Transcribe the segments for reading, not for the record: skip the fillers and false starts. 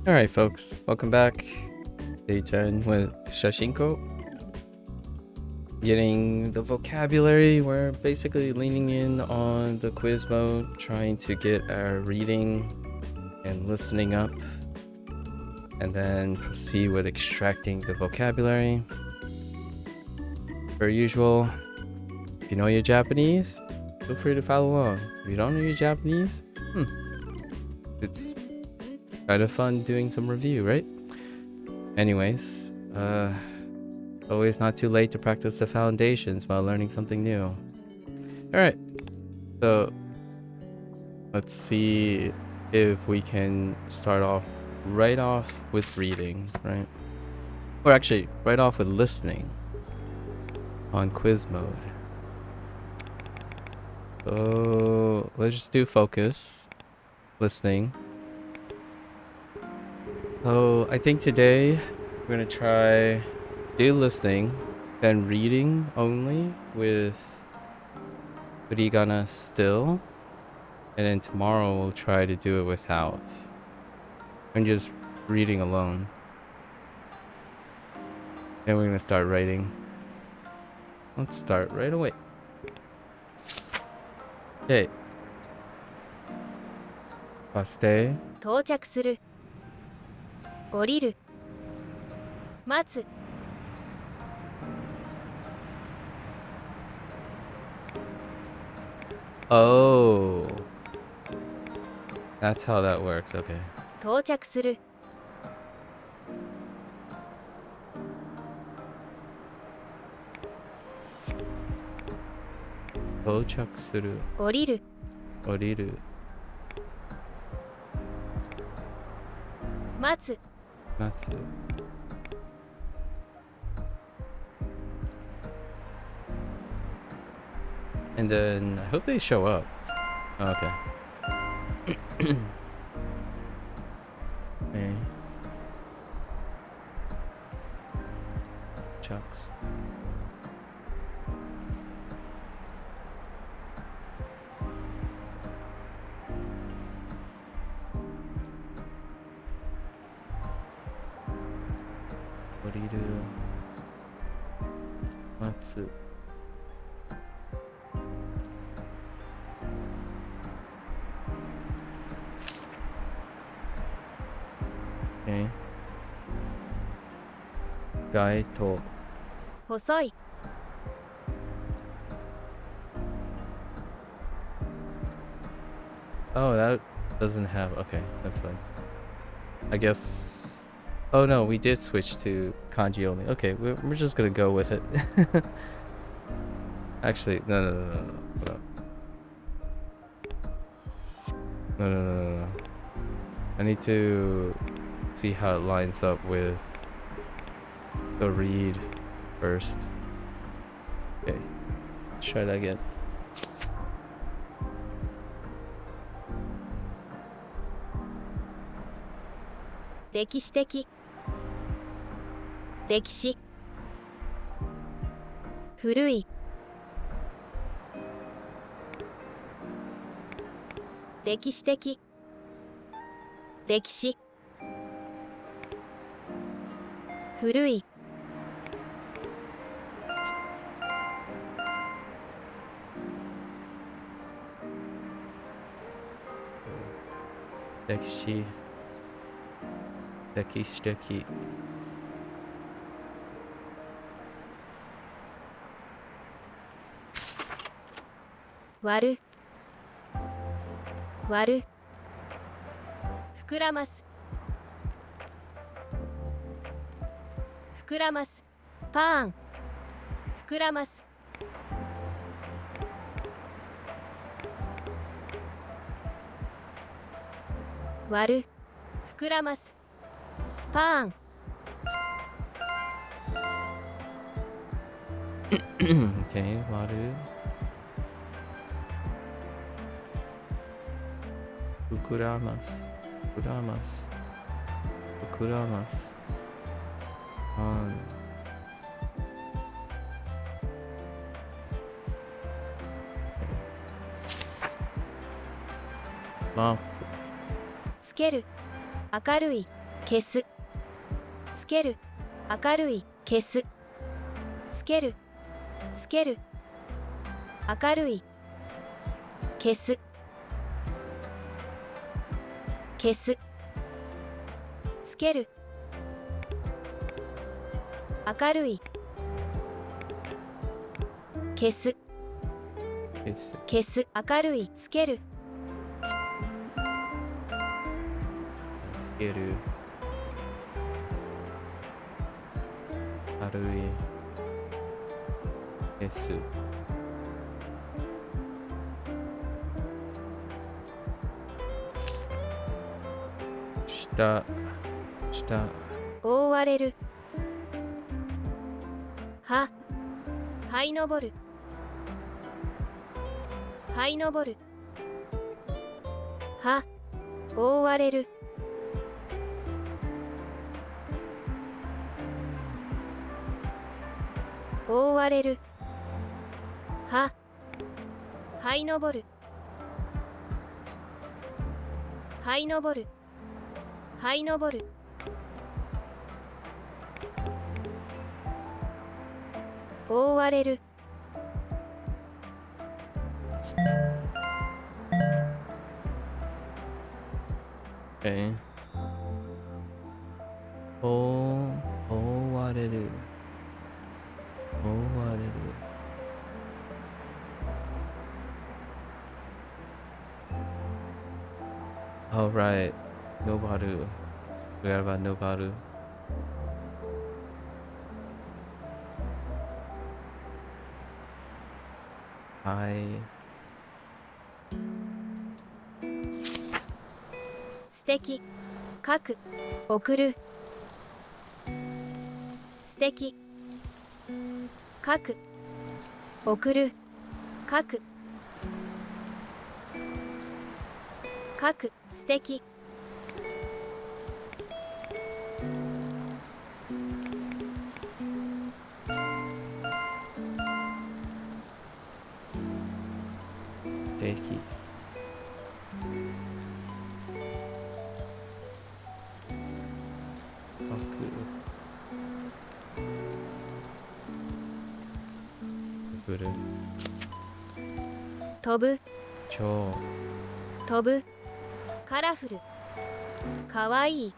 Alright, folks, welcome back. Day 10 with Shashingo. Getting the vocabulary, we're basically leaning in on the quiz mode, trying to get our reading and listening up, and then proceed with extracting the vocabulary. Per usual, if you know your Japanese, feel free to follow along. If you don't know your Japanese, it's kind of fun doing some review, right? Anyways, always not too late to practice the foundations while learning something new. Alright, so let's see if we can start off right off with reading, right? Or actually, right off with listening on quiz mode. So let's just do focus, listening. So I think today we're gonna try do listening, then reading only with hiragana still, and then tomorrow we'll try to do it without and just reading alone. Then we're gonna start writing. Let's start right away. Okay. バス停到着する降りる待つ Oh, that's how that works. Okay. 到着する 到着する降りる降りる待つ待つ And then I hope they show up. Oh, okay. Okay. Chucks. Oriru. Matsu. Okay. 街灯細い Oh, that doesn't have. Okay, that's fine. I guess. Oh no, we did switch to kanji only. Okay, we're just gonna go with it. Actually, no. Hold up. No. I need to see how it lines up with the read first. Okay, let's try that again.「歴史的」「歴史」「古い」「歴史的」「歴史」「古い」歴史的割る割る膨らます膨らますパーン膨らます割る膨らますパーン Okay, 割る膨らます膨らます膨らますランプつける明るい消すつける明るい消すつけるつける明るい消す消すつける明るい消す消す消す明るいつけるつける軽い消す下下覆われるは這い上る這い上るは覆われる覆われるは這い上る這い上る這い上る覆われる覆われる覆われるAlright, Nobaru. Forgot about Nobaru.素敵書く送る素敵書く送る書く書く素敵素敵送る飛ぶ超飛ぶカラフルかわいい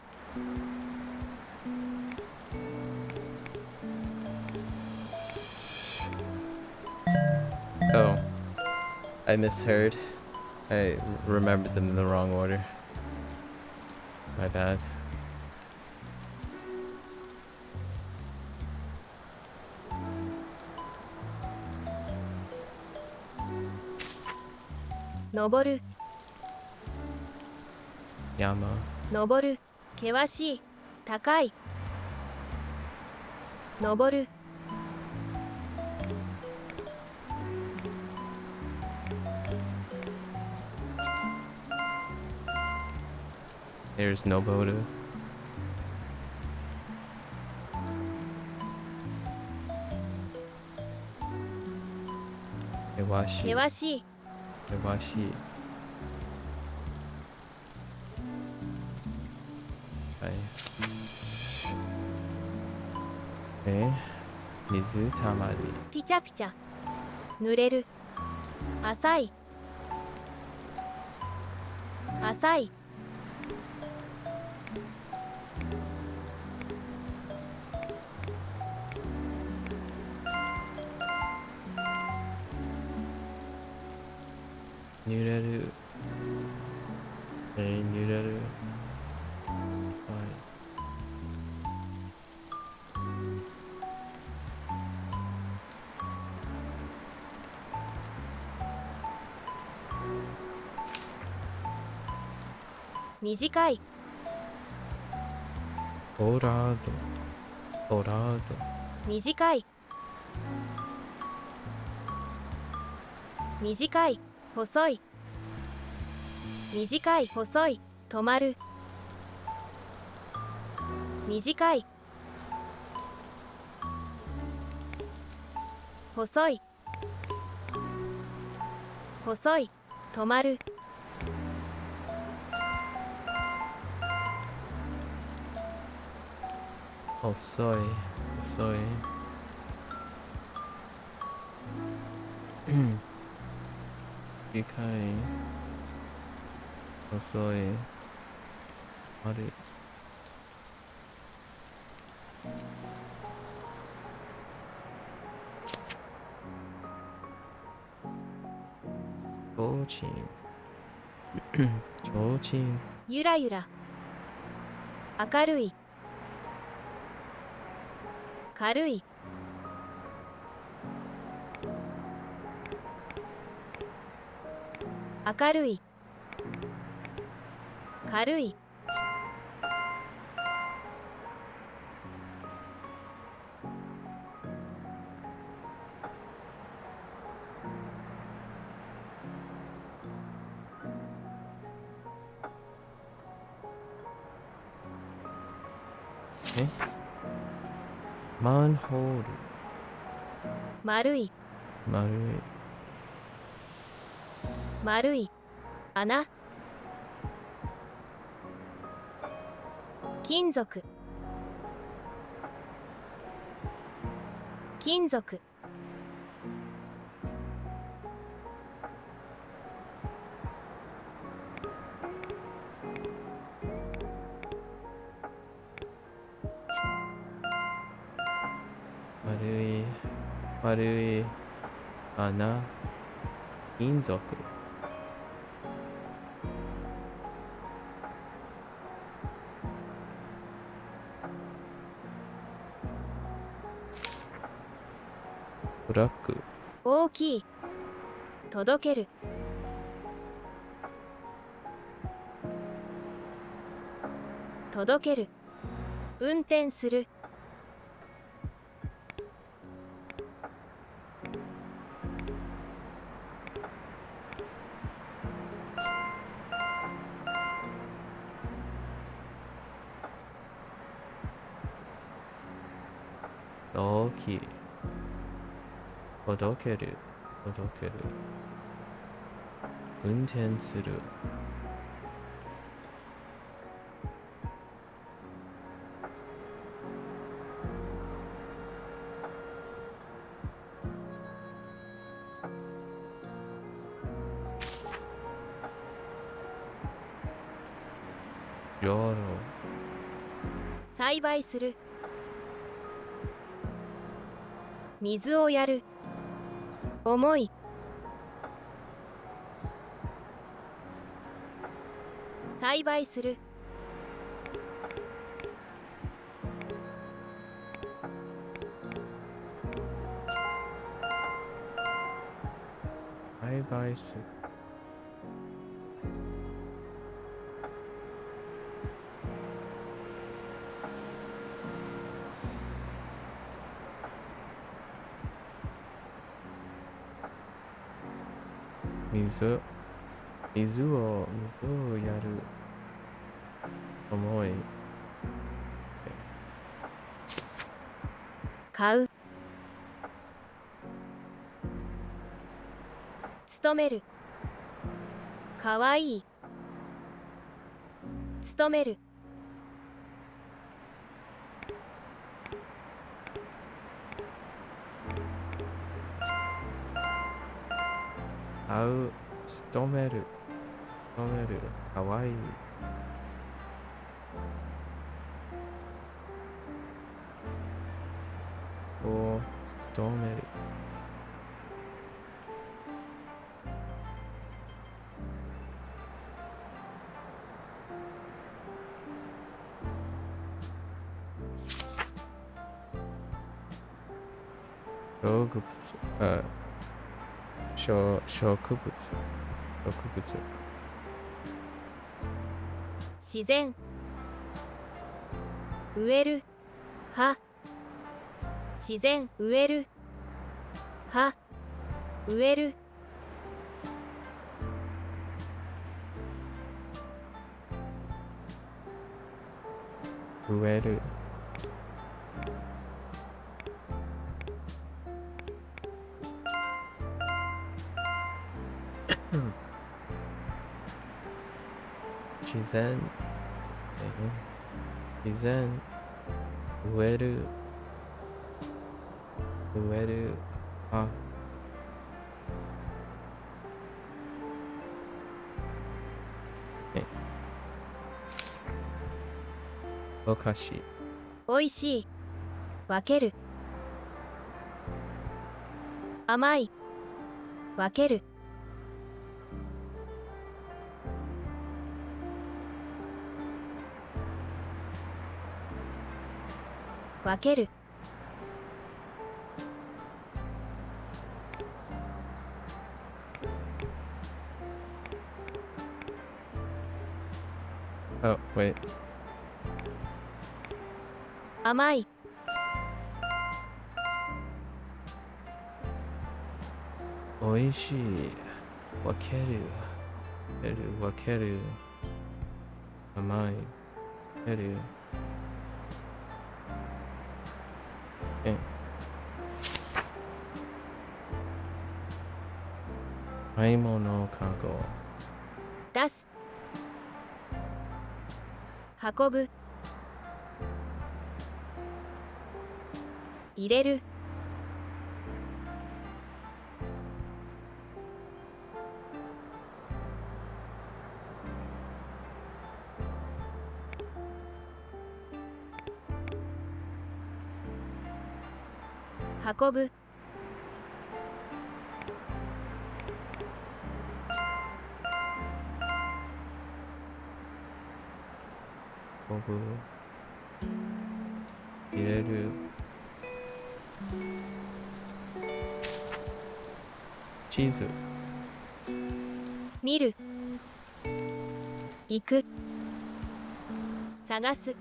Oh, I misheard. I remembered them in the wrong order. My bad.登る Yama. 登る険しい高い登る There's Noboru. Iwashi. 険しい Iwashi. Mizu Tamari. ピチャピチャ濡れる浅い浅い Nureru. Nureru. Fine. 短い Orado. Orado. 短い短い細い短い細い止まる短い細い細い止ま遅い遅い。理解。遅い。悪い。提灯。提灯。ゆらゆら明るい軽い明るい軽いえ、マンホール。丸い丸い。丸い穴金属金属丸い。丸い。穴。金属。トラック。大きい届ける届ける運転する大きい。届ける。届ける。運転する。道路。栽培する水をやる重い栽培する栽培する。水。水をやる。重い。買う勤めるかわいい勤める会う。勤める。勤める。かわいい。を勤める。植物。植物。自然植える葉自然植える葉植える植える。自然。自然。植える。植える。あ。お菓子。おいしい。分ける。甘い。分ける。分ける。Oh, wait. 甘い。おいしい。分ける。分ける。甘い。分ける。買い物かご。出す。運ぶ。入れる。運ぶ。運ぶ。入れる。チーズ。見る。行く。探す。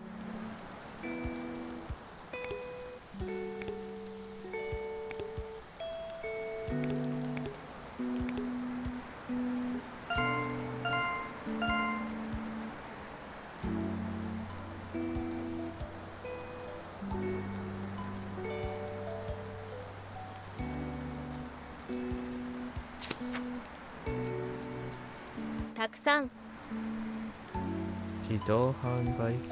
たくさん。自動販売機。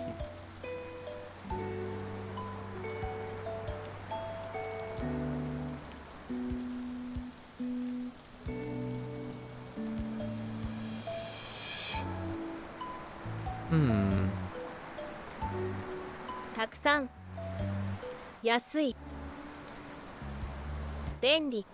たくさん。安い。便利。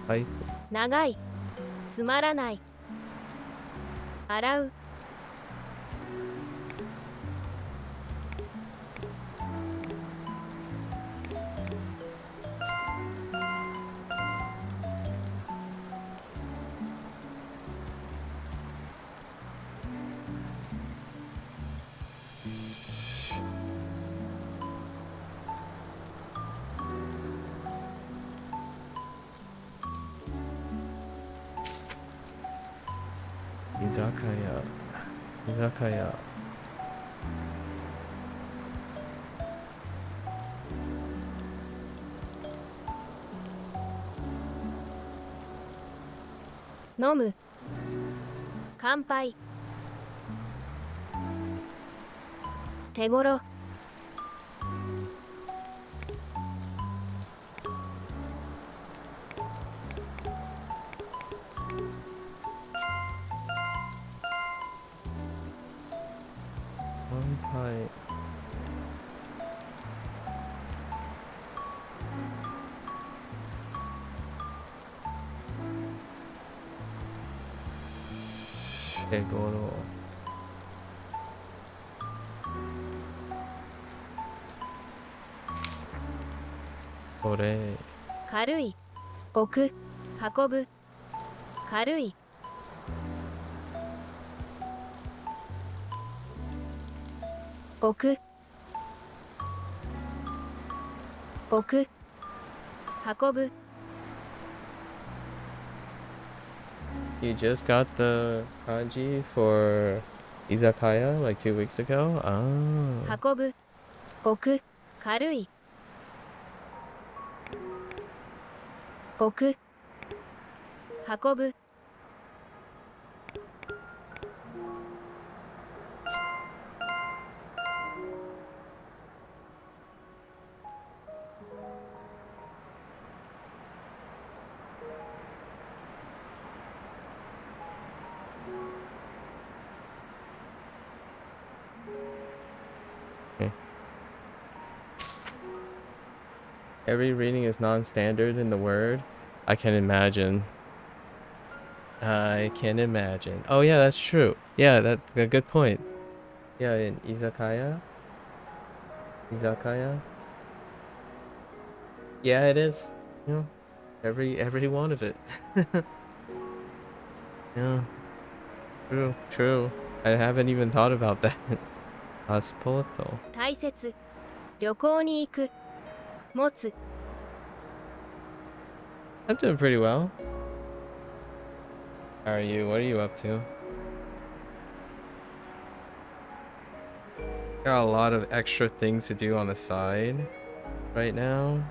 はい。長い。つまらない。洗う。居酒屋。居酒屋。飲む。乾杯。手頃。乾杯。手頃。これ。軽い。置く。運ぶ。軽い。置く。置く。運ぶ。You just got the kanji for izakaya like 2 weeks ago? Oh. 運ぶ、置く、軽い。置く、運ぶ。Every reading is non-standard in the word. I can imagine. I can imagine. Oh yeah, that's true. Yeah, that's a good point. Yeah, in izakaya. Izakaya. Yeah, it is. Yeah, every one of it. Yeah, true. I haven't even thought about that. Pasporto. 大切、旅行に行く。持つ。I'm doing pretty well. How are you? What are you up to? Got a lot of extra things to do on the side right now.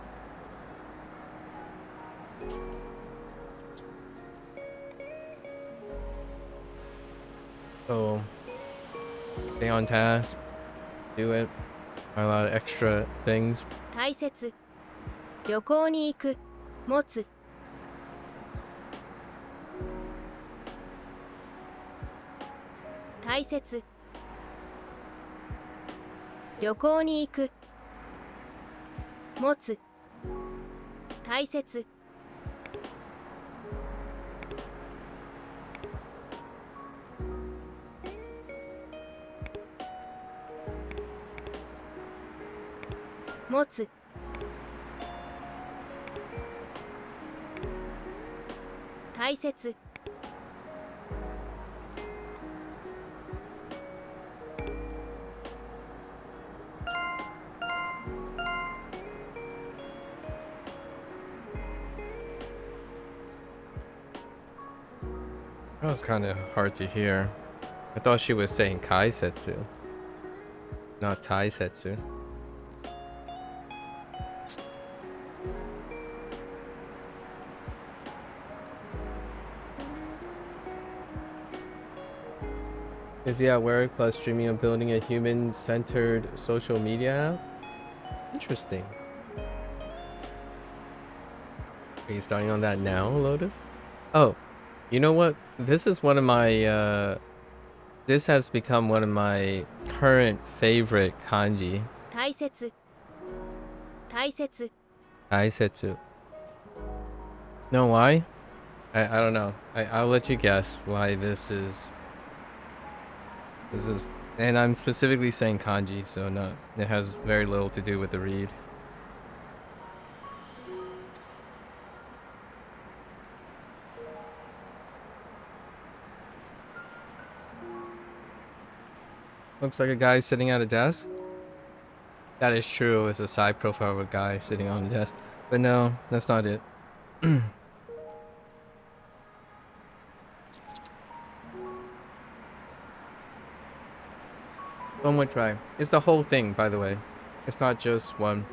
So, stay on task, do it. A lot of extra things. 大切、旅行に行く。持つ。大切、旅行に行く。持つ。大切。持つ。大切。That was kind of hard to hear. I thought she was saying kaisetsu, not taisetsu. Is he at work plus streaming and building a human-centered social media app? Interesting. Are you starting on that now, Lotus? Oh, you know what? This is one of my, this has become one of my current favorite kanji. 大切。大切。 Kaisetsu. Know why? I don't know. I'll let you guess why this is, and I'm specifically saying kanji, so no, it has very little to do with the read. Looks like a guy sitting at a desk. That is true. It's a side profile of a guy sitting on a desk. But no, that's not it. One more try. It's the whole thing, by the way. It's not just one.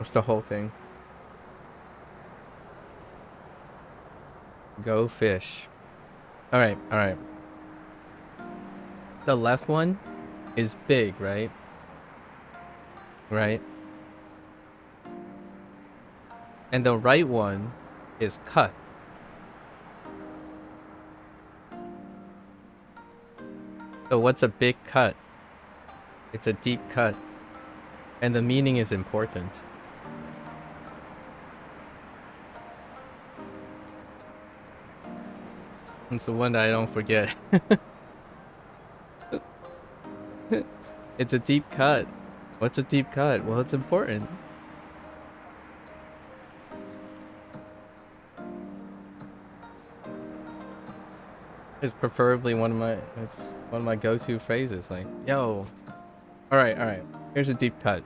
It's the whole thing. Go fish. Alright, alright. The left one is big, right? Right? And the right one is cut. So what's a big cut? It's a deep cut. And the meaning is important. It's the one that I don't forget. It's a deep cut. What's a deep cut? Well, it's important. It's preferably it's one of my go-to phrases, like, yo. Alright. Here's a deep cut.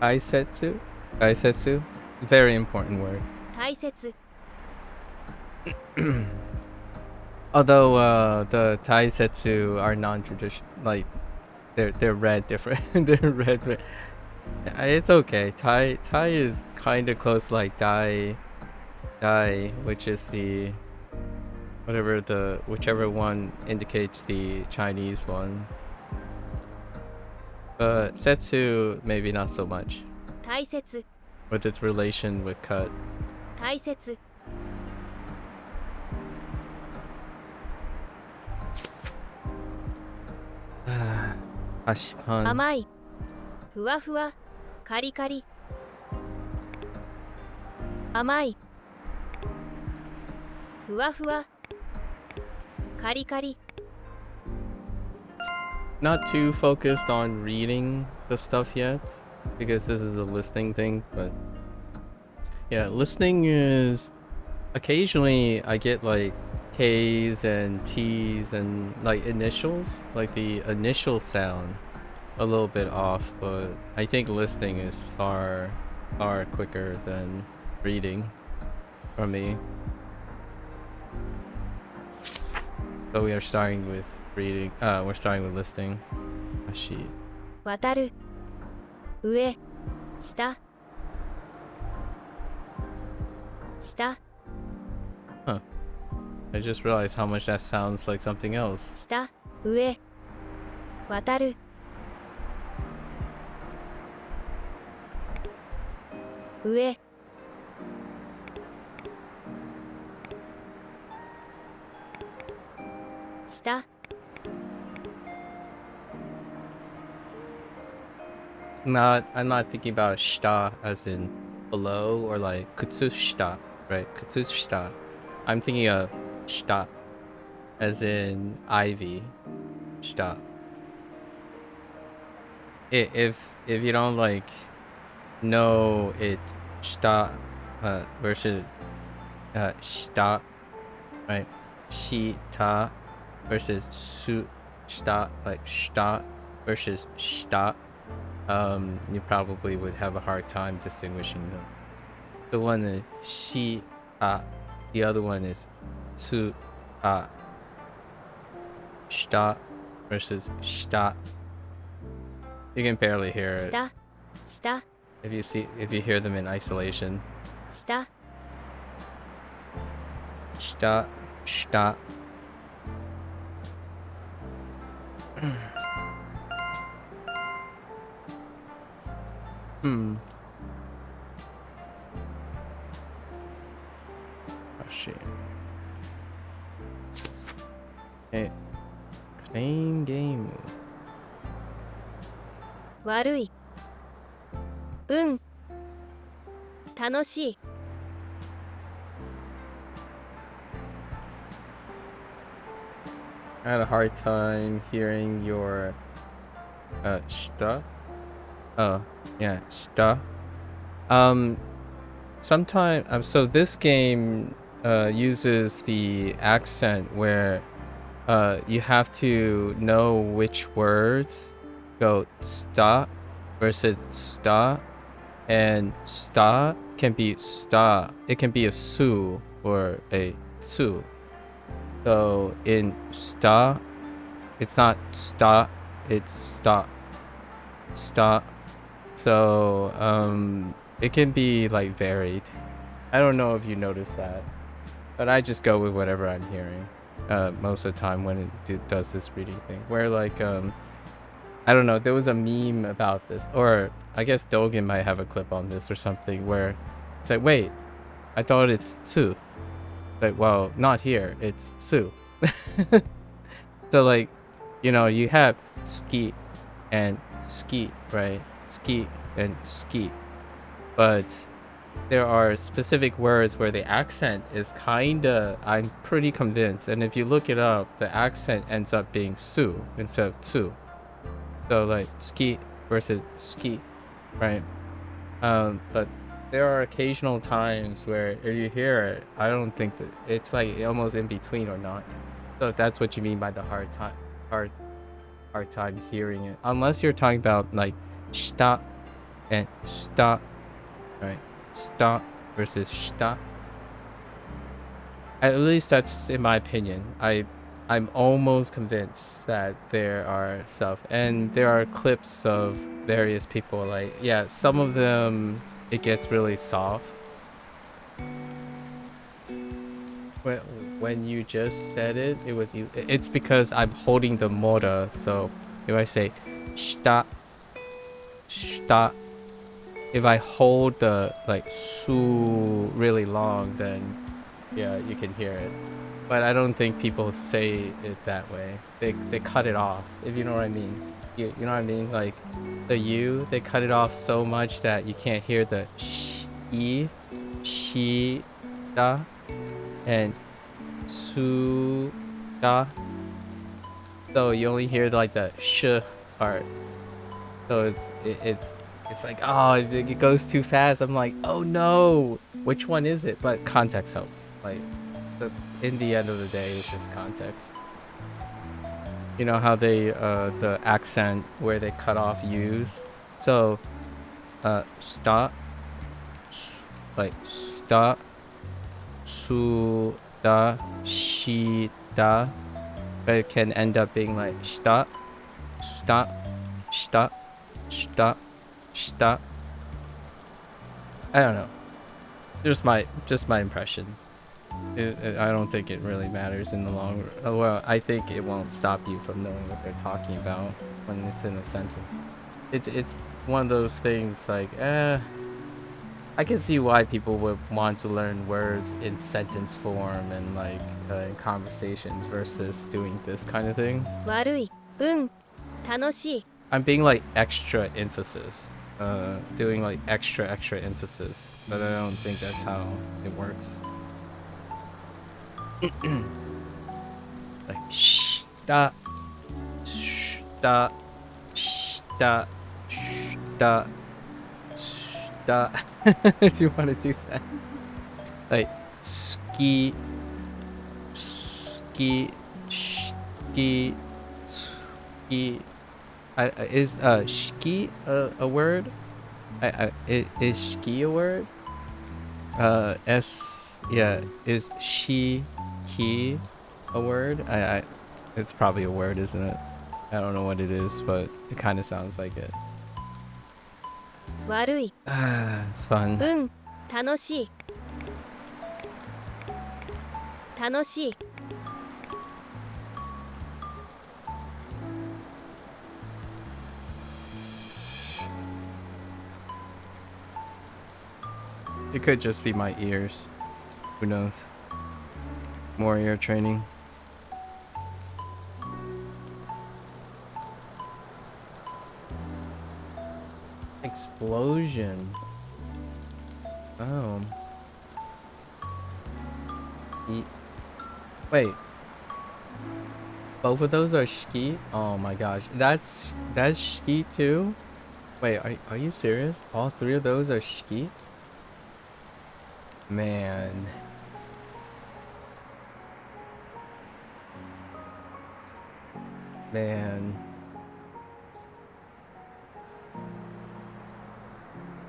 Kaisetsu? Kaisetsu? Very important word. 大切。Although the Thai setsu are non-traditional, like they're read different. They're read. It's okay. Thai is kind of close, like dai, which is the whichever one indicates the Chinese one. But setsu maybe not so much 大切 with its relation with cut. 大切 Ashpan. 甘いふわふわカリカリ甘いふわふわカリカリ Not too focused on reading the stuff yet, because this is a listening thing, but yeah, listening is occasionally I get like K's and T's and like initials, like the initial sound a little bit off, but I think listening is far quicker than reading for me. So we are starting with reading. We're starting with listening. Ashi. 渡る上下下 I just realized how much that sounds like something else. 下上渡る上下 I'm not thinking about shita as in below or like kutsushita, right? Kutsushita. I'm thinking of shita as in ivy. Shita. If you don't like know it shita versus shita, right? Shita versus su shita, like shita versus shita. You probably would have a hard time distinguishing them. The one is shi ta, the other one is su ta. Shita versus shita. You can barely hear it 下下 if you hear them in isolation. 下 Shita, shita. Oh shit. Hey, playing game. 悪いうん楽しい I had a hard time hearing your shita. Oh, yeah, shita. Sometimes so this game uses the accent where you have to know which words go sta versus sta, and sta can be sta. It can be a su or a su. So in sta, it's not sta, it's sta. Sta. So it can be like varied. I don't know if you noticed that, but I just go with whatever I'm hearing most of the time when it does this reading thing. Where like I don't know, there was a meme about this, or I guess Dogen might have a clip on this or something, where it's like, wait, I thought it's Tsu. Like, well, not here, it's Su. So like, you know, you have ski and ski, right? Ski and ski. But there are specific words where the accent is kinda, I'm pretty convinced, and if you look it up, the accent ends up being su instead of tsu. So like ski versus ski, right? But there are occasional times where if you hear it, I don't think that it's like almost in between or not. So if that's what you mean by the hard time hearing it, unless you're talking about like shita and shita, right? Shita versus shita. At least that's in my opinion. I'm almost convinced that there are stuff, and there are clips of various people. Like, yeah, some of them it gets really soft. When you just said it, it was you. It's because I'm holding the motor. So if I say shita, shita, if I hold the like su really long, then yeah, you can hear it. But I don't think people say it that way. They cut it off, if you know what I mean. You know what I mean? Like the U, they cut it off so much that you can't hear the sh, e, shi, da, and su, da. So you only hear like the sh part. So it's like, oh, it goes too fast. I'm like, oh no, which one is it? But context helps. Like, in the end of the day, it's just context. You know how they the accent where they cut off U's. So stop, like stop, su da, shi da, but it can end up being like stop, stop, stop, stop, stop. I don't know. Just my impression. I don't think it really matters in the long run. Well, I think it won't stop you from knowing what they're talking about when it's in a sentence. It's one of those things like, I can see why people would want to learn words in sentence form and like in conversations versus doing this kind of thing. 悪い。楽しい。 I'm being like extra emphasis. Doing like extra emphasis, but I don't think that's how it works. Like shh da shh da shh da shh da shh da. If you want to do that, like ski ski ski ski. Is ski a word? Is ski a word? Yeah, is she he a word? It's probably a word, isn't it? I don't know what it is, but it kind of sounds like it. 悪い。 Fun. 楽しい。楽しい。 It could just be my ears. Who knows? More ear training. Explosion. Oh. Wait. Both of those are ski? Oh my gosh. That's ski too? Wait, are you serious? All three of those are ski? Man. Man.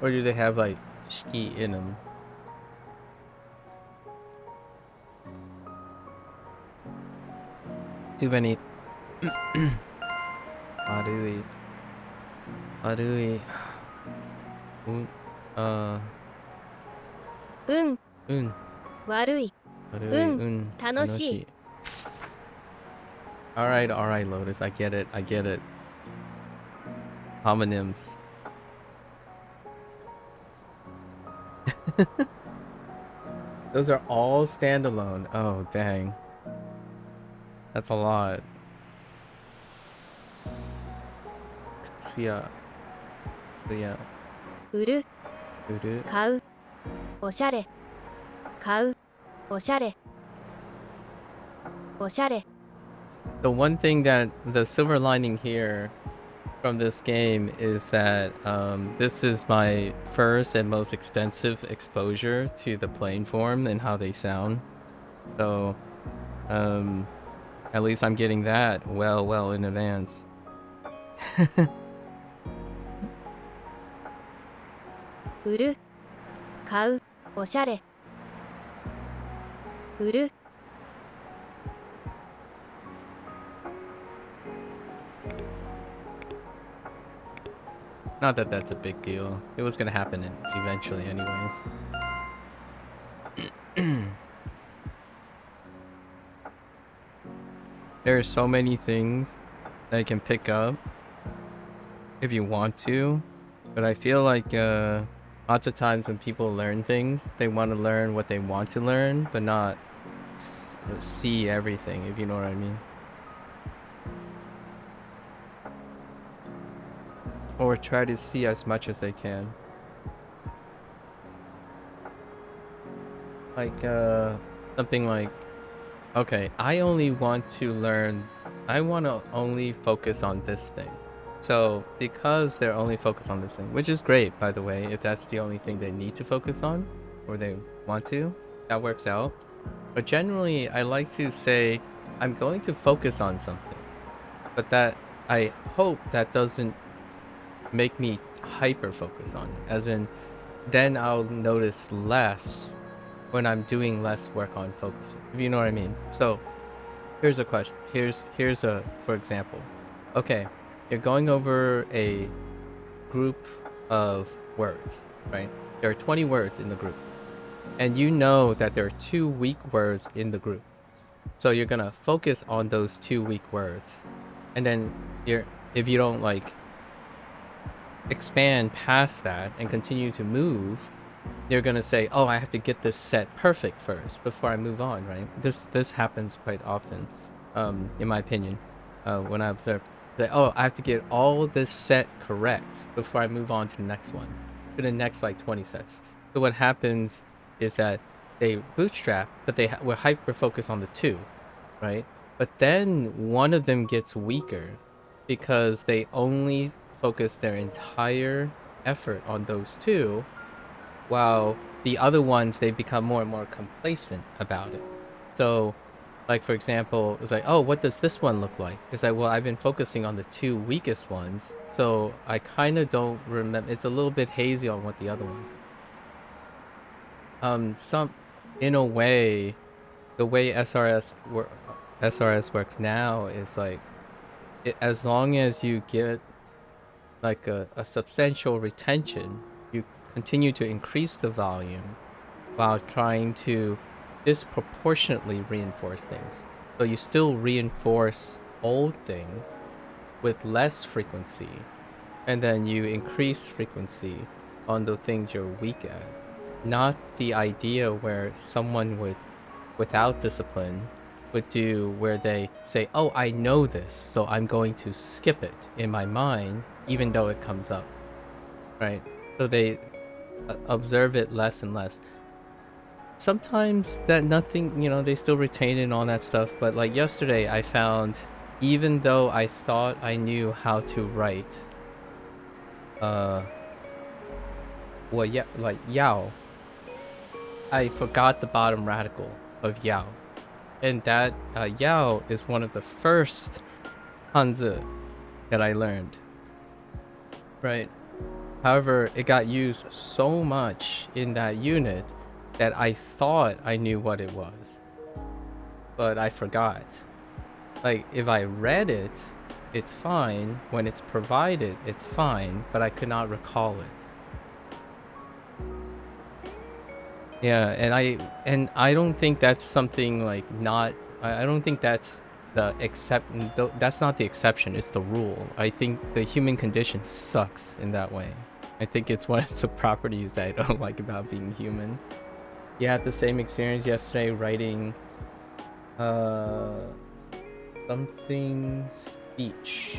Or do they have like ski in them? Too many. Arui. Warui. Tanoshii. Alright, Lotus. I get it. Homonyms. Those are all standalone. Oh, dang. That's a lot. Yeah. Uru. Kau. Oshare. Kau. Oshare. Oshare. The one thing that the silver lining here from this game is that this is my first and most extensive exposure to the plane form and how they sound. So at least I'm getting that well in advance. Uru. Kau. Oshare. Uru. Not that that's a big deal. It was gonna happen eventually anyways. There are so many things that you can pick up if you want to, but I feel like lots of times when people learn things, they want to learn what they want to learn, but not see everything, if you know what I mean. Or try to see as much as they can. Like something like, okay, I only want to learn, I want to only focus on this thing. So because they're only focused on this thing, which is great, by the way, if that's the only thing they need to focus on or they want to, that works out. But generally, I like to say, I'm going to focus on something, but that I hope that doesn't make me hyper focus on it, as in then I'll notice less when I'm doing less work on focusing, if you know what I mean. So here's a question. Here's a for example. Okay, you're going over a group of words, right? There are 20 words in the group, and you know that there are 2 weak words in the group. So you're gonna focus on those 2 weak words, and then if you don't like expand past that and continue to move, you're gonna say, oh, I have to get this set perfect first before I move on, right? This happens quite often, in my opinion, when I observe that, oh, I have to get all this set correct before I move on to the next one, to the next like 20 sets. So what happens is that they bootstrap, but they were hyper focused on the 2, right? But then one of them gets weaker because they only focus their entire effort on those 2, while the other ones, they become more and more complacent about it. So like for example, it's like, oh, what does this one look like? It's like, well, I've been focusing on the 2 weakest ones, so I kind of don't remember. It's a little bit hazy on what the other ones some in a way, the way SRS works now is like, as long as you get like a substantial retention, you continue to increase the volume while trying to disproportionately reinforce things. So you still reinforce old things with less frequency, and then you increase frequency on the things you're weak at. Not the idea where someone would, without discipline, would do where they say, oh, I know this, so I'm going to skip it in my mind, even though it comes up, right? So they observe it less and less. Sometimes that nothing, they still retain it and all that stuff, but like yesterday I found, even though I thought I knew how to write well, yeah, like yao, I forgot the bottom radical of yao, and that yao is one of the first hanzi that I learned, right? However, it got used so much in that unit that I thought I knew what it was, but I forgot. Like, if I read it, it's fine. When it's provided, it's fine, but I could not recall it. Yeah, and I don't think that's something like not. I don't think that's the that's not the exception. It's the rule. I think the human condition sucks in that way. I think it's one of the properties that I don't like about being human. You had the same experience yesterday writing something speech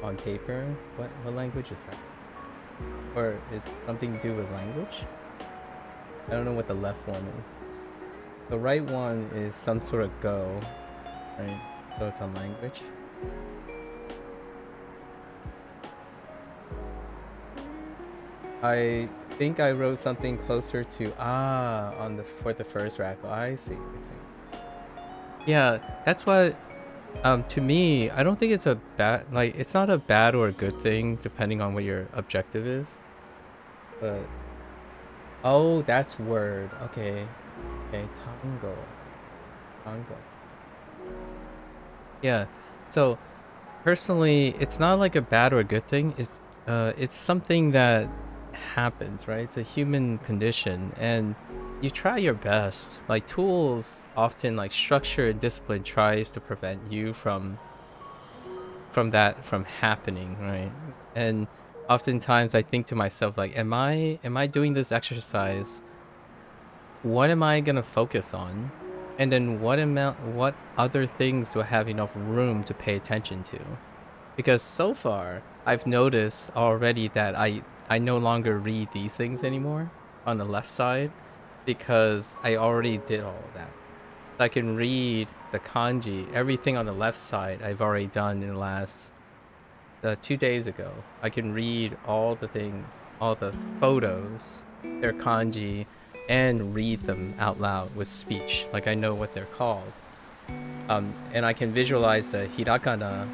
on paper. What language is that? Or is something to do with language? I don't know what the left one is. The right one is some sort of go, right? So it's on language. I think I wrote something closer to on the for the first radical. I see. Yeah, that's what to me, I don't think it's a bad, like, it's not a bad or a good thing depending on what your objective is. But oh, that's word. Okay. Tango. Yeah. So personally, it's not like a bad or a good thing. It's it's something that happens, right? It's a human condition, and you try your best. Like tools often, like structure and discipline tries to prevent you from happening, right? And oftentimes I think to myself like, am I doing this exercise? What am I gonna focus on? And then what other things do I have enough room to pay attention to? Because so far I've noticed already that I no longer read these things anymore on the left side because I already did all of that. I can read the kanji, everything on the left side I've already done in the last 2 days ago. I can read all the things, all the photos, their kanji, and read them out loud with speech. Like I know what they're called. And I can visualize the hiragana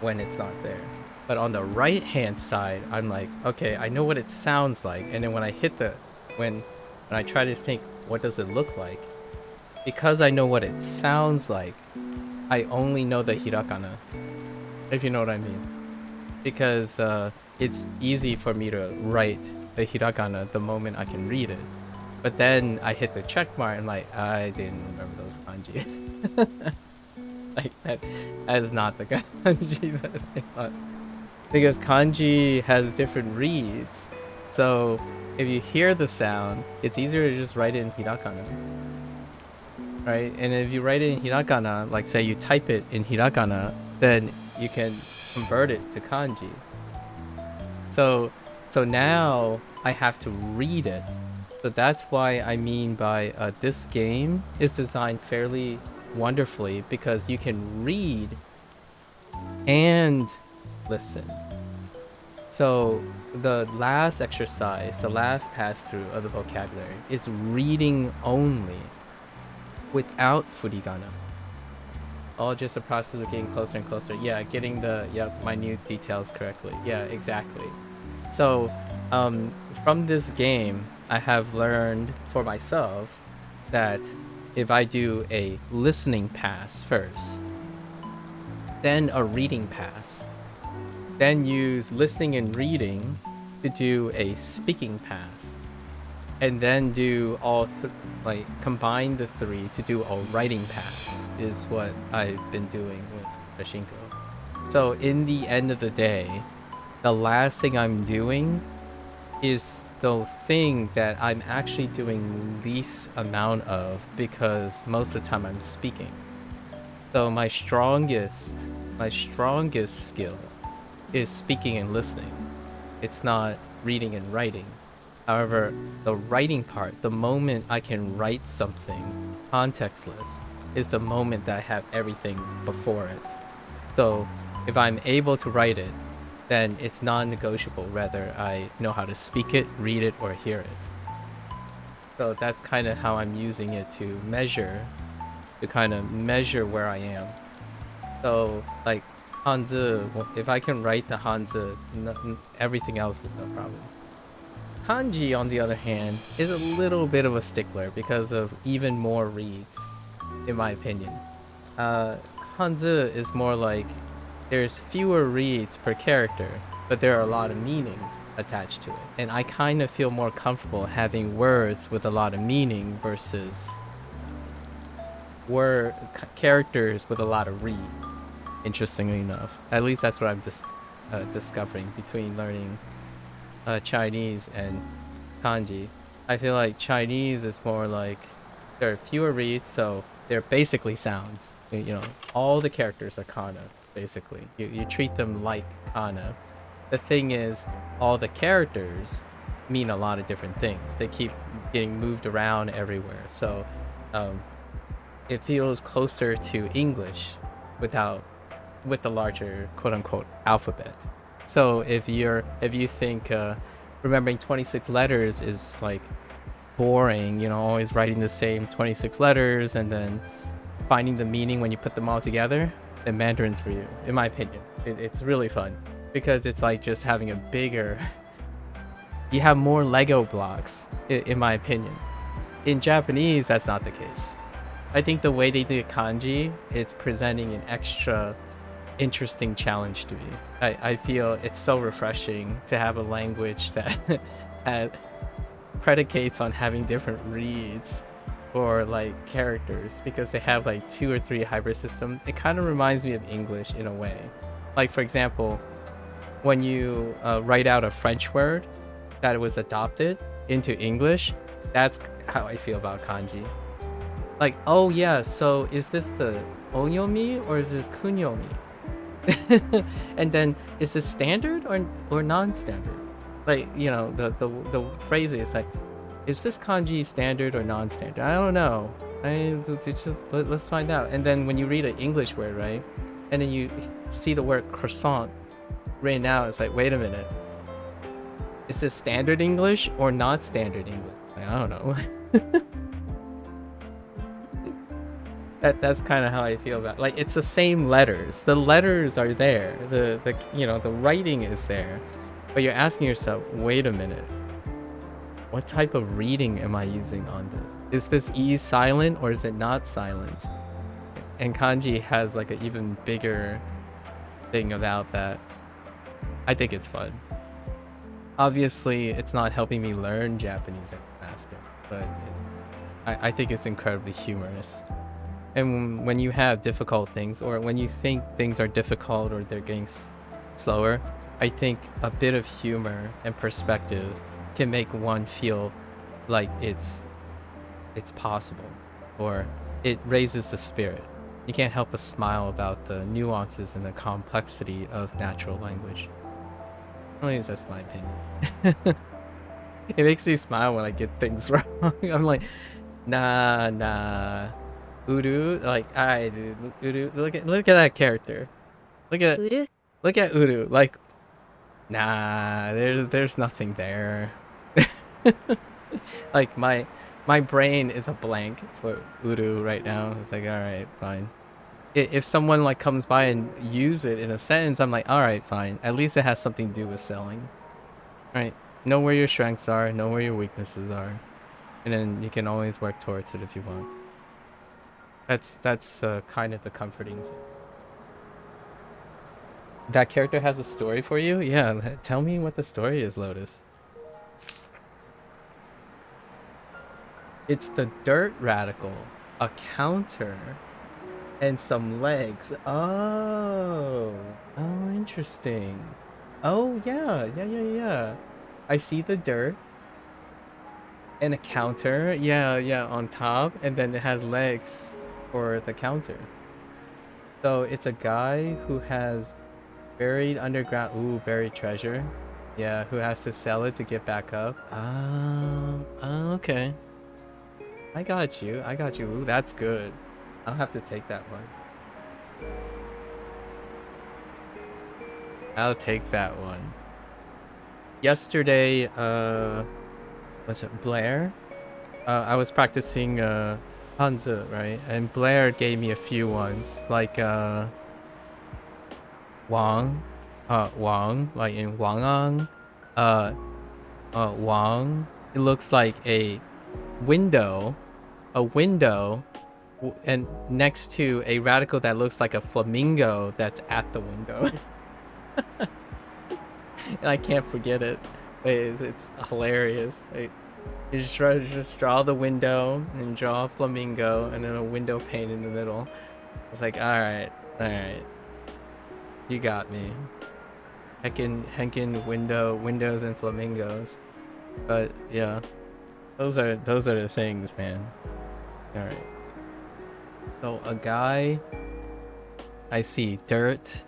when it's not there. But on the right hand side, I'm like, okay, I know what it sounds like. And then when I hit when I try to think, what does it look like? Because I know what it sounds like, I only know the hiragana, if you know what I mean. Because it's easy for me to write the hiragana the moment I can read it. But then I hit the check mark and like, I didn't remember those kanji. Like that is not the kanji that I thought. Because kanji has different reads. So if you hear the sound, it's easier to just write it in hiragana. Right? And if you write it in hiragana, like say you type it in hiragana, then you can convert it to kanji. So now I have to read it. So that's why I mean by this game is designed fairly wonderfully because you can read and listen. So the last exercise, the last pass through of the vocabulary is reading only without furigana. All just a process of getting closer and closer. Yeah, getting the minute details correctly. Yeah, exactly. So from this game, I have learned for myself that if I do a listening pass first, then a reading pass, then use listening and reading to do a speaking pass, and then do like combine the three to do a writing pass is what I've been doing with Shashingo. So in the end of the day, the last thing I'm doing is the thing that I'm actually doing least amount of because most of the time I'm speaking. So my strongest skill is speaking and listening. It's not reading and writing. However, the writing part, the moment I can write something contextless, is the moment that I have everything before it. So if I'm able to write it, then it's non-negotiable whether I know how to speak it, read it, or hear it. So that's kind of how I'm using it to kind of measure where I am. So like Hanzi, if I can write the Hanzi, everything else is no problem. Kanji, on the other hand, is a little bit of a stickler because of even more reads, in my opinion. Hanzi is more like there's fewer reads per character, but there are a lot of meanings attached to it. And I kind of feel more comfortable having words with a lot of meaning versus characters with a lot of reads, interestingly enough. At least that's what I'm discovering between learning Chinese and kanji. I feel like Chinese is more like there are fewer reads, so they're basically sounds. You know, all the characters are kana, basically. You treat them like kana. The thing is, all the characters mean a lot of different things. They keep getting moved around everywhere. So it feels closer to English with the larger quote-unquote alphabet. So if you think remembering 26 letters is like boring, you know, always writing the same 26 letters and then finding the meaning when you put them all together, then Mandarin's for you, in my opinion. It's really fun because it's like just having a bigger, you have more Lego blocks, in my opinion. In Japanese, that's not the case. I think the way they do kanji, it's presenting an extra interesting challenge to me. I feel it's so refreshing to have a language that predicates on having different reads or like characters, because they have like 2 or 3 hybrid systems. It kind of reminds me of English in a way. Like for example, when you write out a French word that was adopted into English, that's how I feel about kanji. Like, oh yeah, so is this the onyomi or is this kunyomi? And then is this standard or non-standard? Like, you know, the phrase is like, is this kanji standard or non-standard? I don't know. It's just let's find out. And then when you read an English word, right, and then you see the word croissant written out, it's like, wait a minute, is this standard English or not standard English? Like, I don't know. That's kind of how I feel about it. Like, it's the same letters. The letters are there. The you know, the writing is there. But you're asking yourself, wait a minute. What type of reading am I using on this? Is this E silent or is it not silent? And kanji has like an even bigger thing about that. I think it's fun. Obviously, it's not helping me learn Japanese faster, but I think it's incredibly humorous. And when you have difficult things, or when you think things are difficult or they're getting slower, I think a bit of humor and perspective can make one feel like it's possible, or it raises the spirit. You can't help but smile about the nuances and the complexity of natural language. At least that's my opinion. It makes me smile when I get things wrong. I'm like, nah. Uru, like, alright, dude. Uru, look at that character. Look at Uru. Like, nah, there's nothing there. Like my brain is a blank for Uru right now. It's like, alright, fine. If someone like comes by and use it in a sentence, I'm like, alright, fine. At least it has something to do with selling. Right? Know where your strengths are, know where your weaknesses are. And then you can always work towards it if you want. That's kind of the comforting thing. That character has a story for you? Yeah, tell me what the story is, Lotus. It's the dirt radical, a counter, and some legs. Oh, interesting. Oh yeah. I see the dirt and a counter. Yeah, on top, and then it has legs for the counter. So it's a guy who has buried underground, buried treasure. Yeah, who has to sell it to get back up. Okay. I got you. Ooh, that's good. I'll have to take that one. I'll take that one. Yesterday, was it Blair? I was practicing Hanzi, right? And Blair gave me a few ones, like Wang, like in Wangang, Wang. It looks like a window, and next to a radical that looks like a flamingo that's at the window. And I can't forget it. It's hilarious. You just draw the window and draw a flamingo and then a window pane in the middle. It's like, all right, you got me. Heckin' windows and flamingos. But yeah, those are the things, man. All right. So a guy. I see dirt,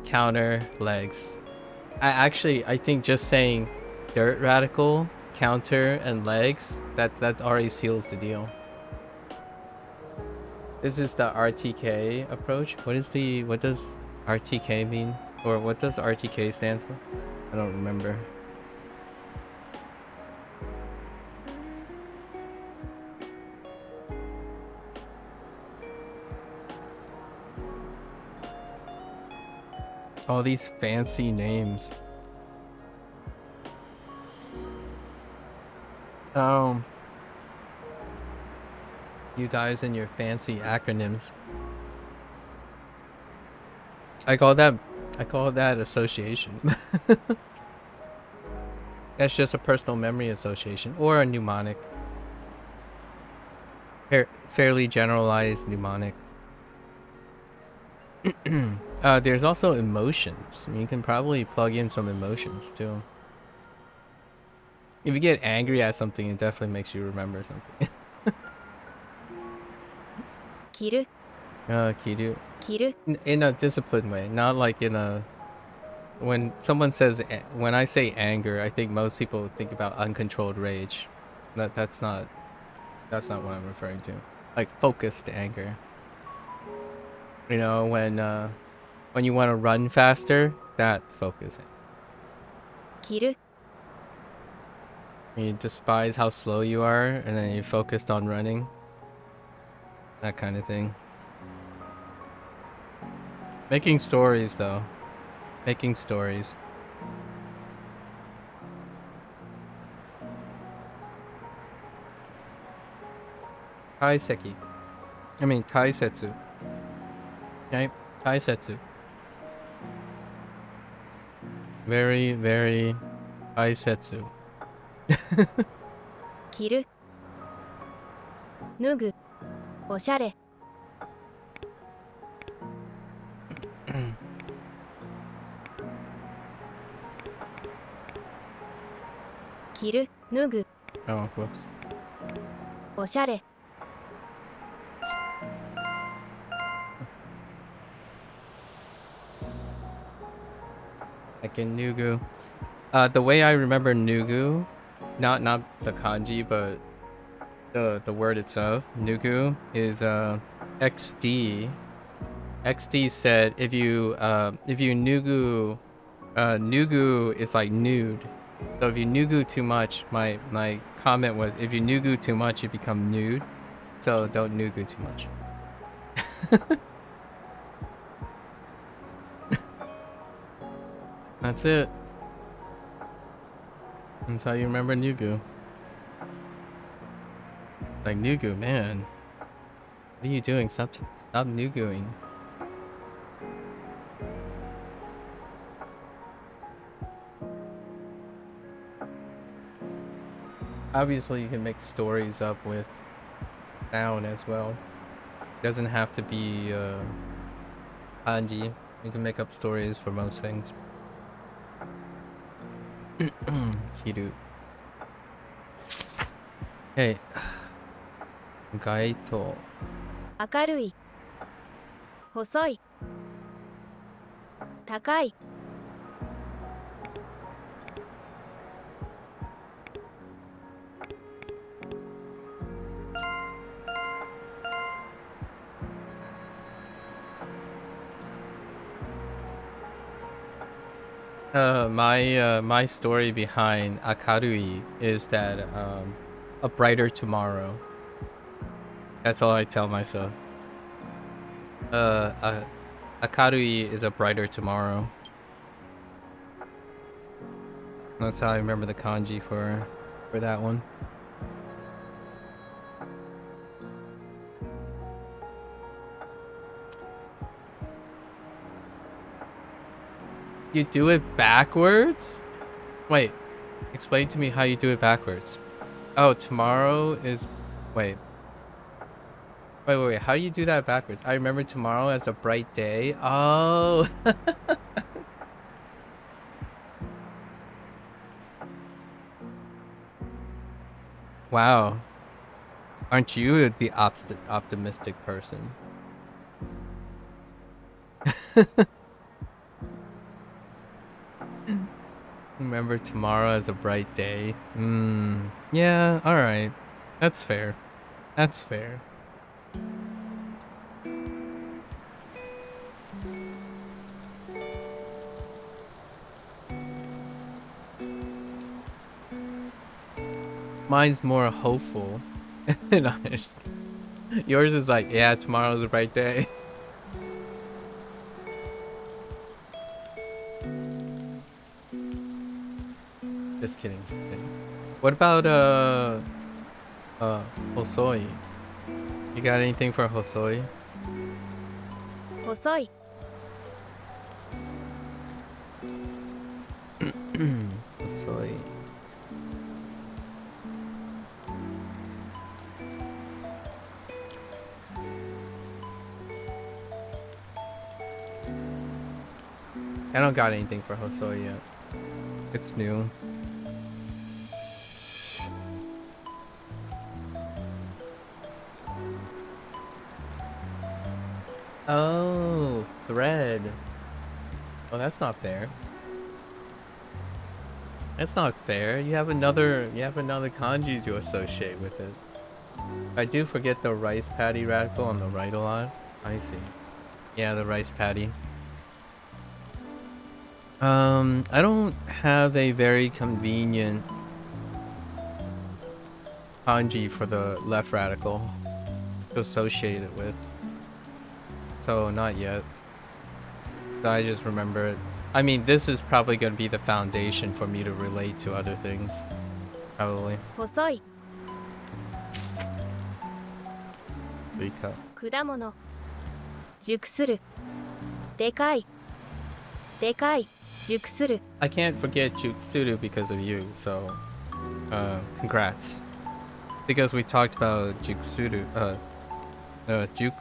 counter, legs. I think just saying dirt radical, counter, and legs, that already seals the deal. This is the RTK approach. What does RTK mean? Or what does RTK stand for? I don't remember. All these fancy names. You guys and your fancy acronyms. I call that association. That's just a personal memory association or a mnemonic. Fairly generalized mnemonic. There's also emotions. You can probably plug in some emotions too. If you get angry at something, it definitely makes you remember something. 着る Kidu. 着る In a disciplined way, not like in a. When someone says, when I say anger, I think most people think about uncontrolled rage. That's not what I'm referring to. Like focused anger. You know, when you want to run faster, that focus. 着る You despise how slow you are, and then you're focused on running. That kind of thing. Making stories, though. Making stories. Taiseki. I mean, taisetsu. Right? Taisetsu. Very, very taisetsu. 着る脱ぐおしゃれ着る脱ぐ Oh, whoops. おしゃれ Like in Nugu. The way I remember Nugu, not the kanji, but the word itself, Nugu, is XD. XD said if you Nugu, Nugu is like nude. So if you Nugu too much, my comment was if you Nugu too much, you become nude. So don't Nugu too much. That's it. That's how you remember Nugu. Like Nugu, man. What are you doing? Stop Nuguing. Obviously, you can make stories up with sound as well. Doesn't have to be kanji. You can make up stories for most things. Kiru. Hey. Gaito. 明るい細い高い My story behind Akarui is that a brighter tomorrow. That's all I tell myself. Akarui is a brighter tomorrow. That's how I remember the kanji for that one. You do it backwards? Wait, explain to me how you do it backwards. Oh, tomorrow is... Wait. Wait. How do you do that backwards? I remember tomorrow as a bright day. Oh. Wow. Aren't you the optimistic person? Remember tomorrow as a bright day. Yeah, alright. That's fair. That's fair. Mine's more hopeful. Yours is like, yeah, tomorrow's a bright day. Just kidding. What about Hosoi? You got anything for Hosoi? 細い Soy. I don't got anything for Hosoi yet. It's new. Oh, thread. Oh, that's not fair. That's not fair. You have another kanji to associate with it. I do forget the rice patty radical on the right a lot. I see. Yeah, the rice patty. I don't have a very convenient kanji for the left radical to associate it with. So not yet. So I just remember it. I mean, this is probably going to be the foundation for me to relate to other things. Probably. 細い Rika. 果物熟するでかいでかい熟する I can't forget Juksuru because of you, so congrats. Because we talked about Juksuru, Juke.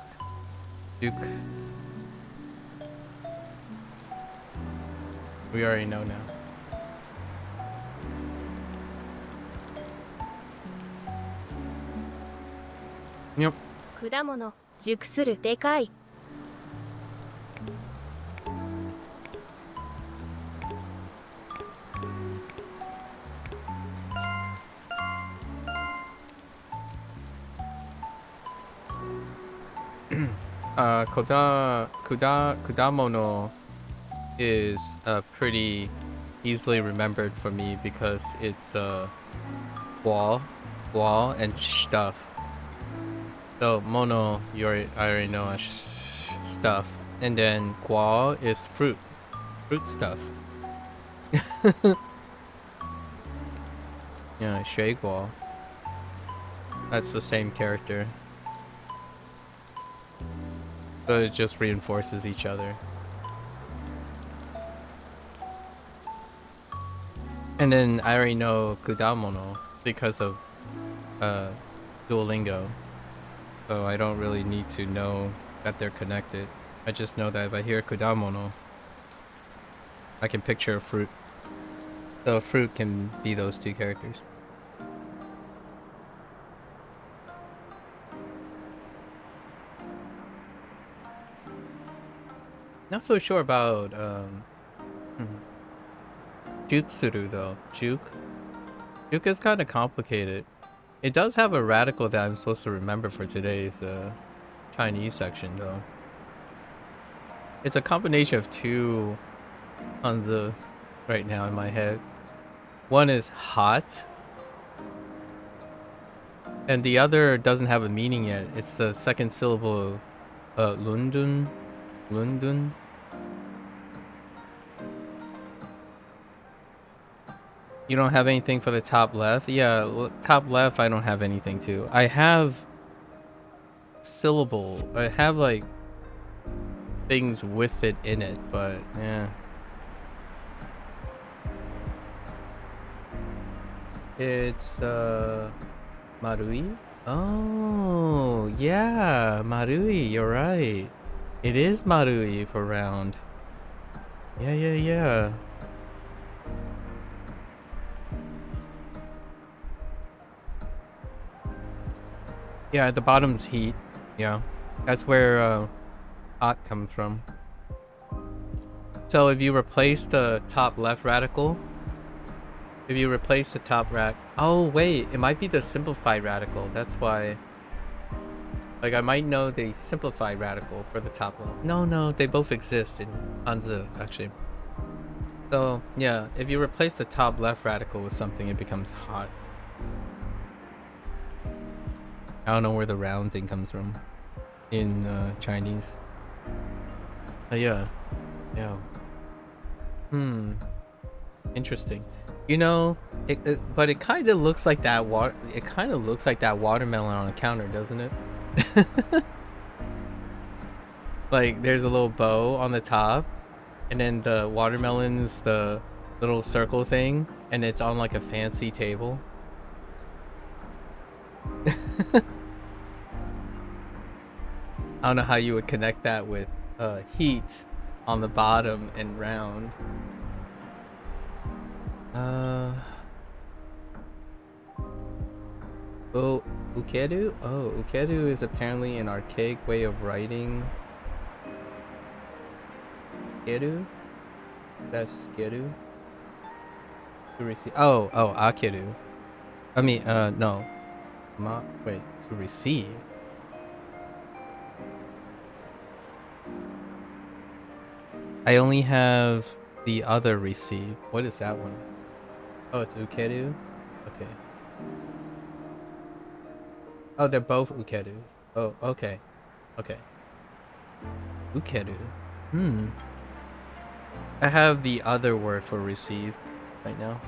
We already know now. Yep. 果物熟するでかい Kudamono is pretty easily remembered for me because it's wall, and stuff. So mono, I already know as stuff, and then guo is fruit stuff. Yeah, shui guo. That's the same character. So it just reinforces each other. And then I already know Kudamono because of Duolingo. So I don't really need to know that they're connected. I just know that if I hear Kudamono, I can picture a fruit. So a fruit can be those two characters. Not so sure about Juksuru though. Juke is kind of complicated. It does have a radical that I'm supposed to remember for today's Chinese section though. It's a combination of two hanzi right now in my head. One is hot, and the other doesn't have a meaning yet. It's the second syllable of lundun. You don't have anything for the top left? Yeah, top left I don't have anything to. I have syllable. I have like things with it in it, but yeah. It's Marui? Oh, yeah, Marui, you're right. It is Marui for round. Yeah. Yeah, at the bottom's heat. Yeah. That's where hot comes from. So if you replace the top left radical, oh wait, it might be the simplified radical. That's why. Like I might know the simplified radical for the top left. No, they both exist in hanzi actually. So yeah, if you replace the top left radical with something, it becomes hot. I don't know where the round thing comes from in Chinese. Yeah. Interesting. You know, but it kind of looks like that watermelon on the counter, doesn't it? Like there's a little bow on the top, and then the watermelon's the little circle thing, and it's on like a fancy table. I don't know how you would connect that with heat on the bottom and round. Oh, ukeru? Oh, ukeru is apparently an archaic way of writing. Skeru? That's skeru? To receive. Oh, akeru. I mean, no. Wait, to receive. I only have the other receive. What is that one? Oh, it's ukeru? Okay. Oh, they're both ukerus. Oh, okay. Okay. Ukeru. I have the other word for receive right now.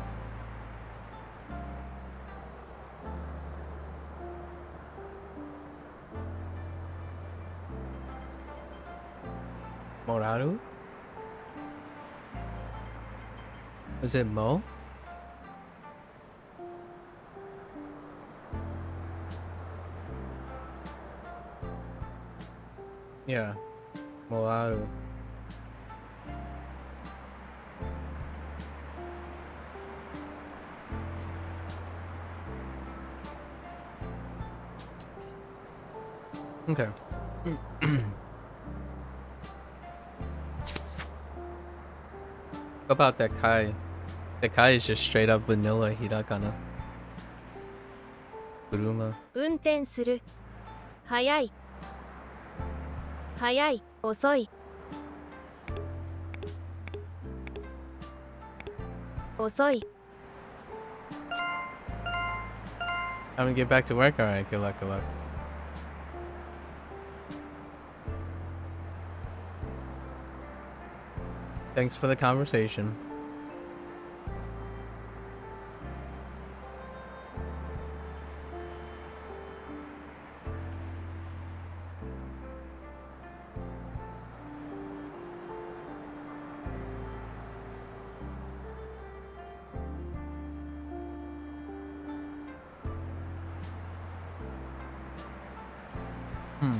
Moraru? Is it mo? Yeah. Moraru. Okay. How about that Kai? The Kai is just straight up vanilla hiragana. Kuruma. 運転する。速い。速い。遅い。遅い。 I'm gonna get back to work. Alright, good luck, good luck. Thanks for the conversation. Hmm.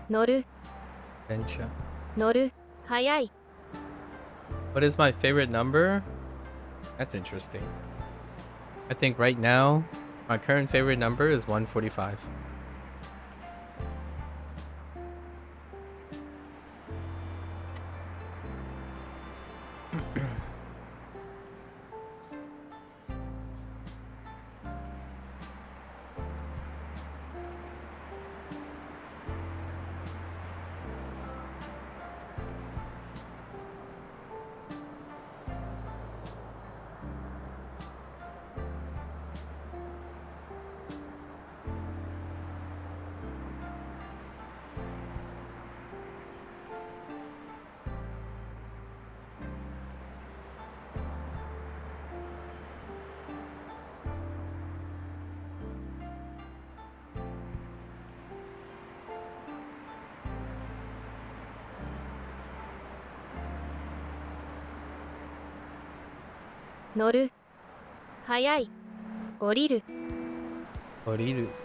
乗る。 Bencha. 乗る。速い。 What is my favorite number? That's interesting. I think right now, my current favorite number is 145.「乗る」「速い」「降りる」 Oriru.「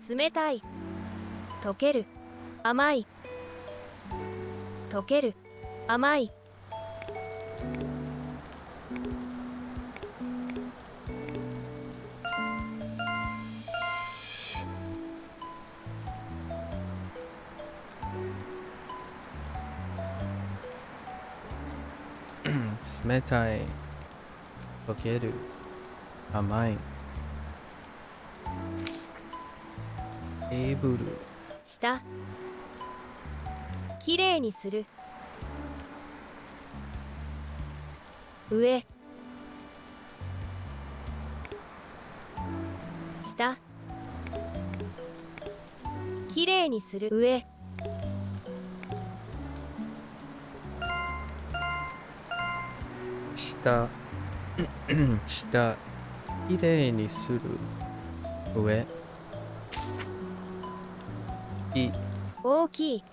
冷たい」「溶ける」「甘い」「溶ける」「甘い」 Smetai. Tokeru. 甘い。テーブル。下、きれいにする。上、下、きれいにする。上、下。下。きれいにする。上。い。大きい。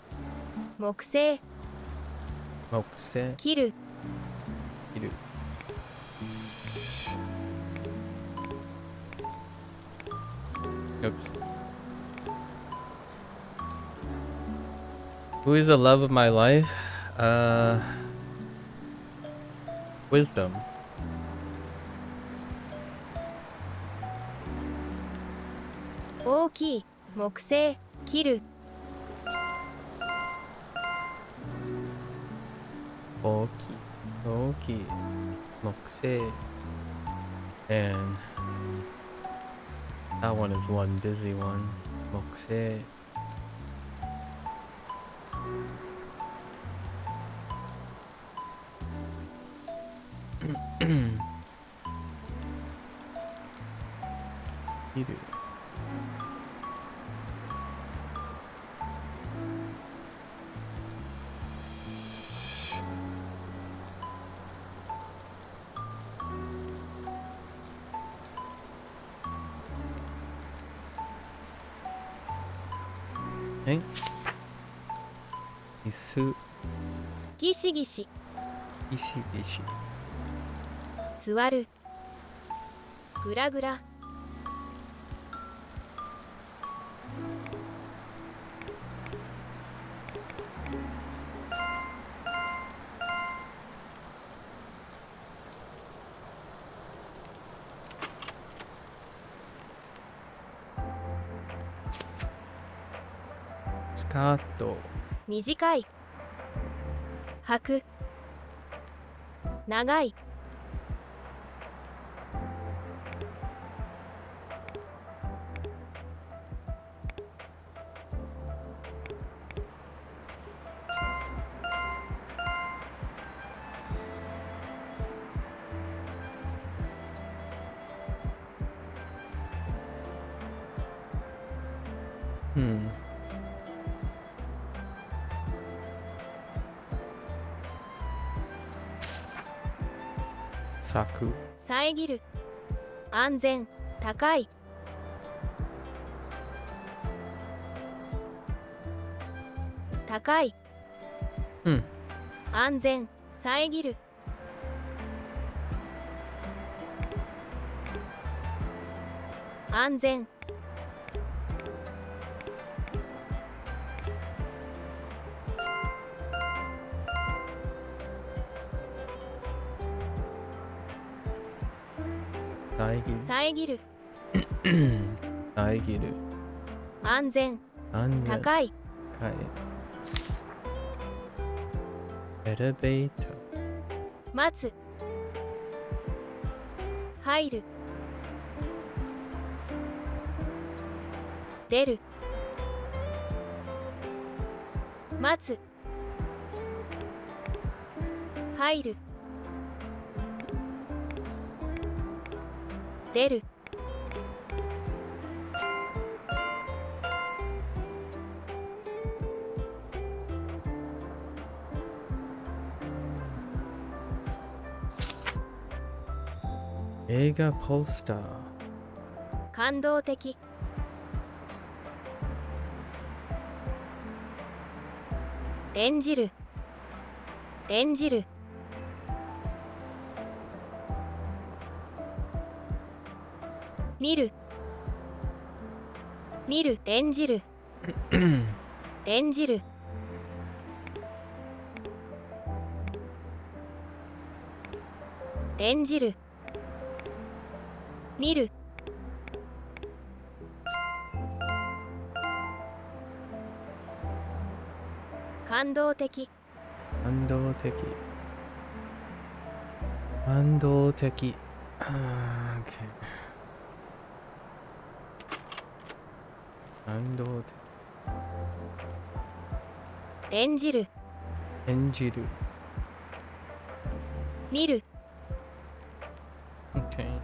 木製、木製。切る。切る。Oops. Who is the love of my life? Wisdom. 大きい。木製、切る。大きい。大きい。木製。And that one is one busy one. 木製。切る。え？椅子。ギシギシ。ギシギシ。座る。グラグラ。スカート。短い。履く。長い。咲く。遮る。安全。高い。高い。安全。遮る。安全。遮る。遮る。安全。安全。高い。高い。エレベーター。待つ。入る。出る。待つ。入る。出る。映画ポスター。感動的。演じる。演じる。見る。見る。演じる。演じる。演じる。見る。感動的。感動的。感動的。Okay. 感動的。演じる、演じる。見る、 Okay.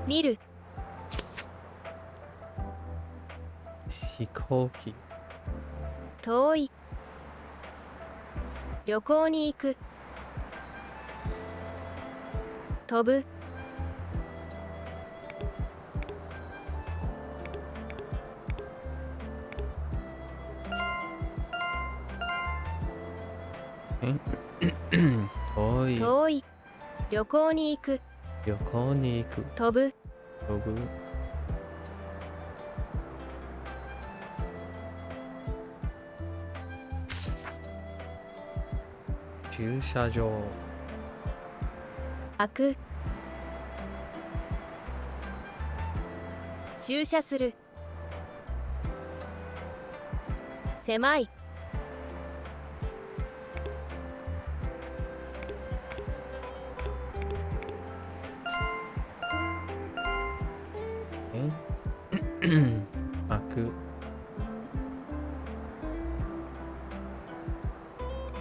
見る、飛行機。遠い、旅行に行く、飛ぶ、遠い。遠い、旅行に行く、旅行に行く。飛ぶ、飛ぶ。駐車場。開く、駐車する、狭い、開く。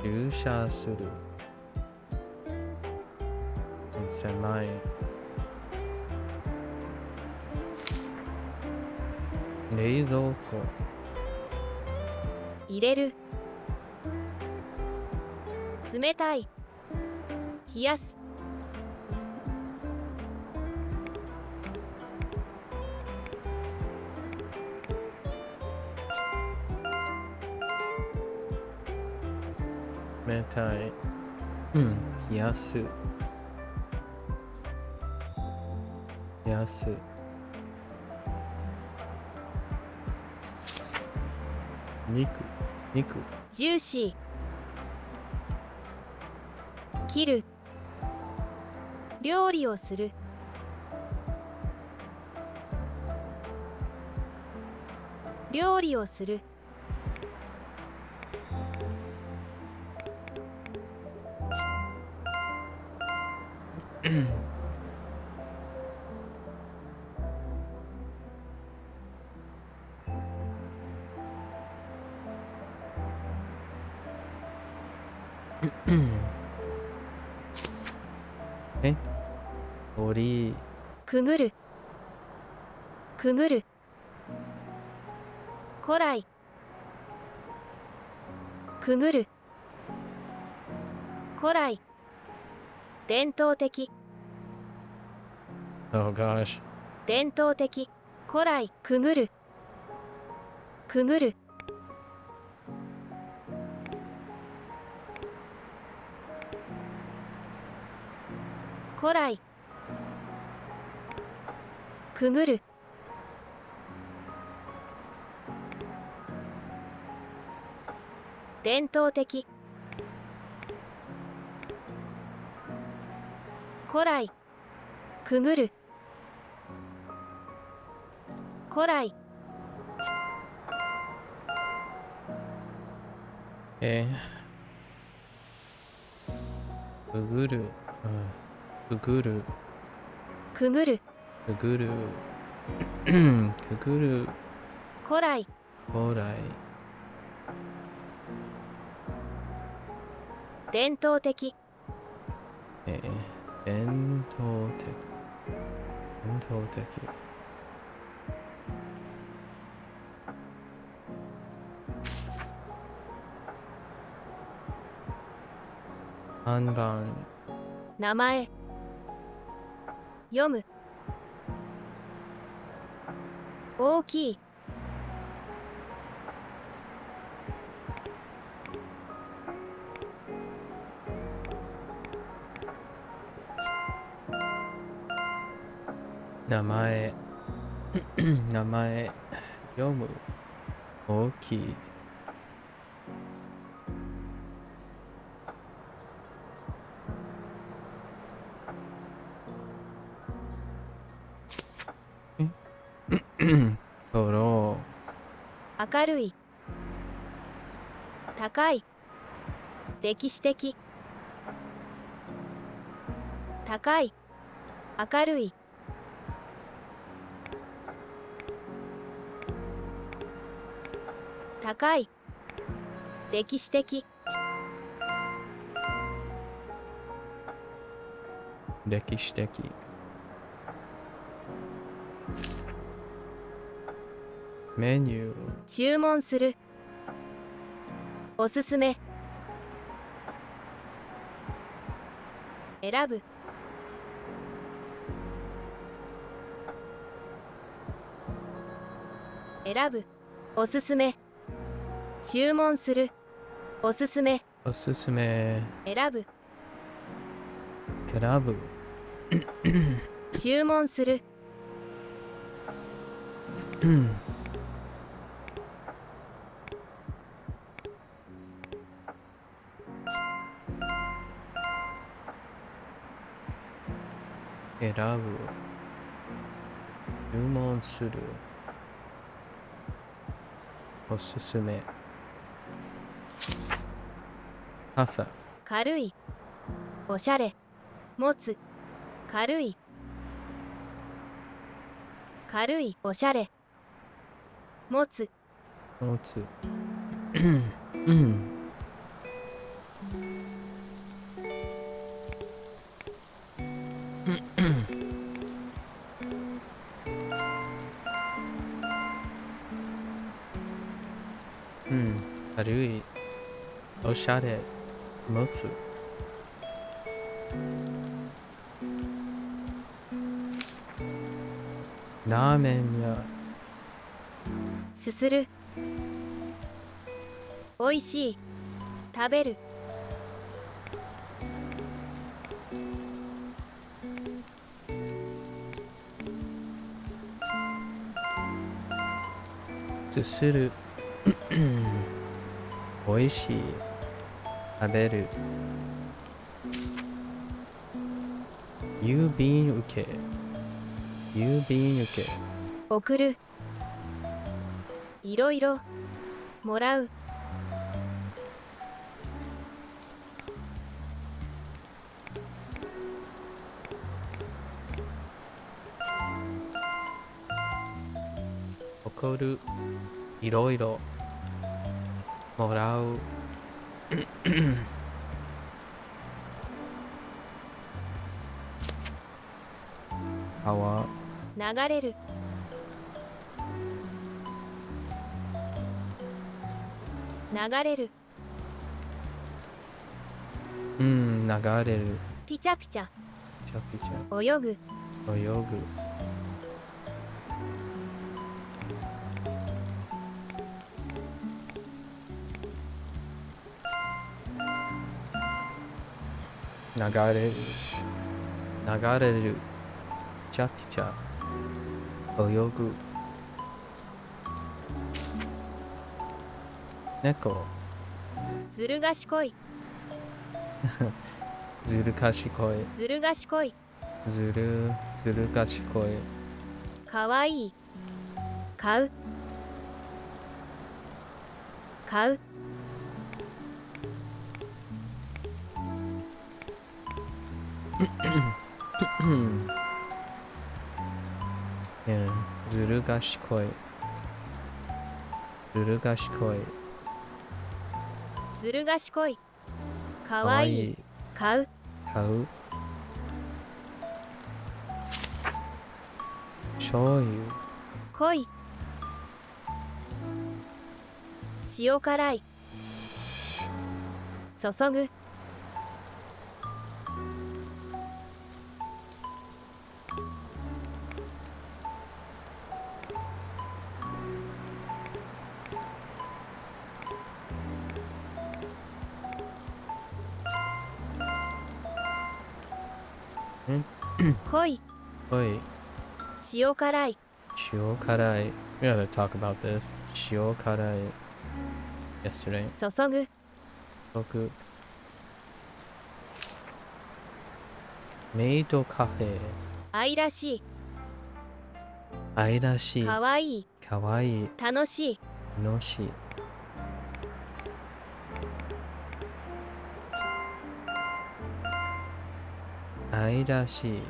駐車する。狭い。冷蔵庫。入れる、冷たい、冷やす、冷たい。冷やす。冷やす。肉。肉。ジューシー、切る、料理をする、料理をする、鳥。くぐる、くぐる、古来、くぐる、古来、伝統的、 Oh gosh. 伝統的、古来、くぐる、くぐる、古来、くぐる、伝統的、古来、くぐる、古来、くぐる。くぐる。くぐる、くぐる。くぐる。古来、古来。伝統的、伝統的。伝統的。看板。名前、読む、大きい、名前。名前。読む。大きい。とろ明るい、高い、歴史的、高い明るい高い歴史的歴史的。メニュー。注文するおすすめ選ぶ選ぶおすすめ注文するおすすめおすすめ。選ぶ選ぶ。注文する選ぶ。注文する。おすすめ。朝。軽いおしゃれ持つ軽い軽いおしゃれ持つ持つ。うん。うん。軽い。おしゃれ。持つ。ラーメン屋。すするおいしい食べるすする。おいしい。食べる。郵便受け。郵便受け。送るいろいろもらう送る。いろいろもらう。川。流れる流れるうん、流れる。ピチャピチャピチャピチャ。泳ぐ泳ぐ。流れる。流れる。ピチャピチャ。泳ぐ。猫。ずる賢いずる賢い。ずる賢いずる賢い。かわいい買う買うずる賢い。ずる賢い。ずる賢いかかわいいわいい。買う買う。醤油。濃い塩辛い注ぐ濃いおい。塩辛い塩辛い。We gotta talk about this. 塩辛い。Yesterday. 注ぐ僕。メイドカフェ。愛らしい愛らしい。かわいいかわいい。楽しい楽しい。Airashi.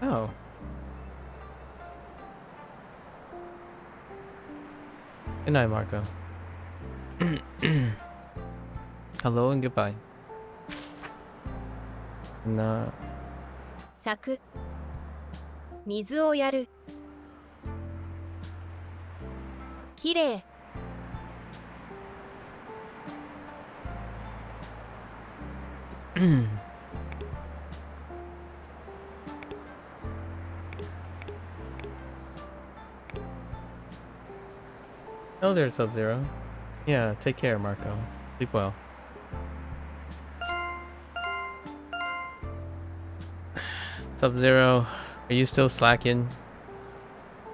Oh. Good night, Marco. Hello and goodbye. 咲く水をやるきれい Oh, there's Sub-Zero. Yeah, take care, Marco. Sleep well. Sub-Zero, are you still slacking?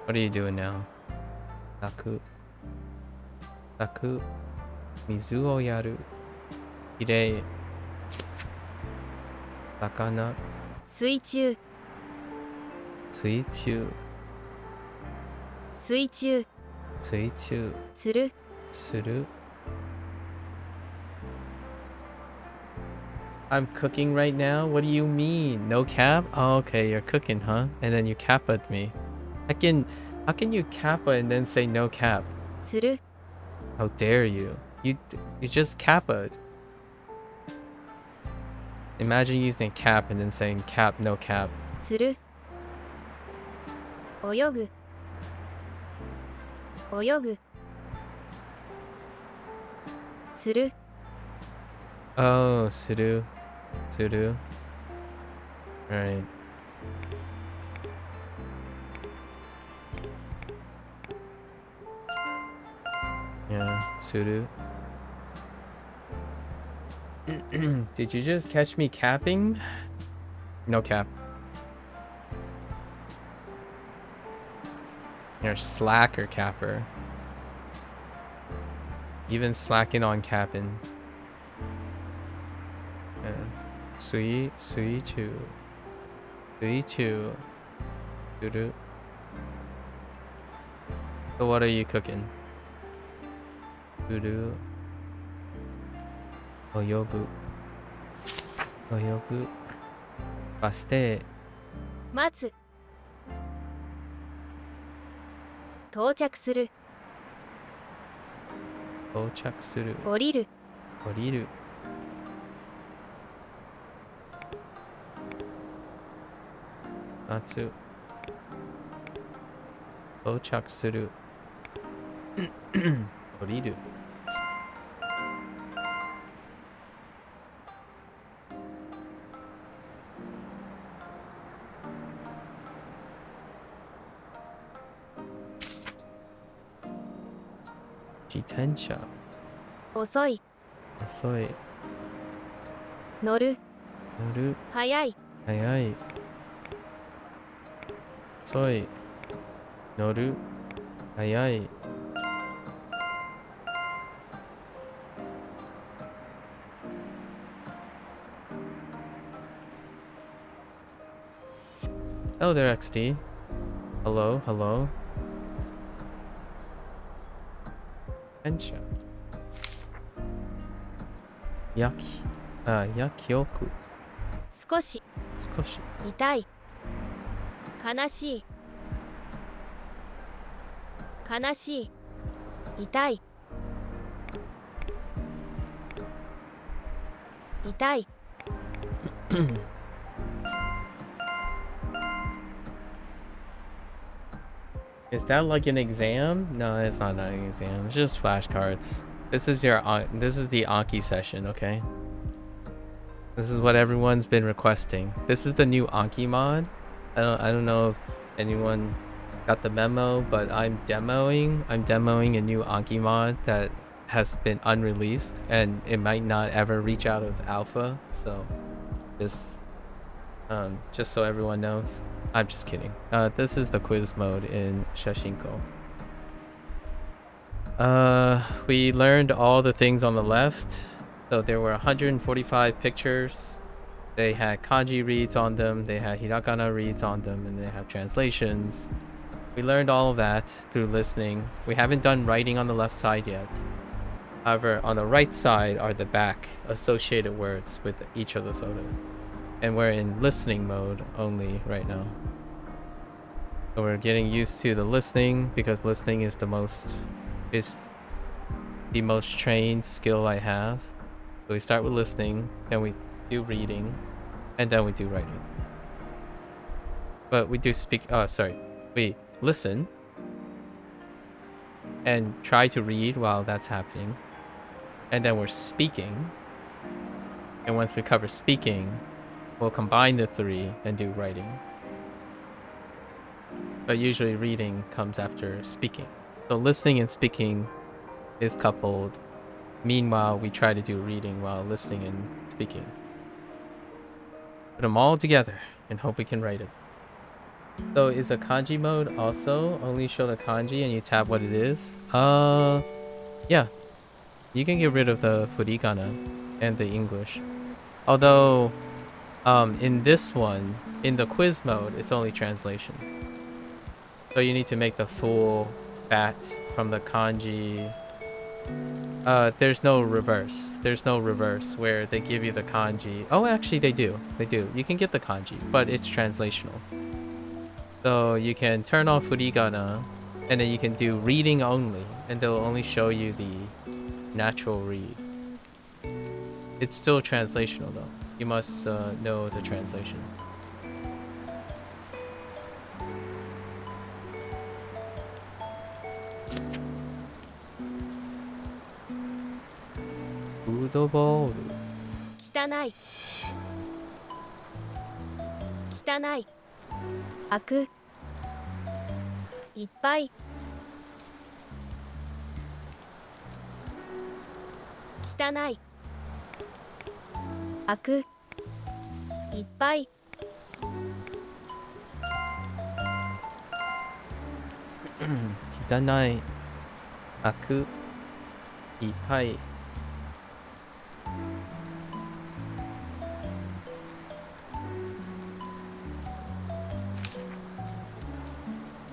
What are you doing now? Saku. Saku. Mizu o yaru. Kirei. Sakana. 水中 Suichu. 水中 Suichu. 釣る Suru. I'm cooking right now? What do you mean? No cap? Oh, okay, you're cooking, huh? And then you cappa'd me. How can you kappa and then say no cap? 釣る How dare you? You just cappa'd. Imagine using cap and then saying cap, no cap. 釣る泳ぐ泳ぐ釣る Oh, suru. Suru. Right. Yeah, suru. Did you just catch me capping? No cap. You're a slacker capper. Even slacking on capping. Yeah. Sui chu. Sui chu. Doo. So what are you cooking? Doo. Oyogu. Oyogu. Baste. 待つ到着する Dochakusuru. 降りる Oriru. Natsu. Dochakusuru. Oriru. Jitensha. 遅い Osoi. 乗る Noru. 早い Hayai. Soi. Noru. Hayai. Hello there, XD. Hello, hello. Tensha. Yakioku. 少し Skoshi. 痛い悲しい悲しい痛い痛い Is that like an exam? No, it's not an exam. It's just flashcards. This is the Anki session, okay? This is what everyone's been requesting. This is the new Anki mod. I don't know if anyone got the memo, but I'm demoing a new Anki mod that has been unreleased and it might not ever reach out of alpha. So just so everyone knows. I'm just kidding. This is the quiz mode in Shashingo. We learned all the things on the left. So there were 145 pictures. They had kanji reads on them, they had hiragana reads on them, and they have translations. We learned all of that through listening. We haven't done writing on the left side yet. However, on the right side are the back associated words with each of the photos. And we're in listening mode only right now. So we're getting used to the listening because listening is the most trained skill I have. So we start with listening, then we do reading, and then we do writing. But we do we listen and try to read while that's happening. And then we're speaking. And once we cover speaking, we'll combine the three and do writing. But usually reading comes after speaking. So listening and speaking is coupled. Meanwhile, we try to do reading while listening and speaking. Put them all together and hope we can write it. So is a kanji mode also only show the kanji and you tap what it is? Yeah. You can get rid of the furigana and the English. Although, in this one, in the quiz mode, it's only translation. So you need to make the full fat from the kanji. There's no reverse. There's no reverse where they give you the kanji. Oh, actually they do. They do. You can get the kanji, but it's translational. So you can turn off furigana, and then you can do reading only, and they'll only show you the natural read. It's still translational though. You must know the translation. Football. 汚い汚い開くいっぱい汚い開くいっぱい汚い開くいっぱい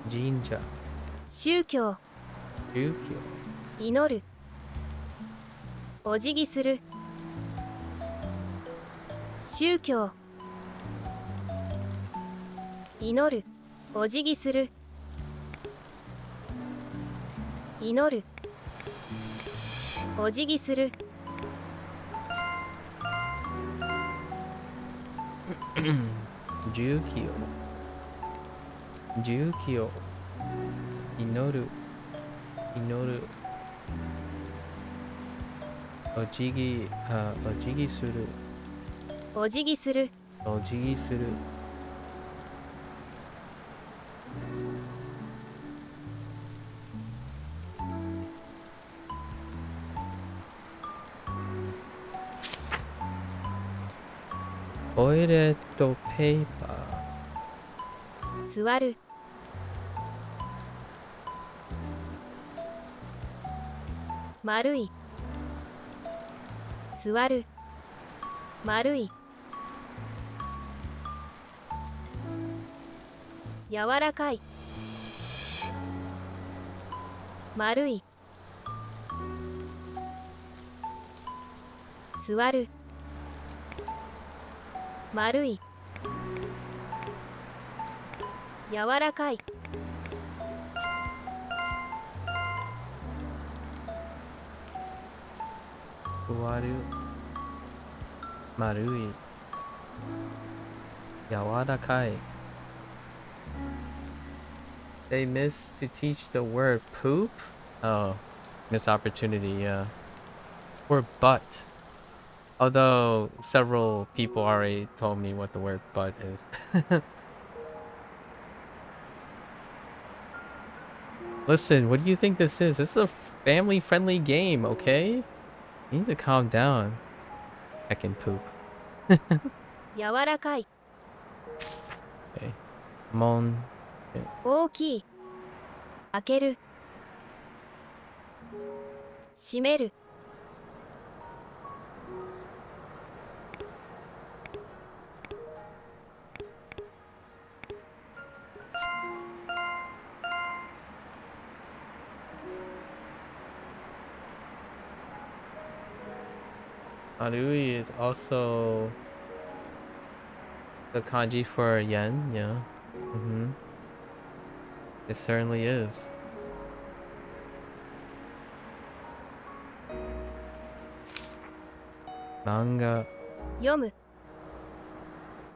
神社宗教宗教祈るお辞儀する宗教祈るお辞儀する祈るお辞儀する重機を重機を祈る祈るお辞儀お辞儀するお辞儀するお辞儀するトイレットペーパー座る丸い座る丸い柔らかい丸い座る丸い柔らかい座る丸い柔らかい They missed to teach the word poop? Oh, missed opportunity, yeah. Or butt. Although several people already told me what the word butt is. Listen, what do you think this is? This is a family-friendly game, okay? You need to calm down. I can poop. 柔らかい Okay. Mon. 大きい開ける閉める Arui is also the kanji for yen, yeah. Mm-hmm. It certainly is. Manga. 読む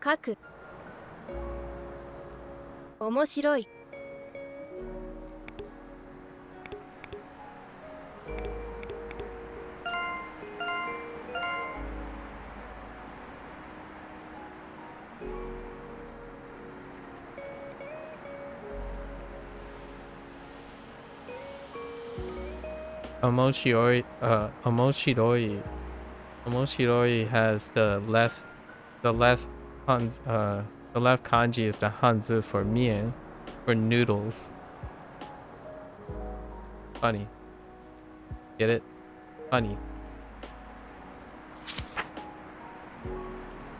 書く面白い Omoshiroi has the left the left kanji is the hanzu for mien, for noodles. Funny. Get it? Funny.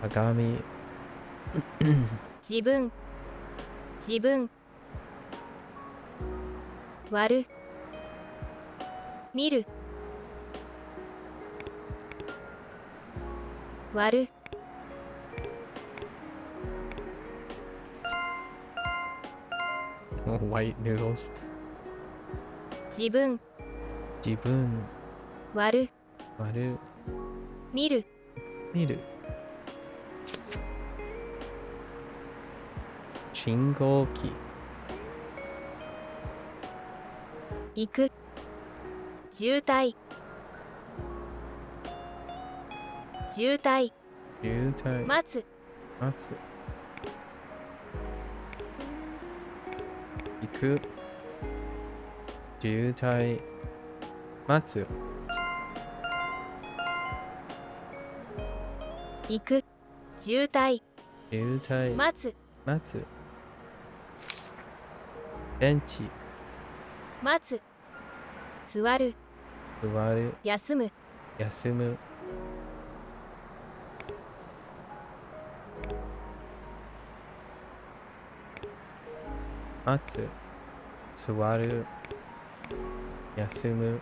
Agami. 自分自分割る見る割る White noodles. 自分 Jibun. 割る Waru. 見る Miru. Shingoki. 行く渋滞渋滞 Yutai. 待つ Matsu. Iku. Jutai. Matsu. 行く渋滞 Jutai. 待つ Matsu. Benchi. 待つ座る Suwaru. 休む Yasumu. Matsu. Suwaru. Yasumu.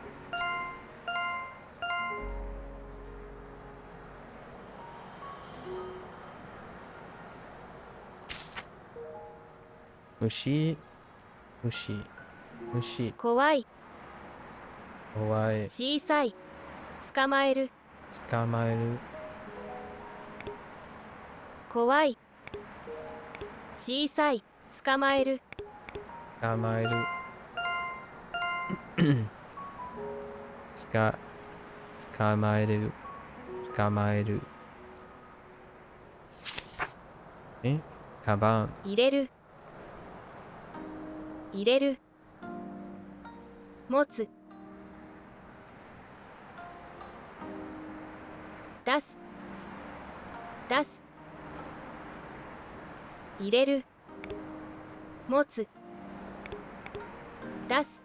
Mushi. Mushi. Mushi. 怖い Owae. 小さい捕まえる Tsukamaeru. 怖い小さい捕まえる Tsukamaeru. Tsukamaeru. Tsukamaeru. Kaban. 入れる入れる持つ出す出す入れる持つ出す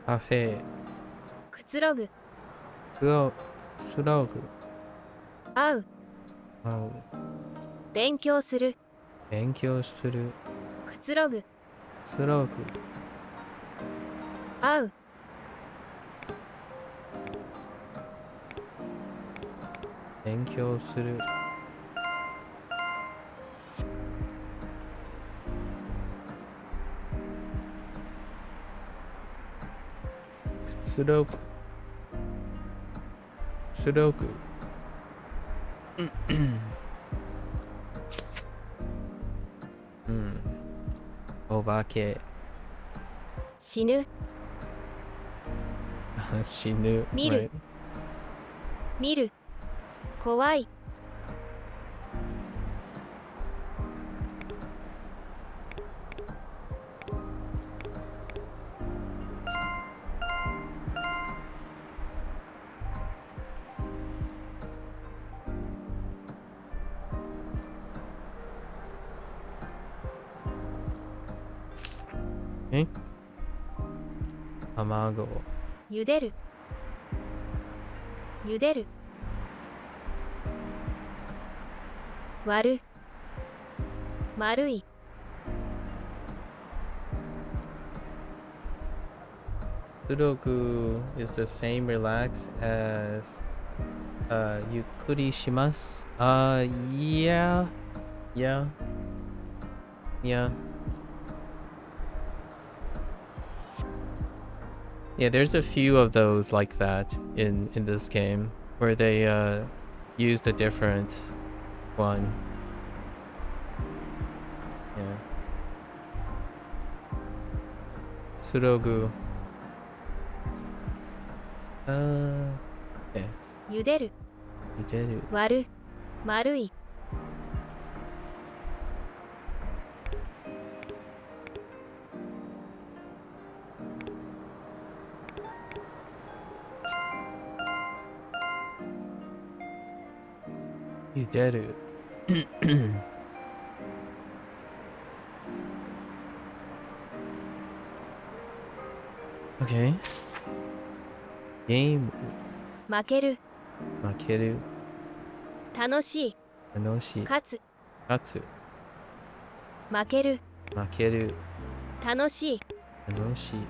Cafe. くつろぐ Surogu. 会う Oh. 勉強する Benkyou suru. くつろぐ Surogu. 会う Benkyou suru. Tsurogu. Tsurogu. Obake. 死ぬ Shinu. 見る Right. 見る怖い Amago. 茹でる茹でる割る丸い Sudoku is the same relax as Yukuri shimasu. Yeah. Yeah. Yeah. Yeah, there's a few of those like that in this game where they used a different one. Yeah. Sudoku. Yeah. 茹でる Yuderu. 割る丸い Yuderu. Okay. Game. 負ける Makeru. 楽しい Anoshi. 勝つ Katsu. 負ける Makeru. 楽しい Anoshi.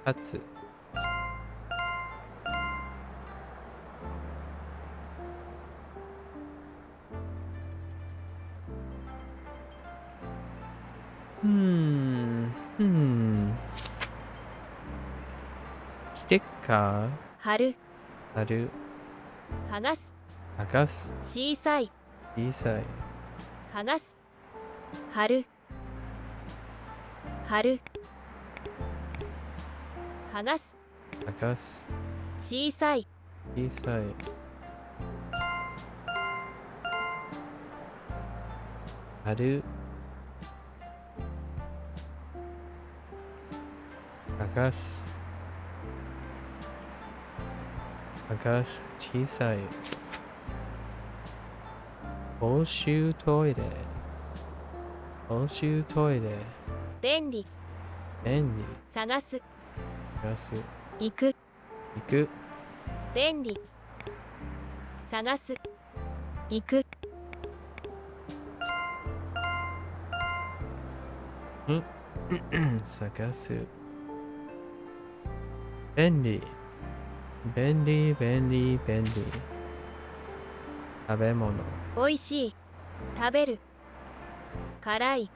Katsu. Sticker. 貼る Haru. 剥がす Agas. 小さい Isai. 剥がす貼る貼る剥がす Agas. 小さい Isai. Haru. Agas. Agas. Chisai. 公衆トイレ。公衆トイレ。便利便利。探す探す。行く行く。便利探す行く探す。便利。便利、便利、便利。食べ物。おいしい食べる辛い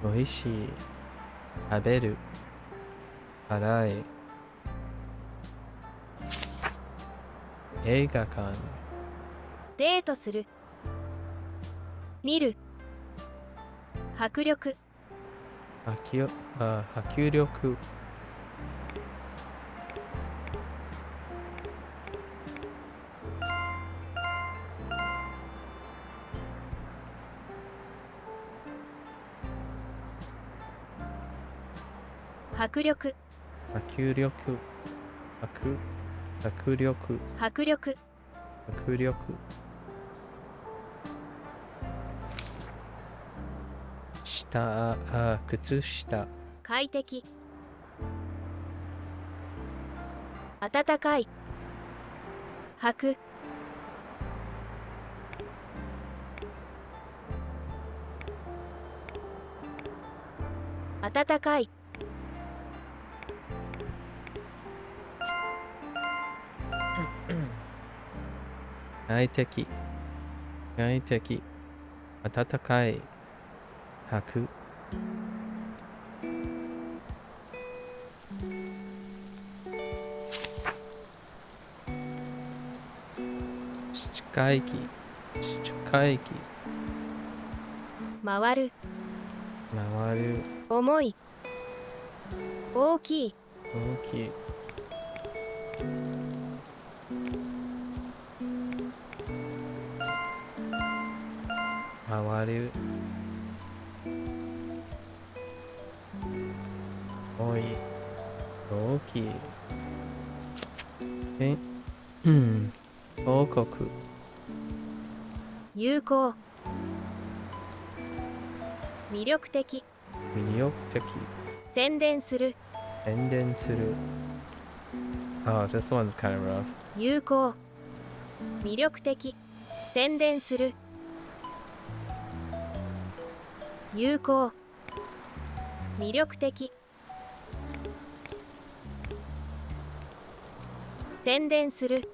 おいしい。食べる。辛い。映画館。デートする見る迫力迫力。迫力迫力。迫力。迫力迫力。靴下。快適暖かい履く暖かい快適。快適。暖かい。履く。近いき。近いき。回る回る。重い大きい大きい。回る。多い。大きい。報告。有効魅力的魅力的。宣伝する宣伝する。Oh, this one's kind of rough. 有効魅力的宣伝する有効魅力的宣伝する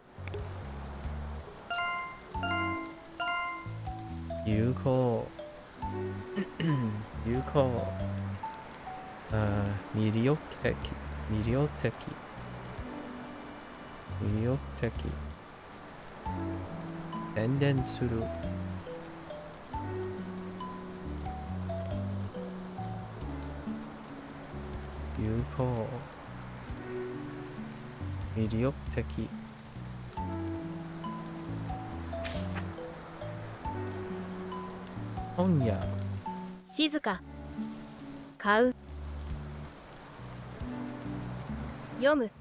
有効有効魅力的魅力的魅力的宣伝する有効魅力的本屋静か買う読む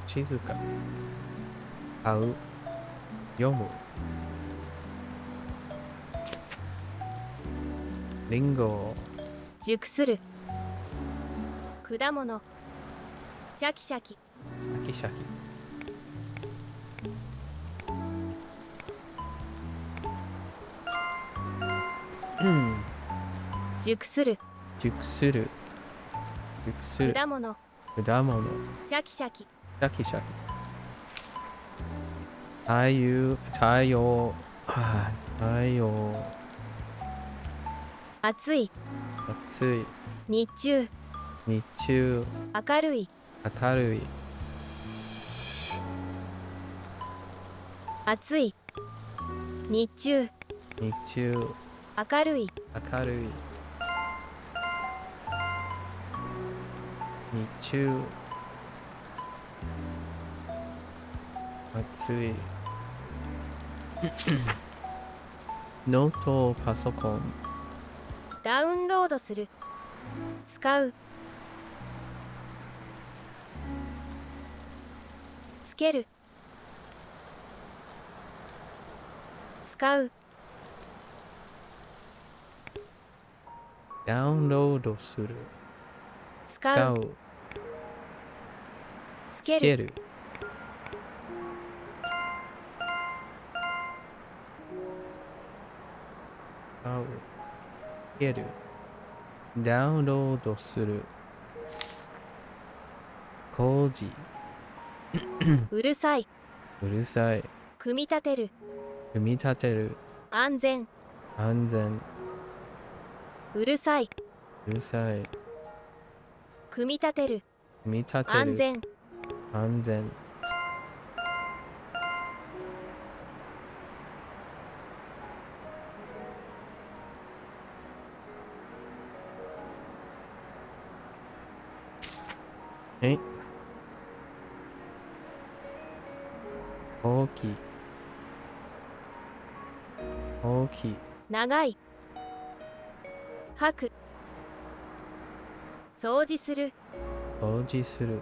静か買う読むリンゴ熟する果物シャキシャキシャキシャキ熟する熟する熟する果物果物シャキシャキシャキシャキ太陽太陽太陽暑い暑い日中日中明るい明るい暑い日中日中明るい明るい日中暑いノートパソコンダウンロードする使うつける使うダウンロードする使うつけるつける使うつけるダウンロードする工事うるさいうるさい組み立てる組み立てる安全安全うるさいうるさい組み立てる組み立てる安全安全はい大きい大きい長い吐く掃除する掃除する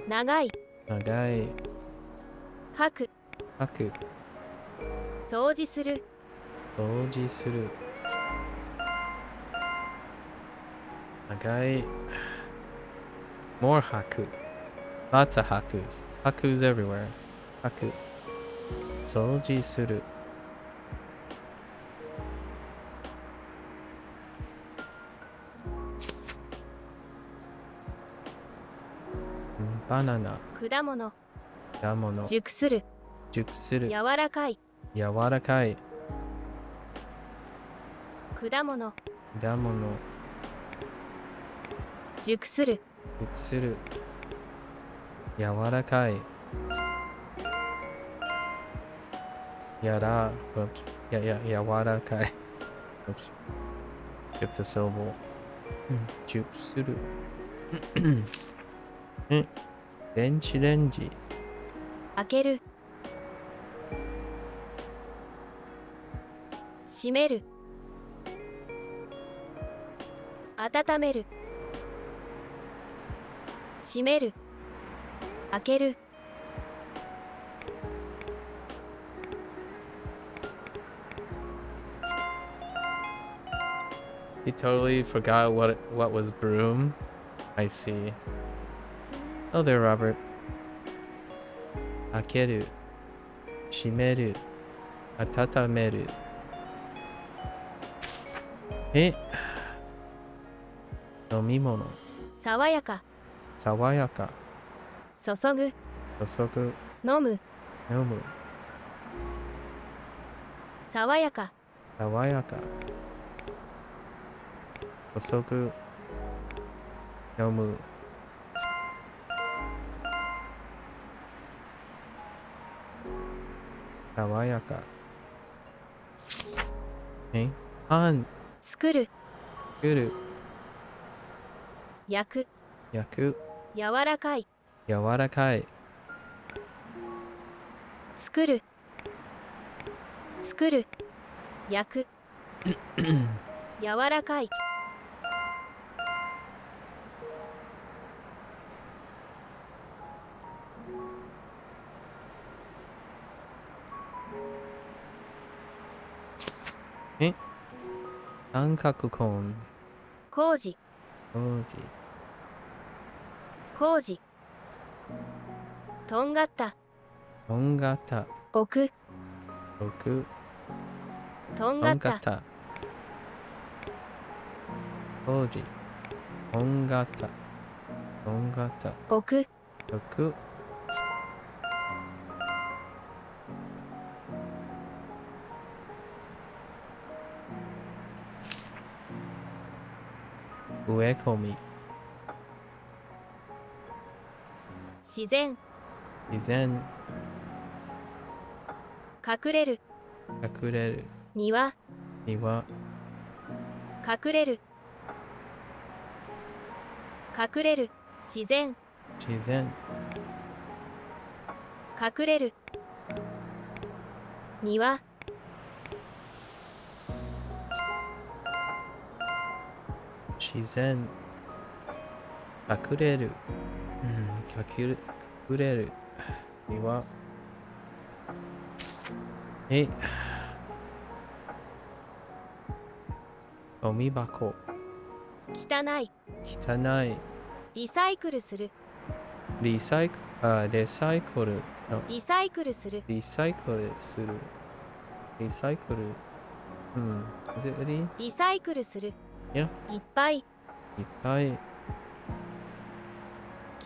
長い長い吐く吐く掃除する掃除する長い more 吐く lots of 吐く 吐く everywhere 吐く掃除するバナナ果物果物熟する熟する柔らかい柔らかい果物果物熟する熟する柔らかいやら oops 柔らかい oops skipped a syllable 熟する電子レンジ開ける閉める温める閉める開ける You totally forgot what was broom. I see. Oh there, Robert. Akeru. Shimeru. Atatameru. Eh? Nomimono. 爽やか Sawayaka. 注ぐ Yosoku. 飲む Nomu. 爽やか Sawayaka. Yosoku. Nomu. Sawayaka. Eh? Han. 作る Kuru. 焼く Yaku. 柔らかい Yawarakai. 作る作る焼く柔らかい 三角コーン。工事工事。工事とんがったとんがった。置く置く。とんがった工事。とんがった。とんがった。置く置く。植え込み。自然自然。隠れる隠れる。庭庭。隠れる隠れる自然自然。隠れる庭自然。隠れる。隠れる。庭。え。ゴミ箱。汚い汚い。リサイクルするリサイクル。リサイクル。リサイクルするリサイクルする。リサイクル。Is it ready? リサイクルする Yeah. いっぱいいっぱい。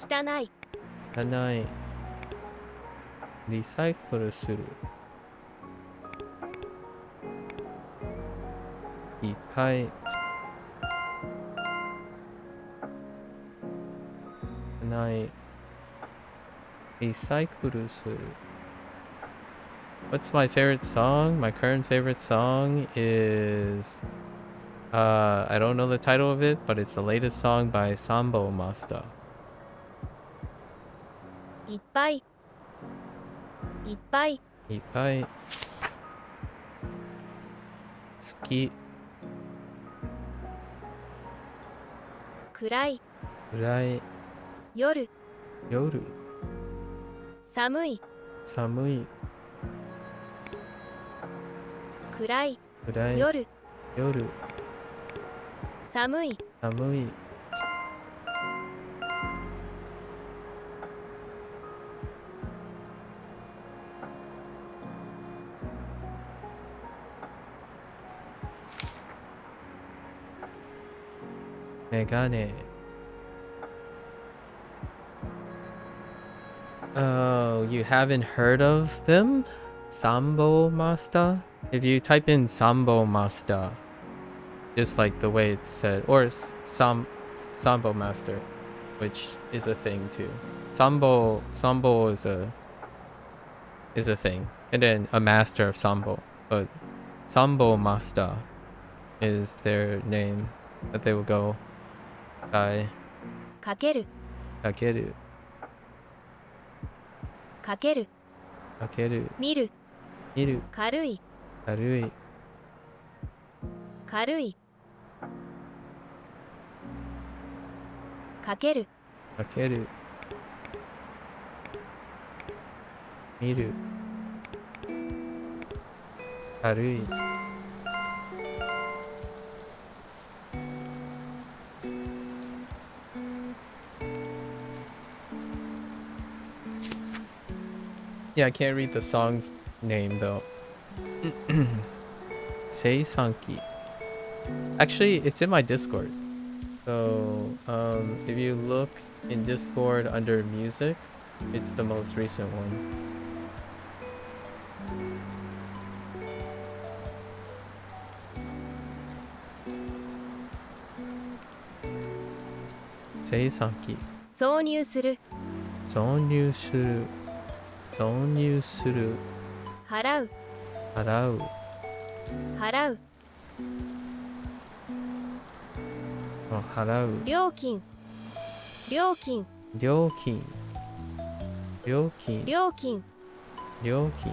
汚い汚い。リサイクルする。いっぱい。汚い。リサイクルする。What's my favorite song? My current favorite song is I don't know the title of it, but it's the latest song by Sambo Master. いっぱいいっぱいいっぱい。月。暗い暗い。夜夜。寒い寒い。暗い暗い。夜夜。寒い寒い。メガネ。Oh, you haven't heard of them? Sambo Master? If you type in Sambo Master, just like the way it's said, or Sambo Master, which is a thing too. Sambo is a thing, and then a master of Sambo, but Sambo Master is their name that they will go by. かける Kakeru. かける Kakeru. 見る Miru. 軽い Karui. 軽いかける Kakeru. Miru. Karui. Yeah, I can't read the song's name though. Seisanki. Actually, it's in my Discord. So, if you look in Discord under music, it's the most recent one. Seisanki. 挿入する 挿入する。挿入する。払う 払う。払う あ、払う。料金料金料金。料金。料金料金。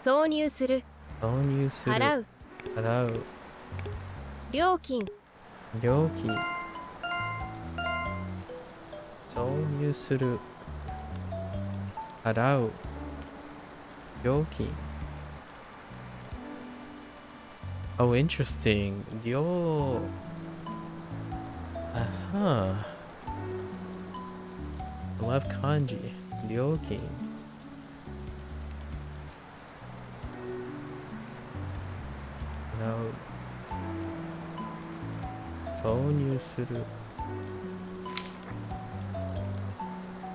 挿入する挿入する。払う払う。料金料金。挿入する。払う。料金。Oh, interesting. 料。Uh-huh. I love kanji. 料金。払う。挿入する。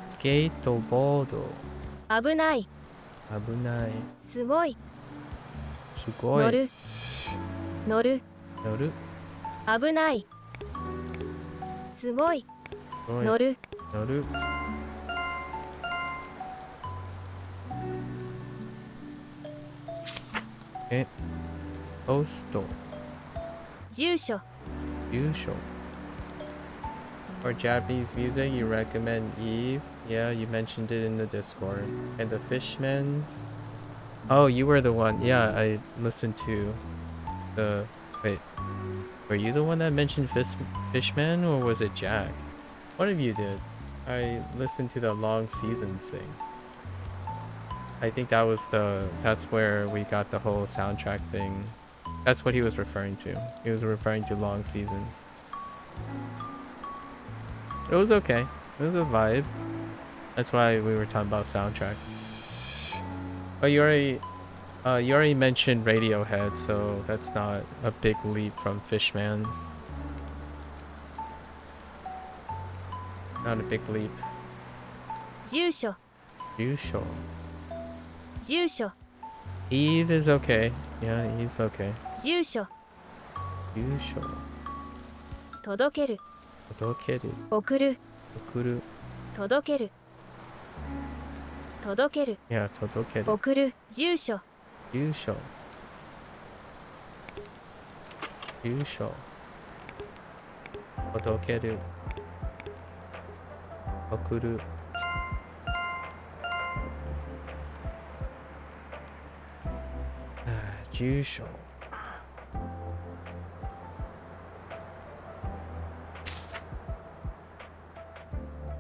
スケートボード。危ない危ない。すごいすごい。乗る乗る乗る。危ないすごいすごい。乗る乗る。ポスト。住所住所。For Japanese music, you recommend Eve. Yeah, you mentioned it in the Discord. And the Fishmans. Oh, you were the one. Yeah, I listened to the... Wait. Were you the one that mentioned Fishman, or was it Jack? One of you did. I listened to the long seasons thing. I think that was that's where we got the whole soundtrack thing. That's what he was referring to. He was referring to long seasons. It was okay. It was a vibe. That's why we were talking about soundtracks. But you already mentioned Radiohead, so that's not a big leap from Fishman's. Not a big leap. 住所 Yusho. 住所 Eve is okay. Yeah, he's okay. 住所 Yusho. 届ける届ける。送る送る。届ける届ける Yeah, 届ける。送る住所優勝。優勝。届ける。送る。住所。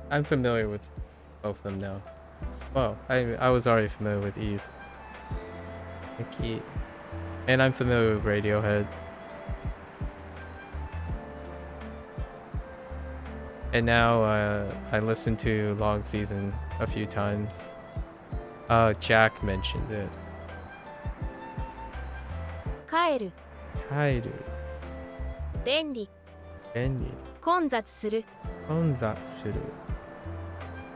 I'm familiar with both of them now. Well, I was already familiar with Eve. Nikki. And I'm familiar with Radiohead. And now I listened to Long Season a few times. Jack mentioned it. 帰る帰る。便利便利。混雑する混雑する。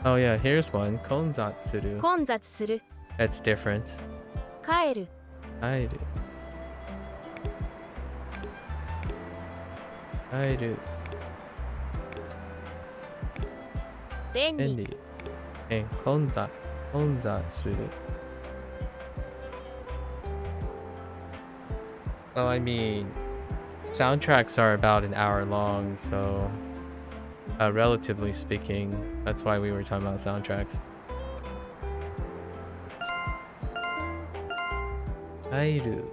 Oh yeah, here's one. 混雑する。混雑する That's different. 帰る帰る。帰る。便利便利。混雑。混雑する。Well, I mean, soundtracks are about an hour long, so relatively speaking, that's why we were talking about soundtracks. 帰る。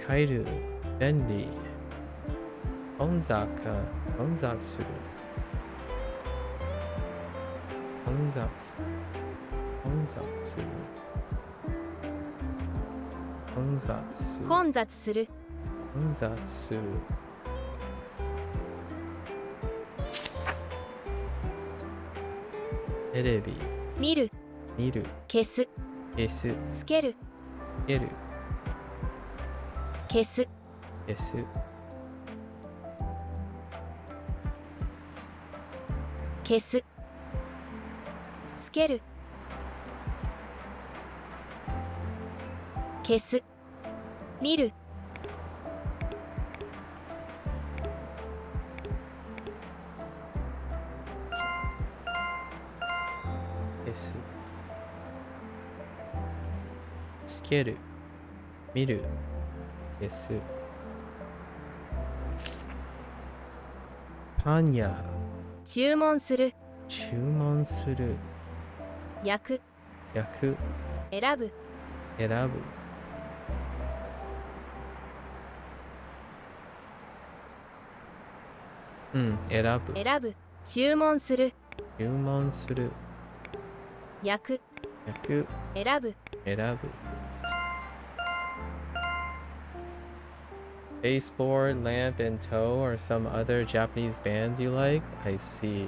帰る。便利。混雑。混雑する。混雑。混雑する。混雑する。混雑する混雑する。テレビ。見る 見る 消す 消すつけるつける消す消す消すつける消す見る消すつける見る消すパン屋注文する注文する焼く焼く選ぶ選ぶ選ぶ選ぶ注文する注文する焼く焼く選ぶ選ぶ Baseboard, Lamp, and Toe are some other Japanese bands you like? I see.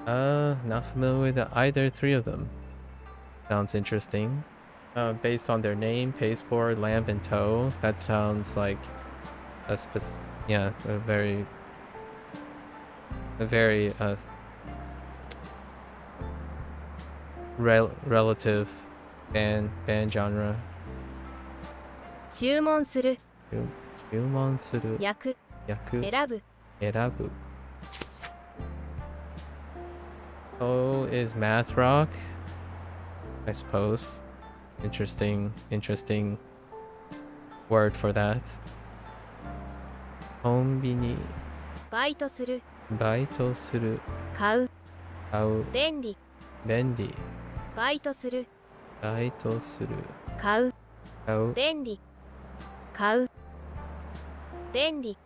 Not familiar with either three of them. Sounds interesting. Based on their name, Pasteboard, Lamp, and Toe, that sounds like a very relative band genre. 注文する注文する焼く焼く選ぶ選ぶ Oh, is math rock? I suppose. Interesting word for that. コンビニバイトするバイトする買う買う便利便利バイトするバイトする買う買う便利買う便利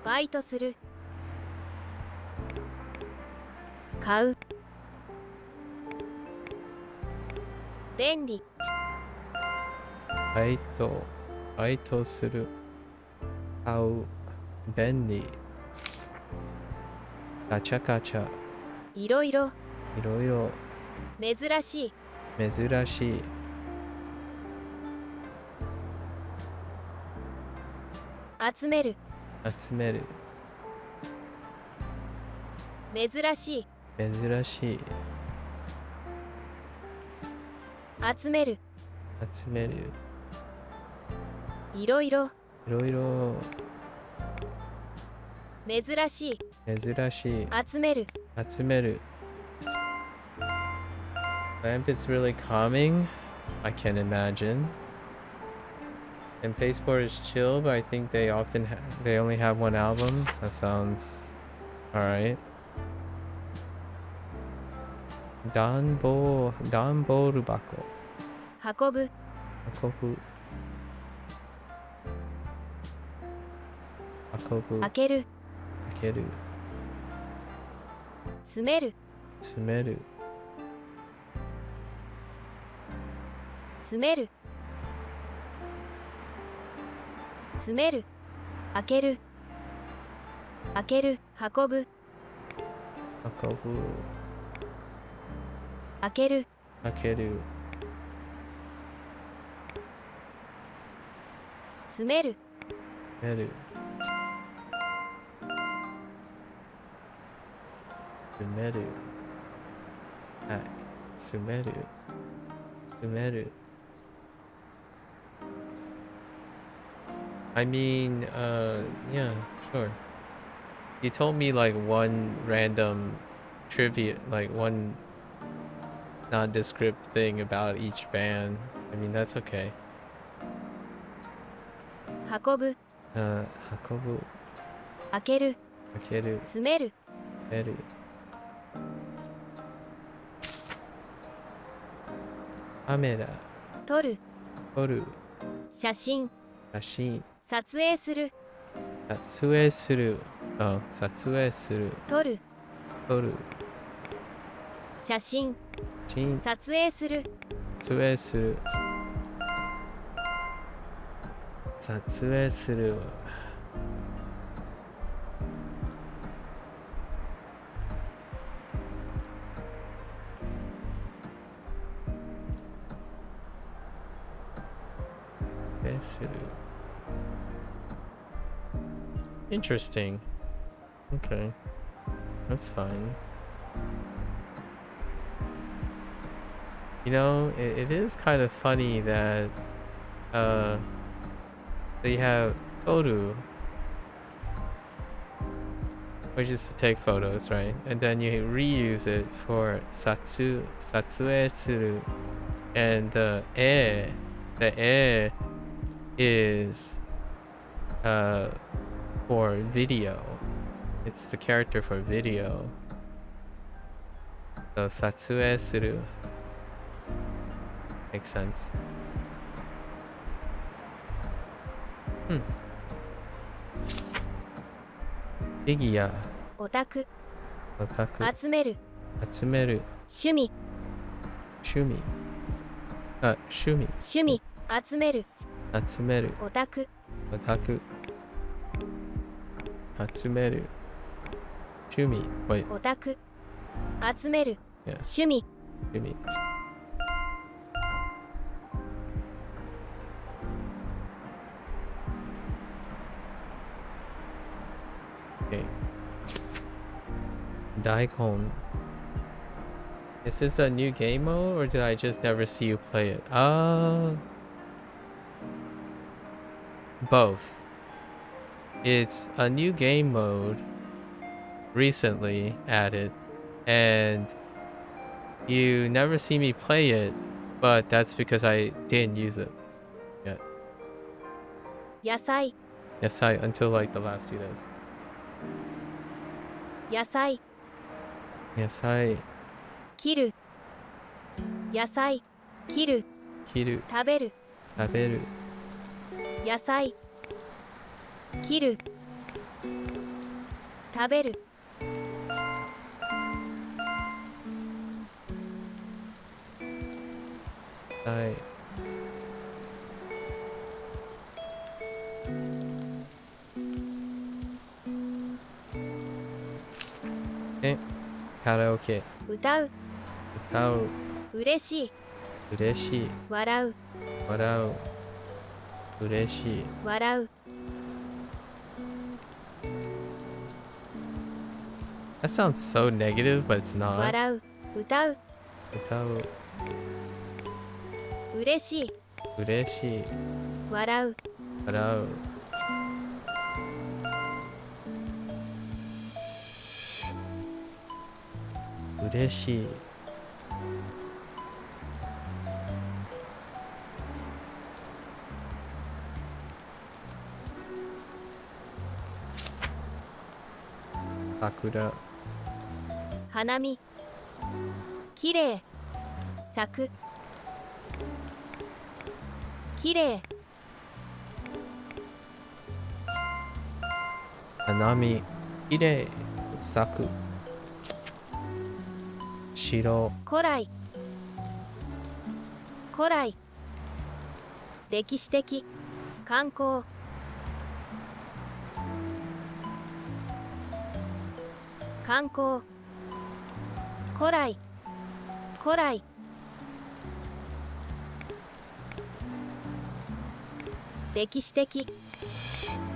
バイトする買う便利バイトする買う便利ガチャガチャいろいろいろいろ珍しい珍しい集める集める珍しい珍しい集める集めるいろいろいろいろ珍しい珍しい集める集める Lamp is really calming. I can imagine. And Pasteboard is chill, but I think they only have one album. That sounds alright. 段ボール箱運ぶ運ぶ運ぶ開ける開ける詰める詰める詰める詰める開ける開ける運ぶ運ぶ開ける開ける詰める詰める詰めるはい詰める詰めるI mean, yeah, sure. You told me like one random trivia, like one nondescript thing about each band. I mean, that's okay. 運ぶ運ぶ、開ける開ける、詰める詰める。カメラ、撮る撮る、写真写真、撮影する撮影する、撮影する、撮る撮る、写真写真、撮影する撮影する、撮影する。Suru. Interesting. Okay. That's fine. You know, it is kind of funny that they have Toru, which is to take photos, right? And then you reuse it for Satsue Tsuru. And the is for video. It's the character for video. So Satsue Suru. Makes sense. Figure. オタク Otaku. 集める Atsumeru. 趣味 Shumi. Shumi. 趣味集める Atsumeru. オタク Otaku. Atsumeru. Shumi. Wait. オタク集める Yeah. 趣味 Shumi. Okay. Daikon. Is this a new game mode or did I just never see you play it? Both. It's a new game mode recently added and you never see me play it, but that's because I didn't use it yet. 野菜 Yes, until like the last 2 days. 野菜 Yes, 切る野菜切る kiru, 食べる taberu, 野菜切る食べる sai. Okay. Karaoke. 歌う Utau. 嬉しい Ureshi. 笑う Warau. Ureshi. 笑う That sounds so negative, but it's not. 笑う歌う Utau. 嬉しい Ureshi. 笑う Warau. Ureshi. Sakura. 花見きれい咲くきれい Hanami. Kirei. Saku. Shiro. 古来古来歴史的観光観光古来古来歴史的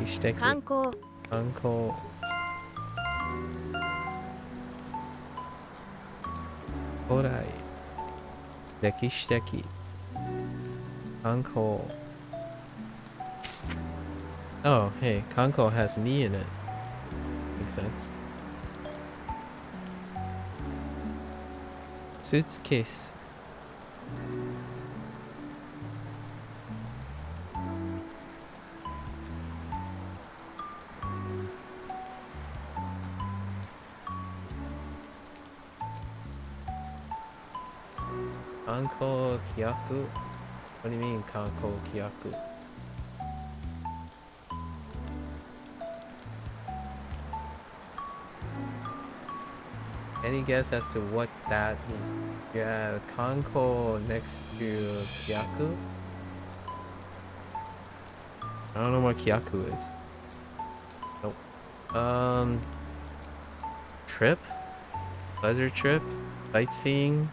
Ishiteki. 観光 Kanko. Korai. Rekishiteki. Kanko. Oh, hey, Kanko has me in it. Makes sense. Suitcase. Kanko Kyaku? What do you mean, Kanko Kyaku? Any guess as to what that means? Yeah, Kanko next to Kyaku? I don't know what Kyaku is. Nope. Trip? Pleasure trip? Sightseeing?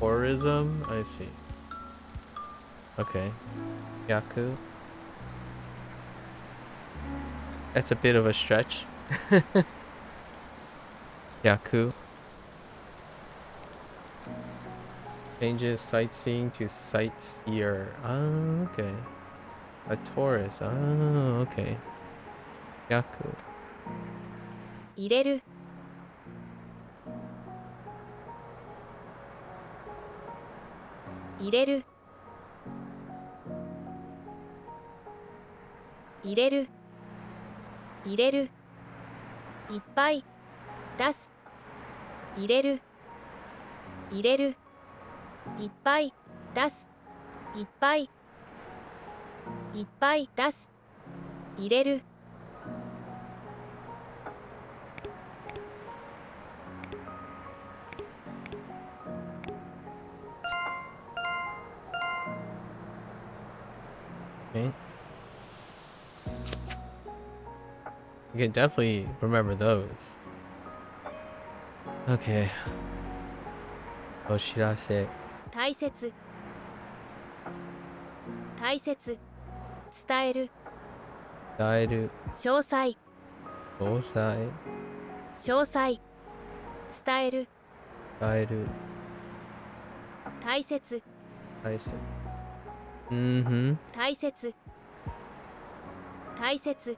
Tourism? I see. Okay. Yaku. That's a bit of a stretch. Yaku. Changes sightseeing to sightseer. Oh, okay. A tourist. Oh, okay. Yaku. 入れる入れる入れる入れるいっぱい出す入れる入れるいっぱい出すいっぱいいっぱい出す入れる Okay. You can definitely remember those. Okay. Oshirase. 大切大切伝える Dairu. 詳細 Osai. 詳細伝える Dairu. 大切 Daisetsu. Mm-hmm. 大切大切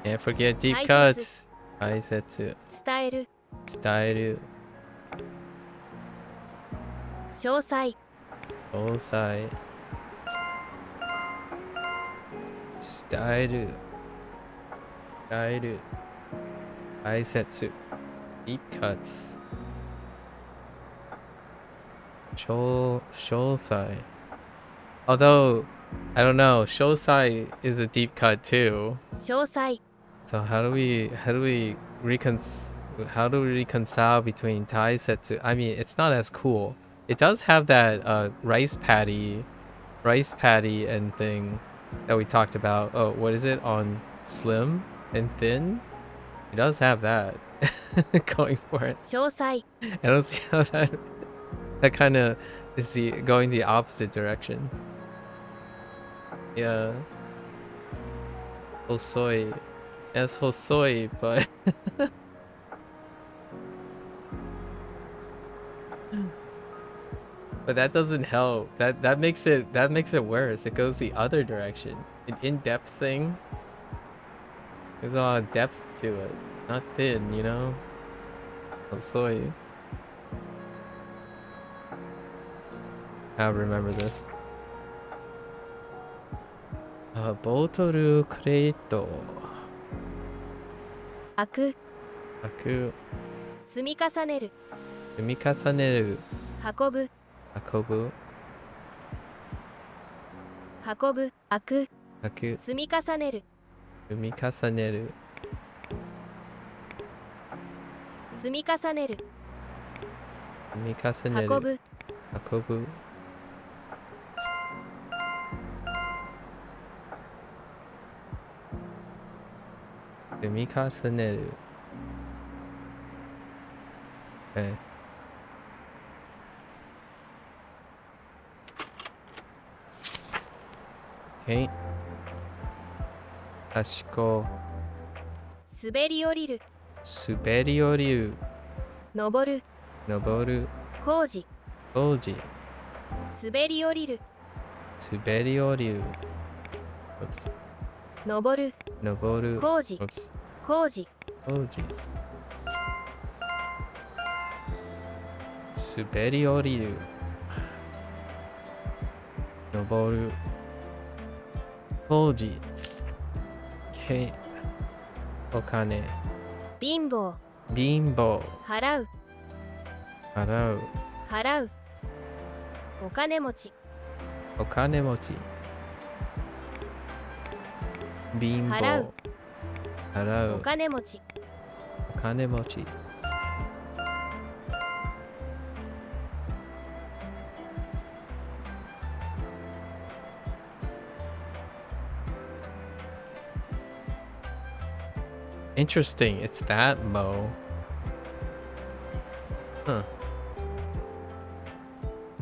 Can't forget deep Daisetsu. cuts. Daisetsu. 伝える Stairu. 詳細 Osai. Stairu. Dairu. Daisetsu. Deep cuts. Shosai. Although, I don't know, Shosai is a deep cut too. 詳細 So how do we reconcile between Taisetsu? I mean, it's not as cool. It does have that rice patty and thing that we talked about. Oh, what is it on Slim and Thin? It does have that going for it. 詳細 I don't see how that kind of is going the opposite direction. Yeah. Hosoi. Yes, Hosoi, but but that doesn't help. That makes it worse. It goes the other direction. An in-depth thing. There's a lot of depth to it. Not thin, you know? Hosoi. I'll remember this. Botoru crate. 開く Aku. 積み重ねる Umikasaneru. 運ぶ Akobu. 運ぶ開く Aku. 積み重ねる Umikasaneru. 積み重ねる Umikasaneru. 運ぶ Akobu. Umikasaneru. Okay. Okay. Ashiko. 滑り降りる Suberioryu. 登る Noboru. 工事 Oji. 滑り降りる Suberioryu. Oops. 登る Noboru. 工事 Oops. 工事 Oji. Suberioryu. Noboru. Oji. Okay. Okane. 貧乏 Bimbo. 払う Harau. 払うお金持ち Okanemochi. Bimbo. Harau. お Harau. 金持ち Okanemochi. Interesting. It's that Mo. Huh.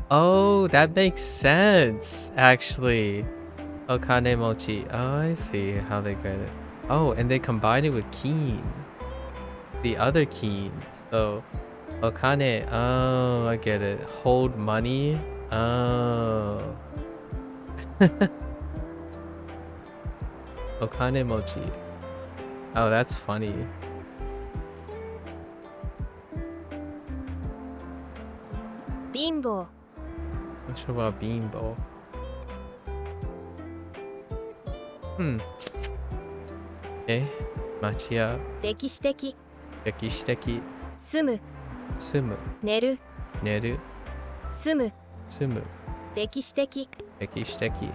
Oh, that makes sense, actually. Okane mochi. Oh, I see how they get it. Oh, and they combine it with keen. The other keen. So, okane. Oh, I get it. Hold money. Oh. Okane mochi. Oh, that's funny. Bimbo. Not sure about bimbo. Okay. Machiya. 歴史的 Yakishiteki. 住む Sumu. 寝る Neru. 住む Sumu. 歴史的 Yakishiteki.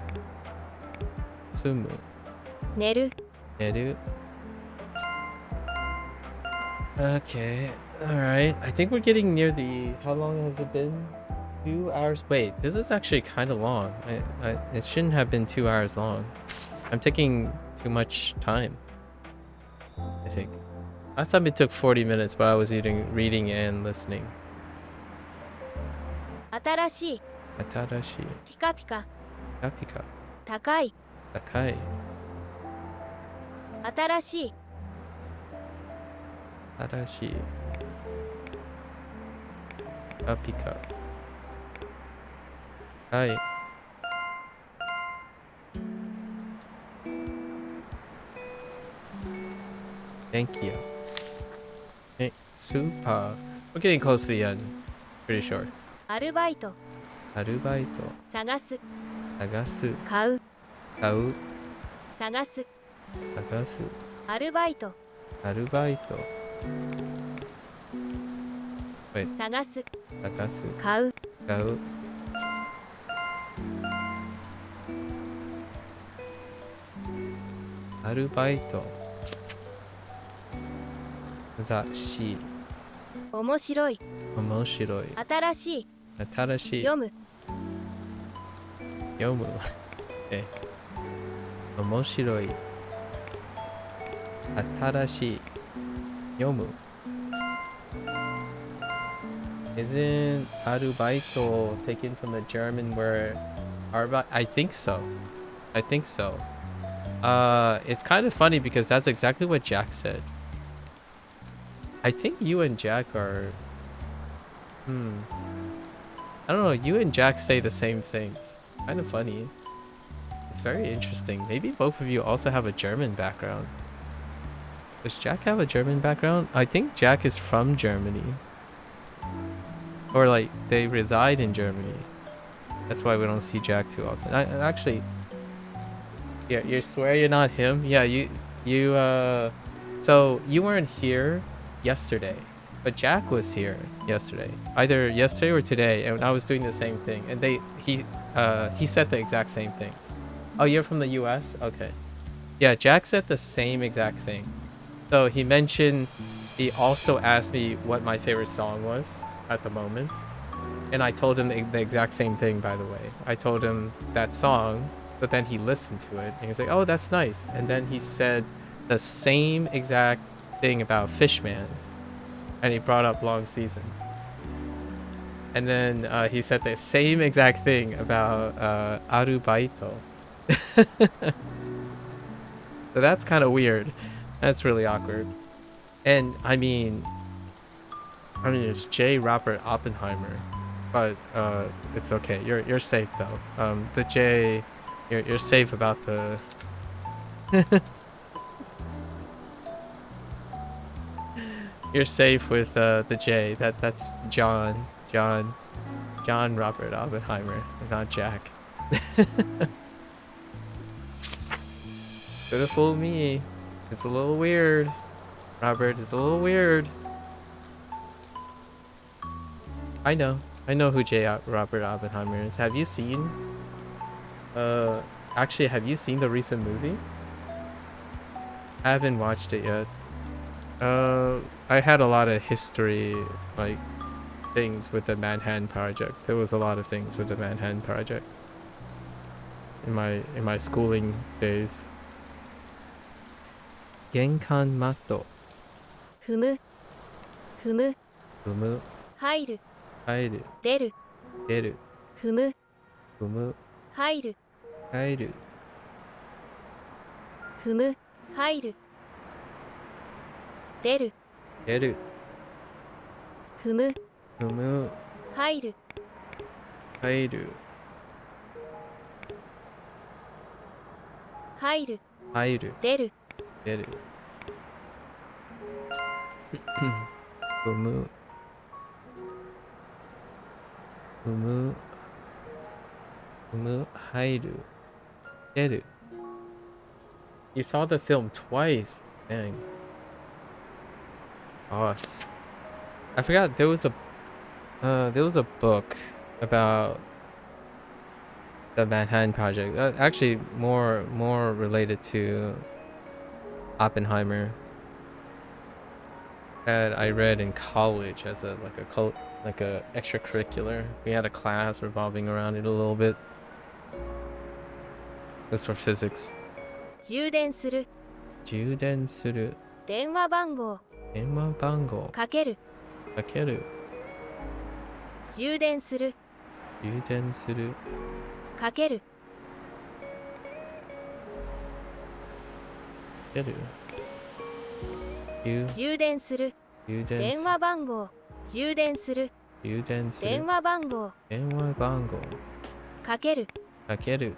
Sumu. 寝る Neru. Okay. Alright. I think we're getting near the... How long has it been? 2 hours? Wait, this is actually kind of long. It shouldn't have been 2 hours long. I'm taking too much time, I think. Last time it took 40 minutes, but I was reading and listening. 新しい Atarashi. ピカピカ Kapika. 高い Takai. 新しい Atarashi. Kapika. Kai. Thank you. Okay, super. We're getting close to the end. Pretty sure. アルバイト Arubaito. 探す Tagasu. 買う Kau. 探す Tagasu. アルバイト Arubaito. Wait. 探す Tagasu. 買う Kau. Arubaito. Zashi. 面白い Omoshiroi. 新しい Atarashi. 読む Yomu. Okay. Omoshiroi. Atarashi. Yomu. Isn't arubaito taken from the German word arbeit? I think so. I think so. It's kind of funny because that's exactly what Jack said. I think you and Jack are... I don't know, you and Jack say the same things. Kind of funny. It's very interesting. Maybe both of you also have a German background. Does Jack have a German background? I think Jack is from Germany. Or like, they reside in Germany. That's why we don't see Jack too often. Actually... Yeah, you swear you're not him? Yeah, so you weren't here yesterday, but Jack was here yesterday. Either yesterday or today, and I was doing the same thing. And he said the exact same things. Oh, you're from the US? Okay. Yeah, Jack said the same exact thing. So he mentioned, he also asked me what my favorite song was at the moment. And I told him the exact same thing, by the way. I told him that song. So then he listened to it and he was like, oh, that's nice. And then he said the same exact thing about Fishman. And he brought up Long Seasons. And then he said the same exact thing about Arubaito. So that's kind of weird. That's really awkward. And I mean, it's J. Robert Oppenheimer. But it's okay. You're safe though. The J... You're safe about the... You're safe with the J. That's John Robert Oppenheimer, not Jack. Could have fooled me. It's a little weird. Robert, it's a little weird. I know who Robert Oppenheimer is. Have you seen... actually, have you seen the recent movie? I haven't watched it yet. I had a lot of history, like, things with the Manhattan Project. There was a lot of things with the Manhattan Project in my schooling days. Genkan mato. 踏む Fumu. 入る Hairu. 出る Deru. 踏む、踏む、入る、入る、踏む、入る、出る、出る、踏む、踏む、入る、入る、入る、入る、出る、出る。踏む、踏む、踏む、入る、出る。You saw the film twice. Dang. Boss. I forgot there was a book about the Manhattan Project. Actually, more related to Oppenheimer that I read in college as a extracurricular. We had a class revolving around it a little bit. It was for physics. 充電する、充電する、電話番号、電話番号、かける、かける、充電する、充電する、かける、かける、充電する、充電電話番号、充電する、充電する、電話番号、電話番号、かける、かける。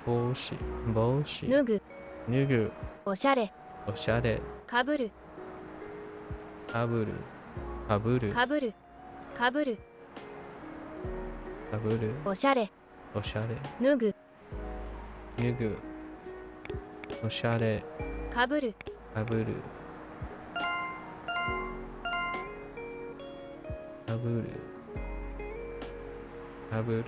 帽子、帽子、脱ぐ、脱ぐ、おしゃれ、おしゃれ、かぶる、かぶる、かぶる、かぶる、かぶる、かぶる、おしゃれ、おしゃれ、脱ぐ、脱ぐ、おしゃれ、かぶる、かぶる、かぶる、かぶる。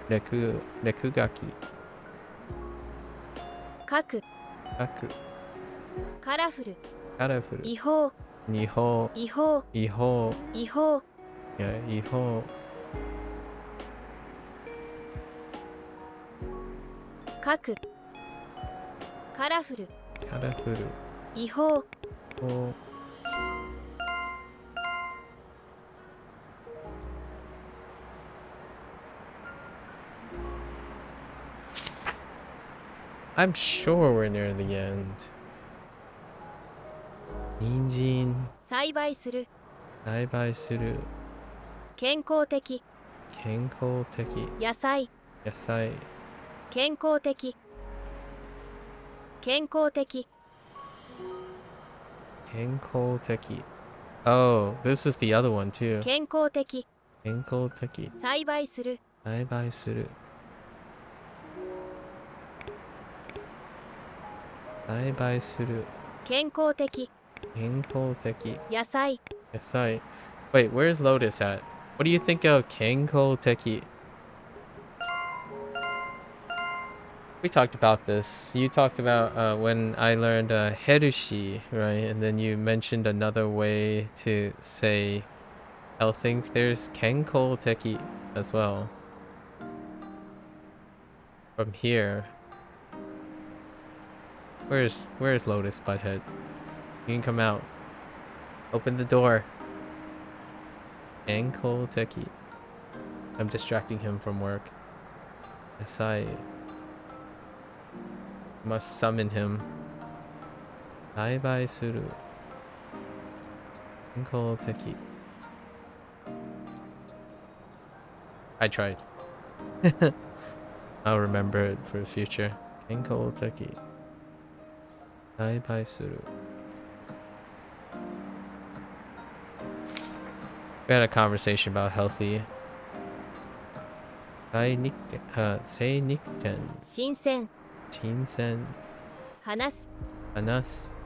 落書き、書く、書く、カラフル、カラフル、違法、違法、違法、違法、違法、いや、違法、書く、カラフル、カラフル、違法、法。I'm sure we're near the end. 人参、栽培する、栽培する、健康的、健康的、野菜、野菜、健康的、健康的、健康的。Oh, this is the other one too. 健康的、健康的、栽培する、栽培する、栽培する、健康的、健康的、野菜、野菜。Wait, where's Lotus at? What do you think of 健康的? We talked about this. You talked about when I learned herushi, right? And then you mentioned another way to say health things. There's 健康的 as well. From here. Where's Lotus Butthead? You can come out. Open the door. 健康的. I'm distracting him from work. Yes, I must summon him. 栽培する。健康的. I tried. I'll remember it for the future. 健康的. 栽培する. We had a conversation about healthy. 精肉店. 新鮮、新鮮. 話す、話す.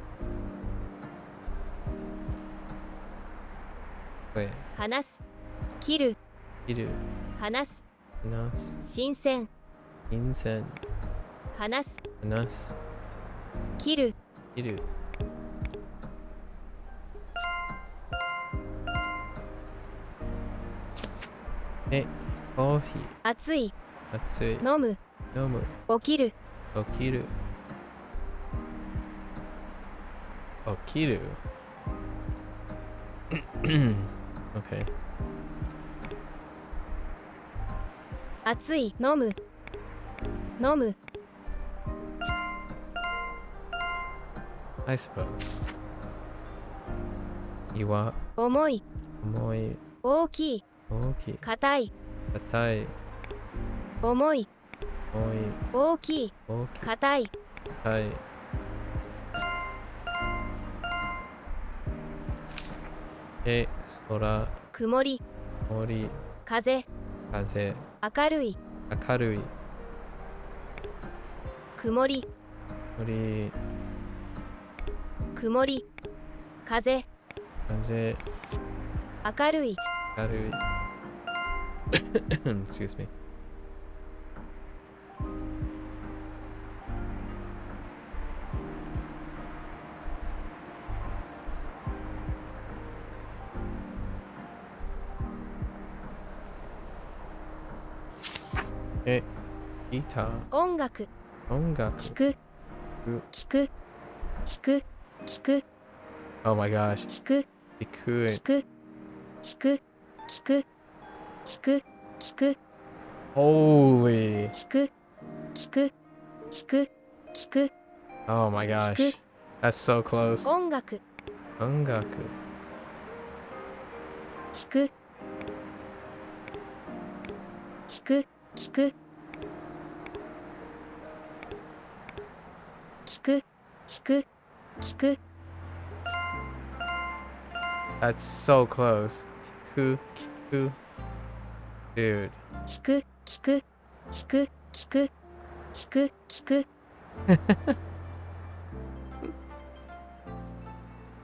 Wait. 話す、切る、切る. 話す、話す. 新鮮、新鮮. 話す、話す. 切る、切る.え、コーヒ暑いー。熱い。飲む飲む。起きる起きる。起きる。OK。暑い飲む飲む I suppose. 岩。重い重い。大きい大きい。硬い硬い。重い重い。大きい大きい。硬い硬い。空。曇り森。風風。明るい明るい。曇り森。曇り風風。明るい明るい。Excuse me. ギター。音楽音楽。聞く聞く聞く聞く Oh my gosh. 聞く聞く。聞く聞く聞く聞く聞く Holy. 聞く聞く聞く聞く Oh my gosh. That's so close. 音楽音楽。聞く聞く聞く聞く聞く聞く That's so close. 聞く。Dude. 聞く聞く聞く聞く聞く聞く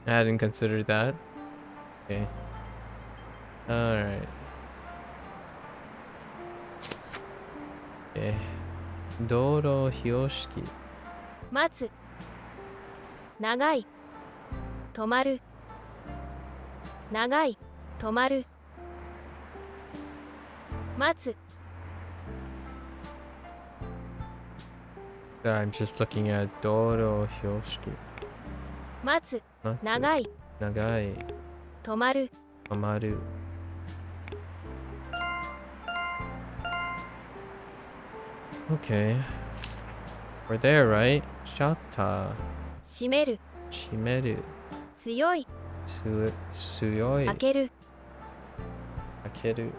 I hadn't considered that. Okay. Alright. Okay. 道路標識。待つ長い止まる長い止まる待つ I'm just looking at 道路標識。待つ長い長い。止まる止まる。Okay. We're there, right? シャッター。閉める閉める。強い強い。開ける開ける。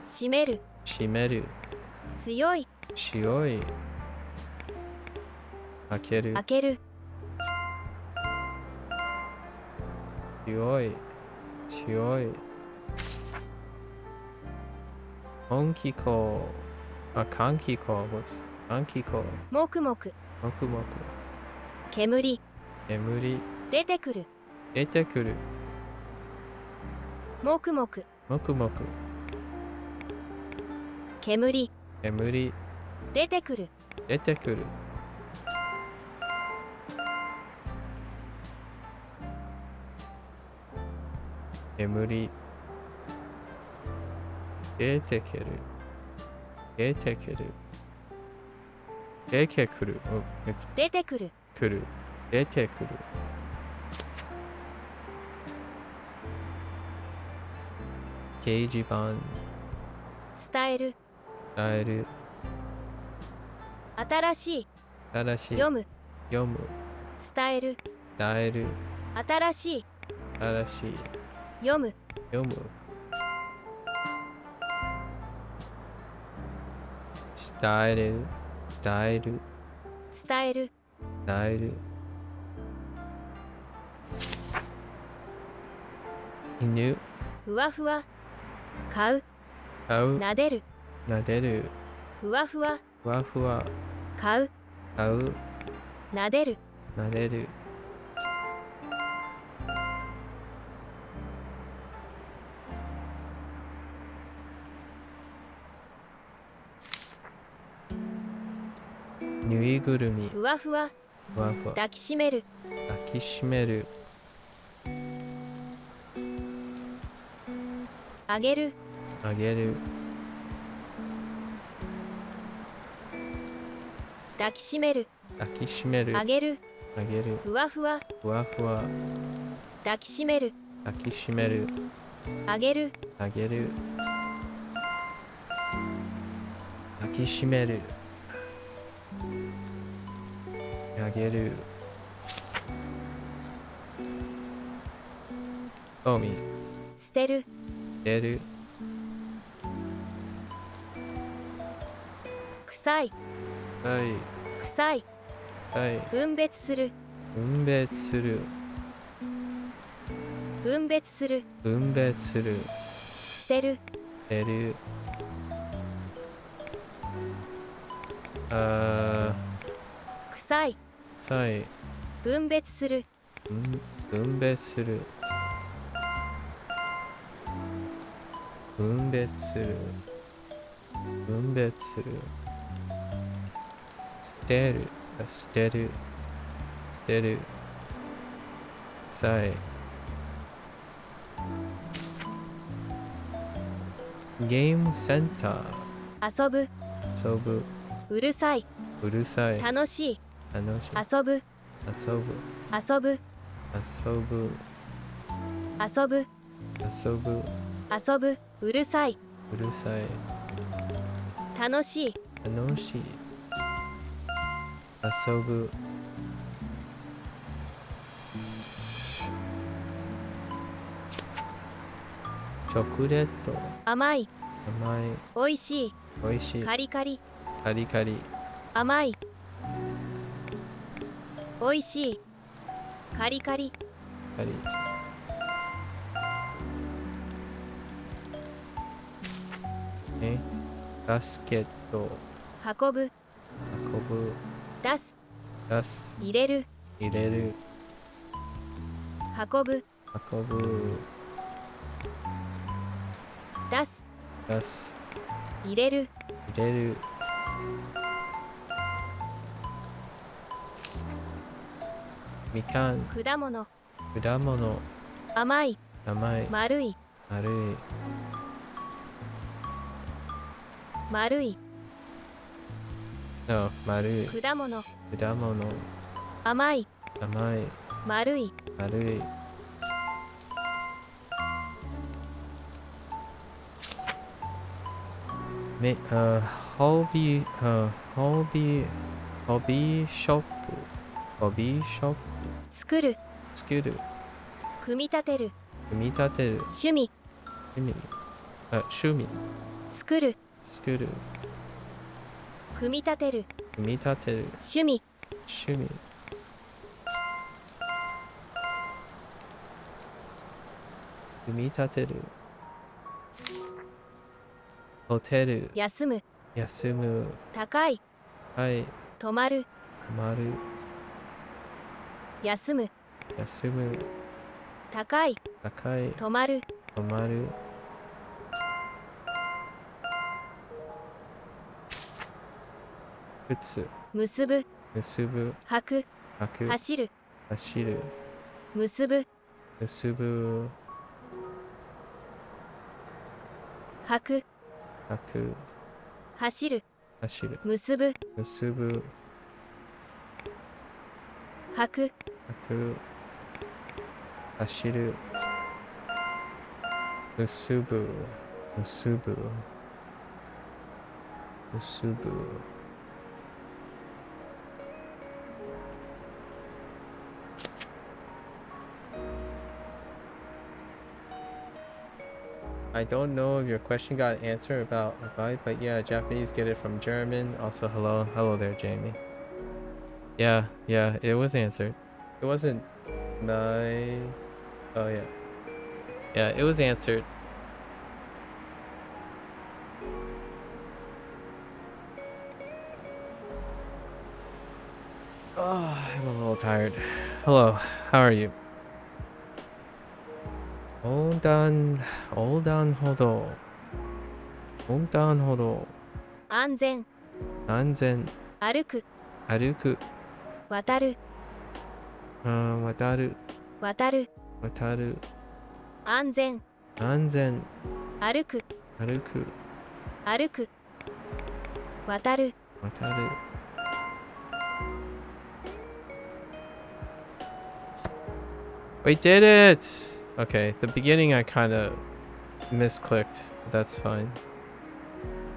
閉める閉める。強い強い。開ける。開ける強い。強い。換気口。換気口。換気口。もくもくもくもく。煙煙。出てくる出てくる。もくもくもくもく。煙煙。出てくる出てくる。煙。出てくる。出てくる。出てくる。出てくる来る。出てくる。掲示板。伝える伝える。新しい新しい。読む読む。伝える伝える。新しい新しい。読む読む。伝える。伝える。伝える伝える。犬。ふわふわ買う買う。撫でる撫でる。ふわふわふわふわ。買う買う。撫でる撫でる。ぬいぐるみ。ふわふわふわふわ。抱きしめる抱きしめる。あげるあげる。抱きしめる。抱きしめる。あげる。あげる。ふわふわ。ふわふわ。抱きしめる。抱きしめる。あげる。あげる。抱きしめる。あげる。トミー。捨てる。出る。臭い。はい。臭い。はい。分別する。分別する。分別する。分別する。捨てる。出る。あ臭い。臭い。分別する。分別する。分別する。分別する。捨てる。捨てる。捨てる。臭い。ゲームセンター。遊ぶ。遊ぶ。うるさい。うるさい。楽しい。楽しい。遊ぶ。遊ぶ。遊ぶ。遊ぶ。遊ぶ。遊ぶ。遊ぶ。うるさい。うるさい。楽しい。楽しい。遊ぶ。チョコレート。甘い。甘い。おいしい。おいしい。カリカリ。カリカリ。甘い。おいしい。カリカリ。カリ。バスケット。運ぶ。運ぶ。出す。出す。入れる。入れる。運ぶ。運ぶ。出す。出す。入れる。入れる。みかん。果物。果物。甘い。甘い。丸い。丸い。丸い。丸い。果物。果物。甘い。甘い。丸い。丸い。ホビー、ホビーショップ。ホビーショップ。作る。作る。組み立てる。組み立てる。趣味。趣味。趣味。作る。作る。組み立てる。組み立てる。趣味。趣味。組み立てる。ホテル。休む。休む。高い。はい。止まる。止まる。休む。休む。高い。高い。止まる。止まる。靴。結ぶ。結ぶ。履く。履く。走る。走る。結ぶ。結ぶ。履く。履く。走る。走る。結ぶ。結ぶ。履く。履く。走る。結ぶ。結ぶ。結ぶ。I don't know if your question got answered about but yeah, Japanese get it from German. Also, hello there, Jamie. Yeah, it was answered. It wasn't my. Oh yeah, it was answered. Oh, I'm a little tired. Hello, how are you? Hold on, hold on, hold on. Hold on, hold on. 安全。安全。歩く。歩く。渡る。渡る。渡る。渡る。安全。安全。歩く。Haruku. 歩く渡る Wataru. We did it! Okay, the beginning I kind of misclicked. That's fine.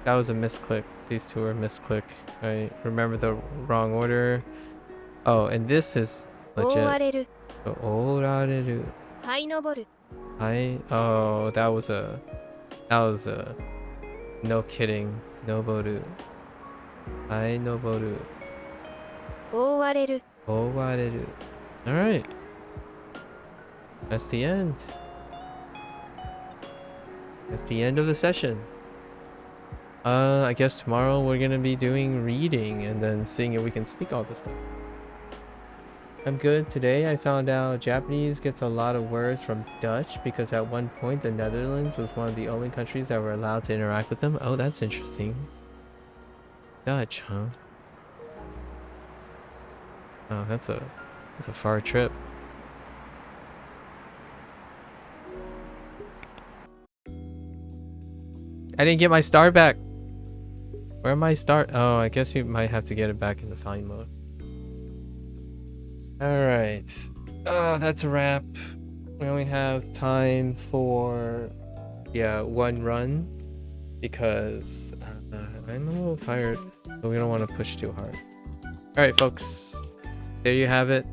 That was a misclick. These two were misclick. I remember the wrong order. Oh, and this is 覆わ legit. れる Orareru. 這い登る Oh, that was a no kidding. Noboru. Hai noboru. 覆われる Owareru. Alright. That's the end. That's the end of the session. I guess tomorrow we're gonna be doing reading and then seeing if we can speak all this stuff. I'm good. Today I found out Japanese gets a lot of words from Dutch because at one point the Netherlands was one of the only countries that were allowed to interact with them. Oh, that's interesting. Dutch, huh? Oh, that's a far trip. I didn't get my star back. Where am I start? Oh, I guess you might have to get it back in the find mode. Alright. Oh, that's a wrap. We only have time for, yeah, one run because I'm a little tired, but we don't want to push too hard. Alright, folks. There you have it.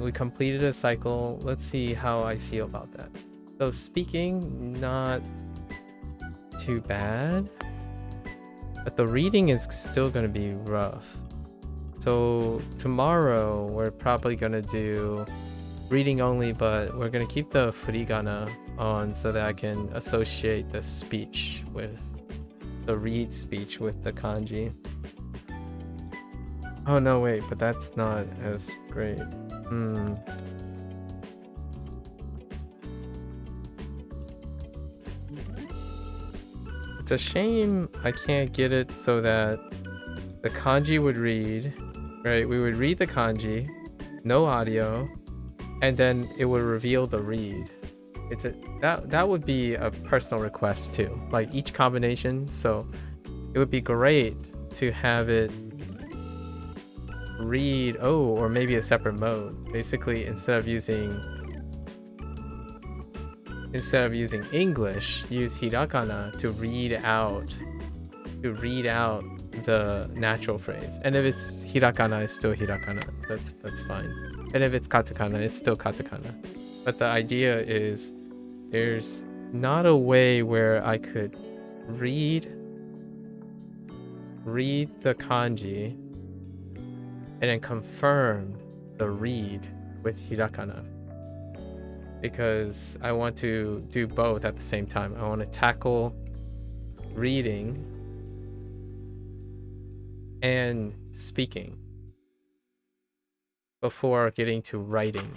We completed a cycle. Let's see how I feel about that. So speaking, not too bad, but the reading is still going to be rough. So tomorrow we're probably going to do reading only, but we're going to keep the furigana on so that I can associate the speech with the read speech with the kanji. Oh no, wait, but that's not as great. It's a shame I can't get it so that the kanji would read, right? We would read the kanji, no audio, and then it would reveal the read. That would be a personal request too, like each combination. So it would be great to have it read, or maybe a separate mode. Basically, instead of using English, use hiragana to read out the natural phrase. And if it's hiragana, it's still hiragana. That's fine. And if it's katakana, it's still katakana. But the idea is there's not a way where I could read the kanji and then confirm the read with hiragana, because I want to do both at the same time. I want to tackle reading and speaking before getting to writing.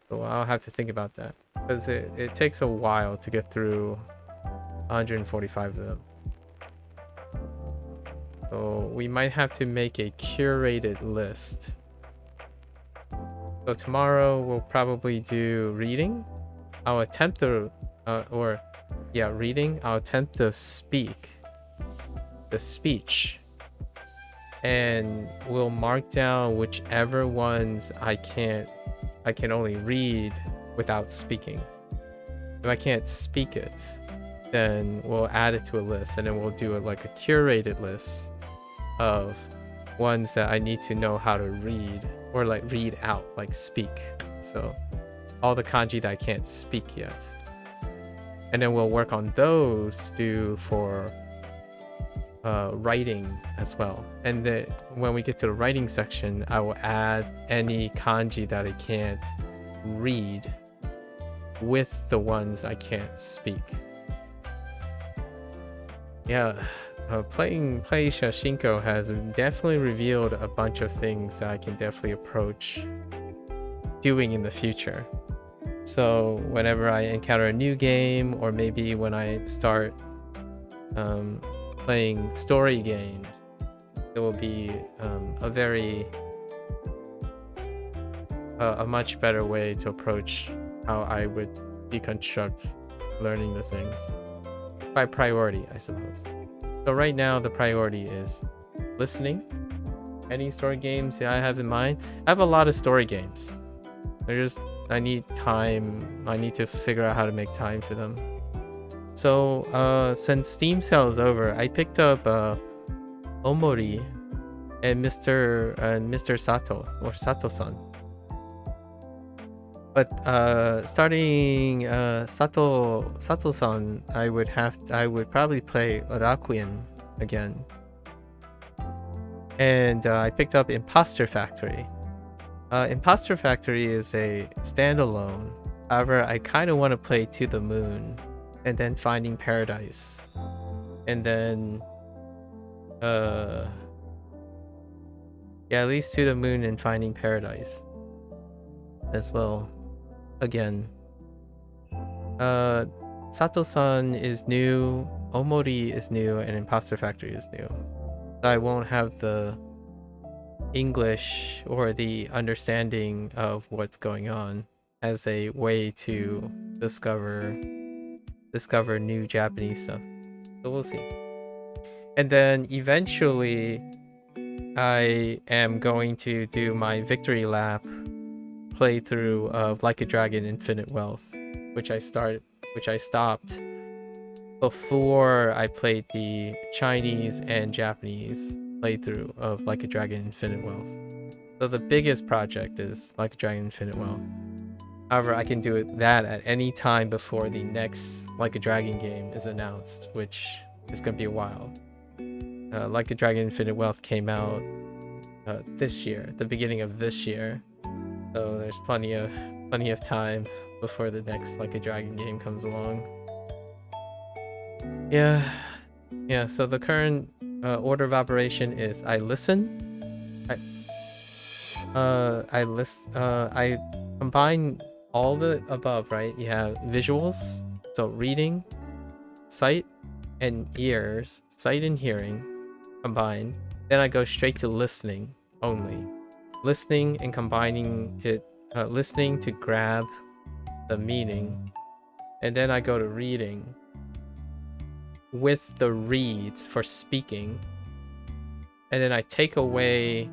So I'll have to think about that, because it takes a while to get through 145 of them. So we might have to make a curated list. So tomorrow we'll probably do reading. I'll attempt to, reading. I'll attempt to speak, the speech, and we'll mark down whichever ones I can only read without speaking. If I can't speak it, then we'll add it to a list, and then we'll do like a curated list of ones that I need to know how to read, or like read out, like speak. So all the kanji that I can't speak yet, and then we'll work on those to for writing as well. And then when we get to the writing section, I will add any kanji that I can't read with the ones I can't speak. Yeah, playing Shashingo has definitely revealed a bunch of things that I can definitely approach doing in the future. So whenever I encounter a new game, or maybe when I start playing story games, it will be a much better way to approach how I would deconstruct learning the things. by priority, I suppose. So right now the priority is listening. Any story games I have in mind? I have a lot of story games. I need time. I need to figure out how to make time for them. So since Steam sale is over, I picked up Omori and Mr. Sato, or Sato-san. But starting Sato-san, I would probably play Requiem again. And I picked up Imposter Factory. Imposter Factory is a standalone. However, I kind of want to play To the Moon, and then Finding Paradise, and then yeah, at least To the Moon and Finding Paradise as well. Again, Sato-san is new, Omori is new, and Imposter Factory is new. So I won't have the English or the understanding of what's going on as a way to discover new Japanese stuff. So we'll see. And then eventually I am going to do my victory lap playthrough of Like a Dragon Infinite Wealth, which I stopped before I played the Chinese and Japanese playthrough of Like a Dragon Infinite Wealth. So the biggest project is Like a Dragon Infinite Wealth. However, I can do that at any time before the next Like a Dragon game is announced, which is going to be a while. Like a Dragon Infinite Wealth came out this year, the beginning of this year. So there's plenty of time before the next Like a Dragon game comes along. Yeah. So the current order of operation is I listen. I combine all the above, right? You have visuals, so reading, sight and ears, sight and hearing combined. Then I go straight to listening only. Listening and combining it, listening to grab the meaning. And then I go to reading with the reads for speaking. And then I take away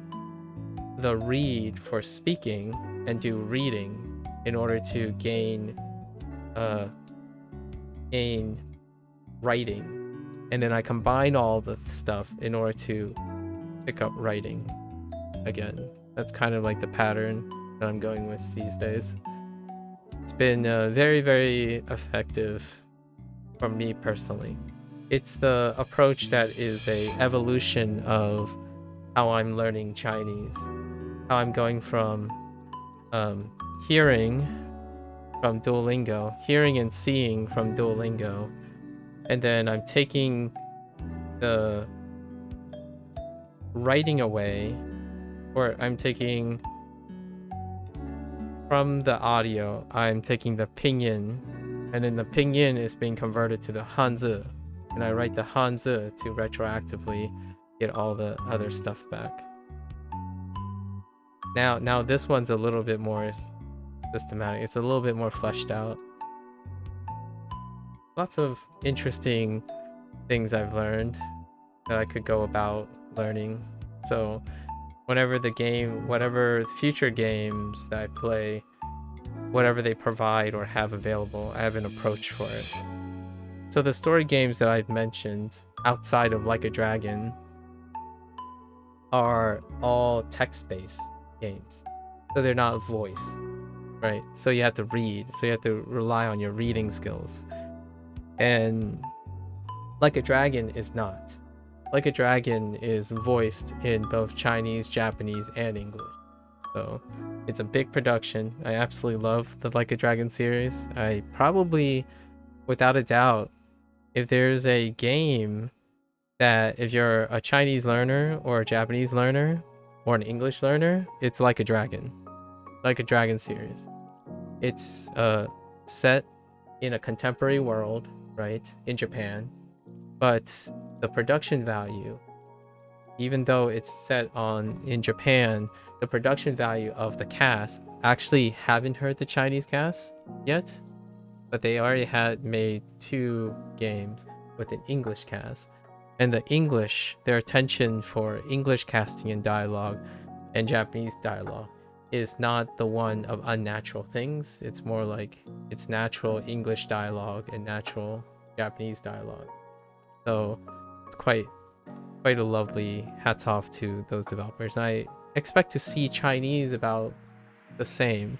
the read for speaking and do reading in order to gain writing. And then I combine all the stuff in order to pick up writing again. That's kind of like the pattern that I'm going with these days. It's been very, very effective for me personally. It's the approach that is a evolution of how I'm learning Chinese. How I'm going from hearing from Duolingo, hearing and seeing from Duolingo, and then I'm taking the writing away, or I'm taking from the audio, I'm taking the pinyin, and then the pinyin is being converted to the Hanzi, and I write the Hanzi to retroactively get all the other stuff back. Now this one's a little bit more systematic. It's a little bit more fleshed out. Lots of interesting things I've learned that I could go about learning. So whatever future games that I play, whatever they provide or have available, I have an approach for it. So the story games that I've mentioned outside of Like a Dragon are all text-based games. So they're not voiced, right? So you have to read. So you have to rely on your reading skills. And Like a Dragon is not. Like a Dragon is voiced in both Chinese, Japanese, and English. So it's a big production. I absolutely love the Like a Dragon series. I probably, without a doubt, if there's a game that if you're a Chinese learner or a Japanese learner or an English learner, it's Like a Dragon. Like a Dragon series. It's set in a contemporary world, right, in Japan, but the production value, even though it's set in Japan, the production value of the cast, actually haven't heard the Chinese cast yet, but they already had made 2 games with an English cast, and their attention for English casting and dialogue and Japanese dialogue is not the one of unnatural things. It's more like it's natural English dialogue and natural Japanese dialogue. So it's quite a lovely hats off to those developers. And I expect to see Chinese about the same.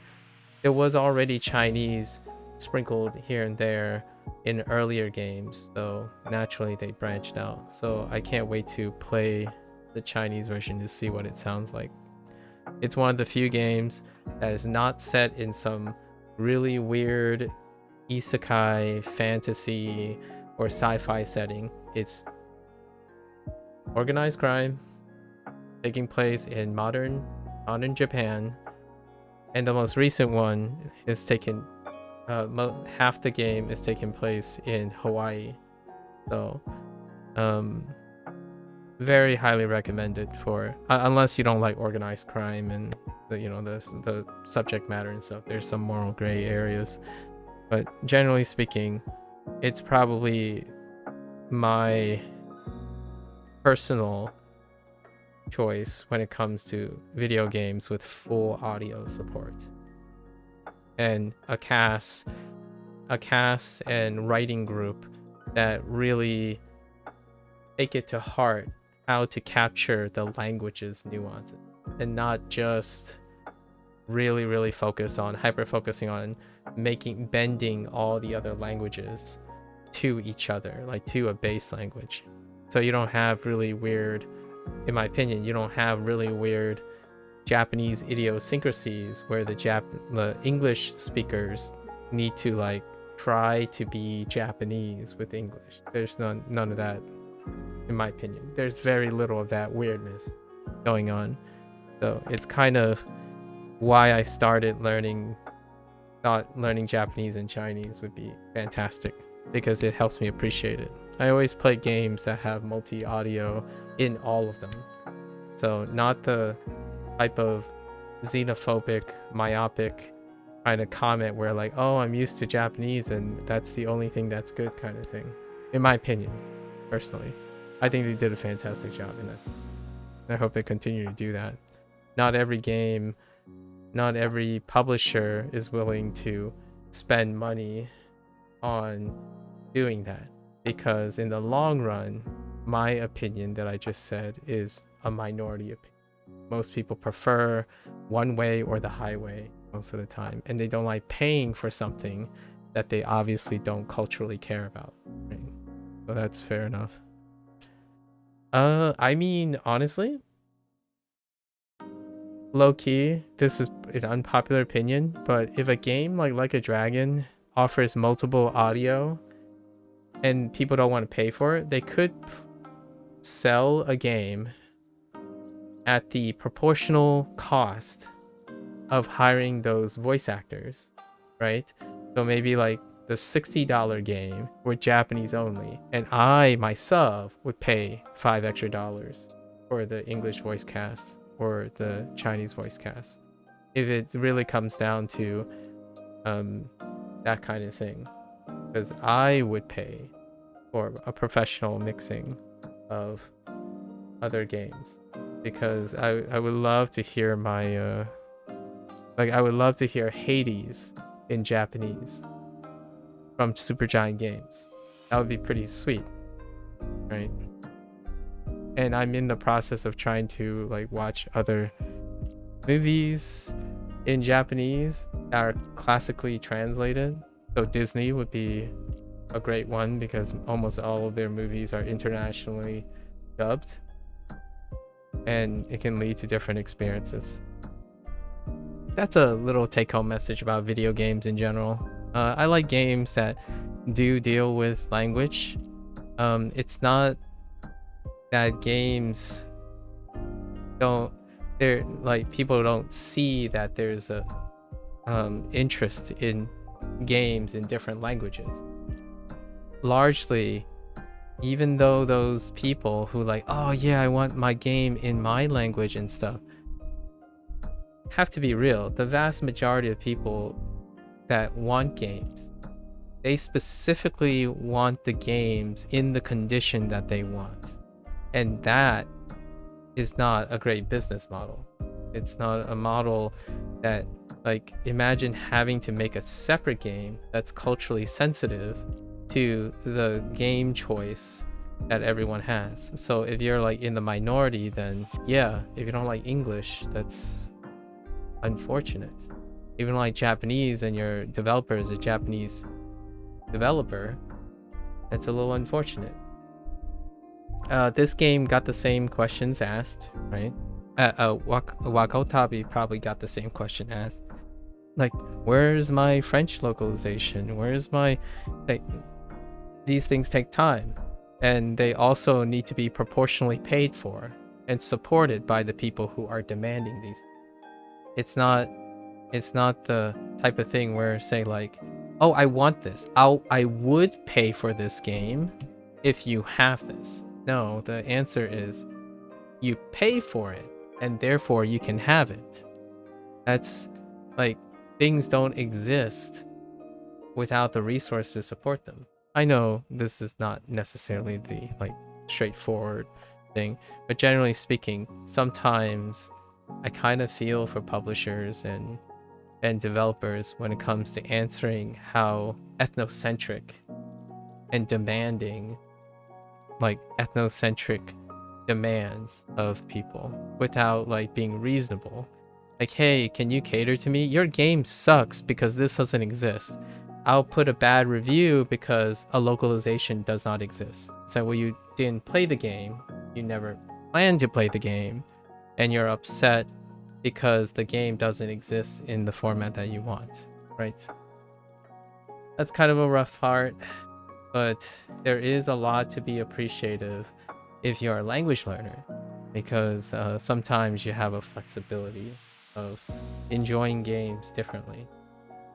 There was already Chinese sprinkled here and there in earlier games, so naturally they branched out. So I can't wait to play the Chinese version to see what it sounds like. It's one of the few games that is not set in some really weird isekai fantasy or sci-fi setting. It's organized crime taking place in modern Japan, and the most recent one is taken half the game is taking place in Hawaii. So very highly recommended for unless you don't like organized crime and the subject matter and stuff. There's some moral gray areas, but generally speaking, it's probably my personal choice when it comes to video games with full audio support and a cast and writing group that really take it to heart how to capture the language's nuances and not just really hyper focusing on bending all the other languages to each other, like to a base language. So you don't have really weird, in my opinion, you don't have really weird Japanese idiosyncrasies where the English speakers need to like try to be Japanese with English. There's none of that, in my opinion. There's very little of that weirdness going on. So it's kind of why I started thought learning Japanese and Chinese would be fantastic, because it helps me appreciate it. I always play games that have multi-audio in all of them. So not the type of xenophobic, myopic kind of comment where like, oh, I'm used to Japanese and that's the only thing that's good kind of thing. In my opinion, personally, I think they did a fantastic job in this. I hope they continue to do that. Not every game, not every publisher is willing to spend money on doing that, because in the long run, my opinion that I just said is a minority opinion. Most people prefer one way or the highway most of the time, and they don't like paying for something that they obviously don't culturally care about, right? So that's fair enough. I mean, honestly, low-key, this is an unpopular opinion, but if a game like a Dragon offers multiple audio and people don't want to pay for it, they could sell a game at the proportional cost of hiring those voice actors, right? So maybe like the $60 game with Japanese only, and I myself would pay $5 extra for the English voice cast or the Chinese voice cast, if it really comes down to that kind of thing, because I would pay for a professional mixing of other games, because I would love to hear my I would love to hear Hades in Japanese from Supergiant Games. That would be pretty sweet, right? And I'm in the process of trying to like watch other movies in Japanese that are classically translated. So Disney would be a great one, because almost all of their movies are internationally dubbed, and it can lead to different experiences. That's a little take-home message about video games in general. I like games that do deal with language. It's not that games they're like, people don't see that there's a interest in games in different languages. Largely, even though those people who like, oh yeah, I want my game in my language and stuff, have to be real. The vast majority of people that want games They specifically want the games in the condition that they want. And that is not a great business model. It's not a model that, like, imagine having to make a separate game that's culturally sensitive to the game choice that everyone has. So if you're like in the minority, then yeah, if you don't like English, that's unfortunate. Even like Japanese and your developer is a Japanese developer, that's a little unfortunate. This game got the same questions asked, right? Wakotabi probably got the same question asked. Like, where's my French localization? Where's my... Like, these things take time. And they also need to be proportionally paid for and supported by the people who are demanding these. It's not the type of thing where, say, like, oh, I want this. I would pay for this game if you have this. No, the answer is you pay for it and therefore you can have it. That's like, things don't exist without the resources to support them. I know this is not necessarily the like straightforward thing, but generally speaking, sometimes I kind of feel for publishers and developers when it comes to answering how ethnocentric and demanding, like ethnocentric demands of people without like being reasonable. Like, hey, can you cater to me? Your game sucks because this doesn't exist. I'll put a bad review because a localization does not exist. So, well, you didn't play the game, you never planned to play the game, and you're upset because the game doesn't exist in the format that you want, right? That's kind of a rough part, but there is a lot to be appreciative if you're a language learner, because sometimes you have a flexibility of enjoying games differently.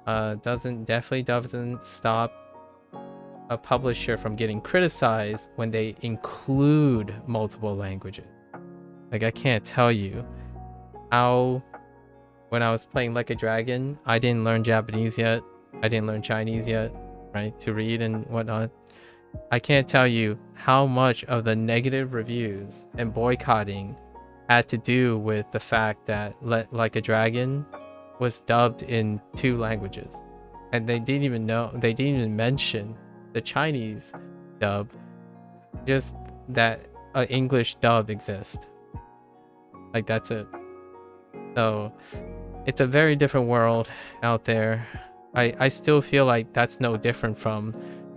Definitely doesn't stop a publisher from getting criticized when they include multiple languages. Like, I can't tell you how, when I was playing Like a Dragon, I didn't learn Japanese yet. I didn't learn Chinese yet, right? To read and whatnot. I can't tell you how much of the negative reviews and boycotting had to do with the fact that Like a Dragon was dubbed in 2 languages. And they didn't even mention the Chinese dub, just that an English dub exists. Like, that's it. So it's a very different world out there. I still feel like that's no different from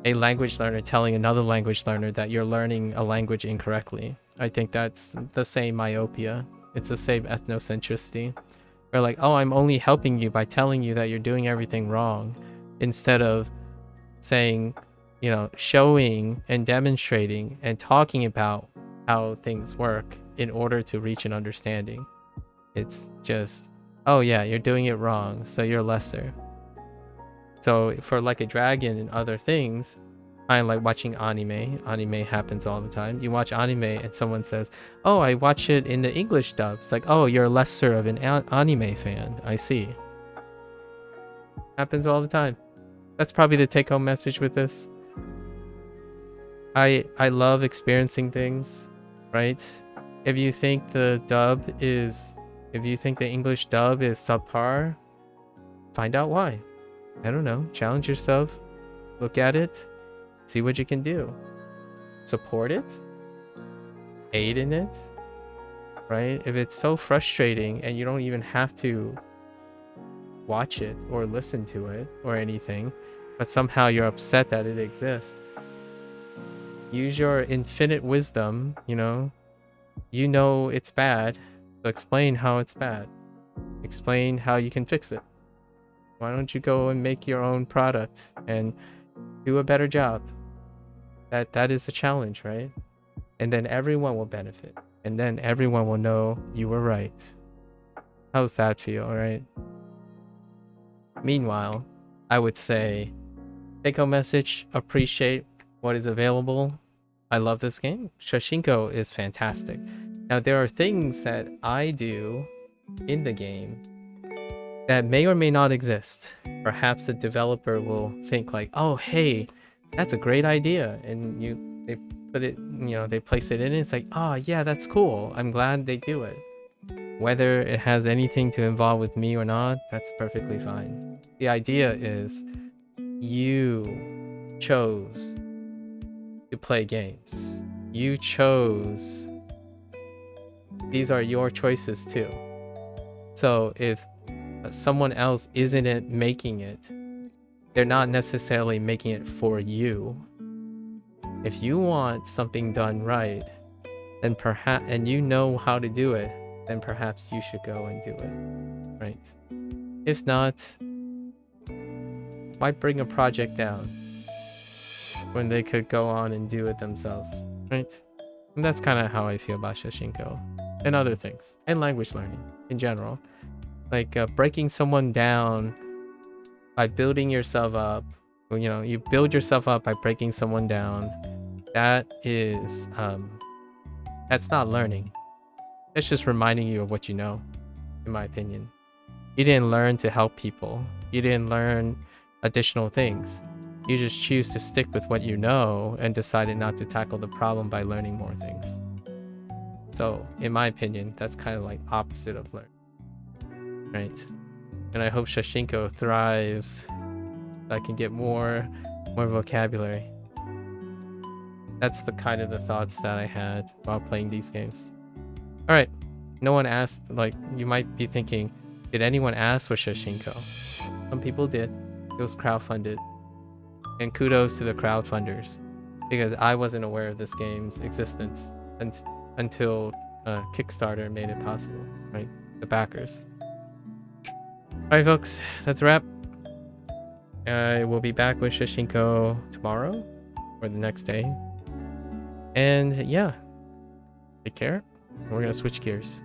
a language learner telling another language learner that you're learning a language incorrectly. I think that's the same myopia. It's the same ethnocentricity. Or like, oh, I'm only helping you by telling you that you're doing everything wrong, instead of saying, you know, showing and demonstrating and talking about how things work in order to reach an understanding. It's just, oh yeah, you're doing it wrong, so you're lesser. So for Like a Dragon and other things, I like watching anime. Anime happens all the time. You watch anime and someone says, oh, I watch it in the English dub. It's like, oh, you're lesser of an anime fan. I see. Happens all the time. That's probably the take-home message with this. I love experiencing things, right? If you think the English dub is subpar, find out why. I don't know. Challenge yourself. Look at it. See what you can do. Support it. Aid in it. Right? If it's so frustrating and you don't even have to watch it or listen to it or anything, but somehow you're upset that it exists, use your infinite wisdom, you know it's bad, so explain how it's bad. Explain how you can fix it. Why don't you go and make your own product and do a better job? That is the challenge, right? And then everyone will benefit. And then everyone will know you were right. How's that feel, right? Meanwhile, I would say, take-home message, appreciate what is available. I love this game. Shashingo is fantastic. Now, there are things that I do in the game that may or may not exist. Perhaps the developer will think like, oh, hey, that's a great idea. And they put it, they place it in. It's like, oh, yeah, that's cool. I'm glad they do it. Whether it has anything to involve with me or not, that's perfectly fine. The idea is you chose to play games. You chose. These are your choices too. So if someone else isn't making it, they're not necessarily making it for you. If you want something done right, then perhaps, and you know how to do it, then perhaps you should go and do it, right? If not, why bring a project down when they could go on and do it themselves, right? And that's kind of how I feel about Shashingo and other things, and language learning in general. Like breaking someone down by building yourself up. You build yourself up by breaking someone down. That is, that's not learning. It's just reminding you of what you know, in my opinion. You didn't learn to help people. You didn't learn additional things. You just choose to stick with what you know and decided not to tackle the problem by learning more things. So, in my opinion, that's kind of like opposite of learning, right? And I hope Shashingo thrives. So I can get more vocabulary. That's the kind of the thoughts that I had while playing these games. All right, no one asked. Like, you might be thinking, did anyone ask for Shashingo? Some people did. It was crowdfunded. And kudos to the crowdfunders, because I wasn't aware of this game's existence until Kickstarter made it possible, right? The backers. Alright folks, that's a wrap. I will be back with Shashingo tomorrow or the next day. And yeah, take care. We're gonna switch gears.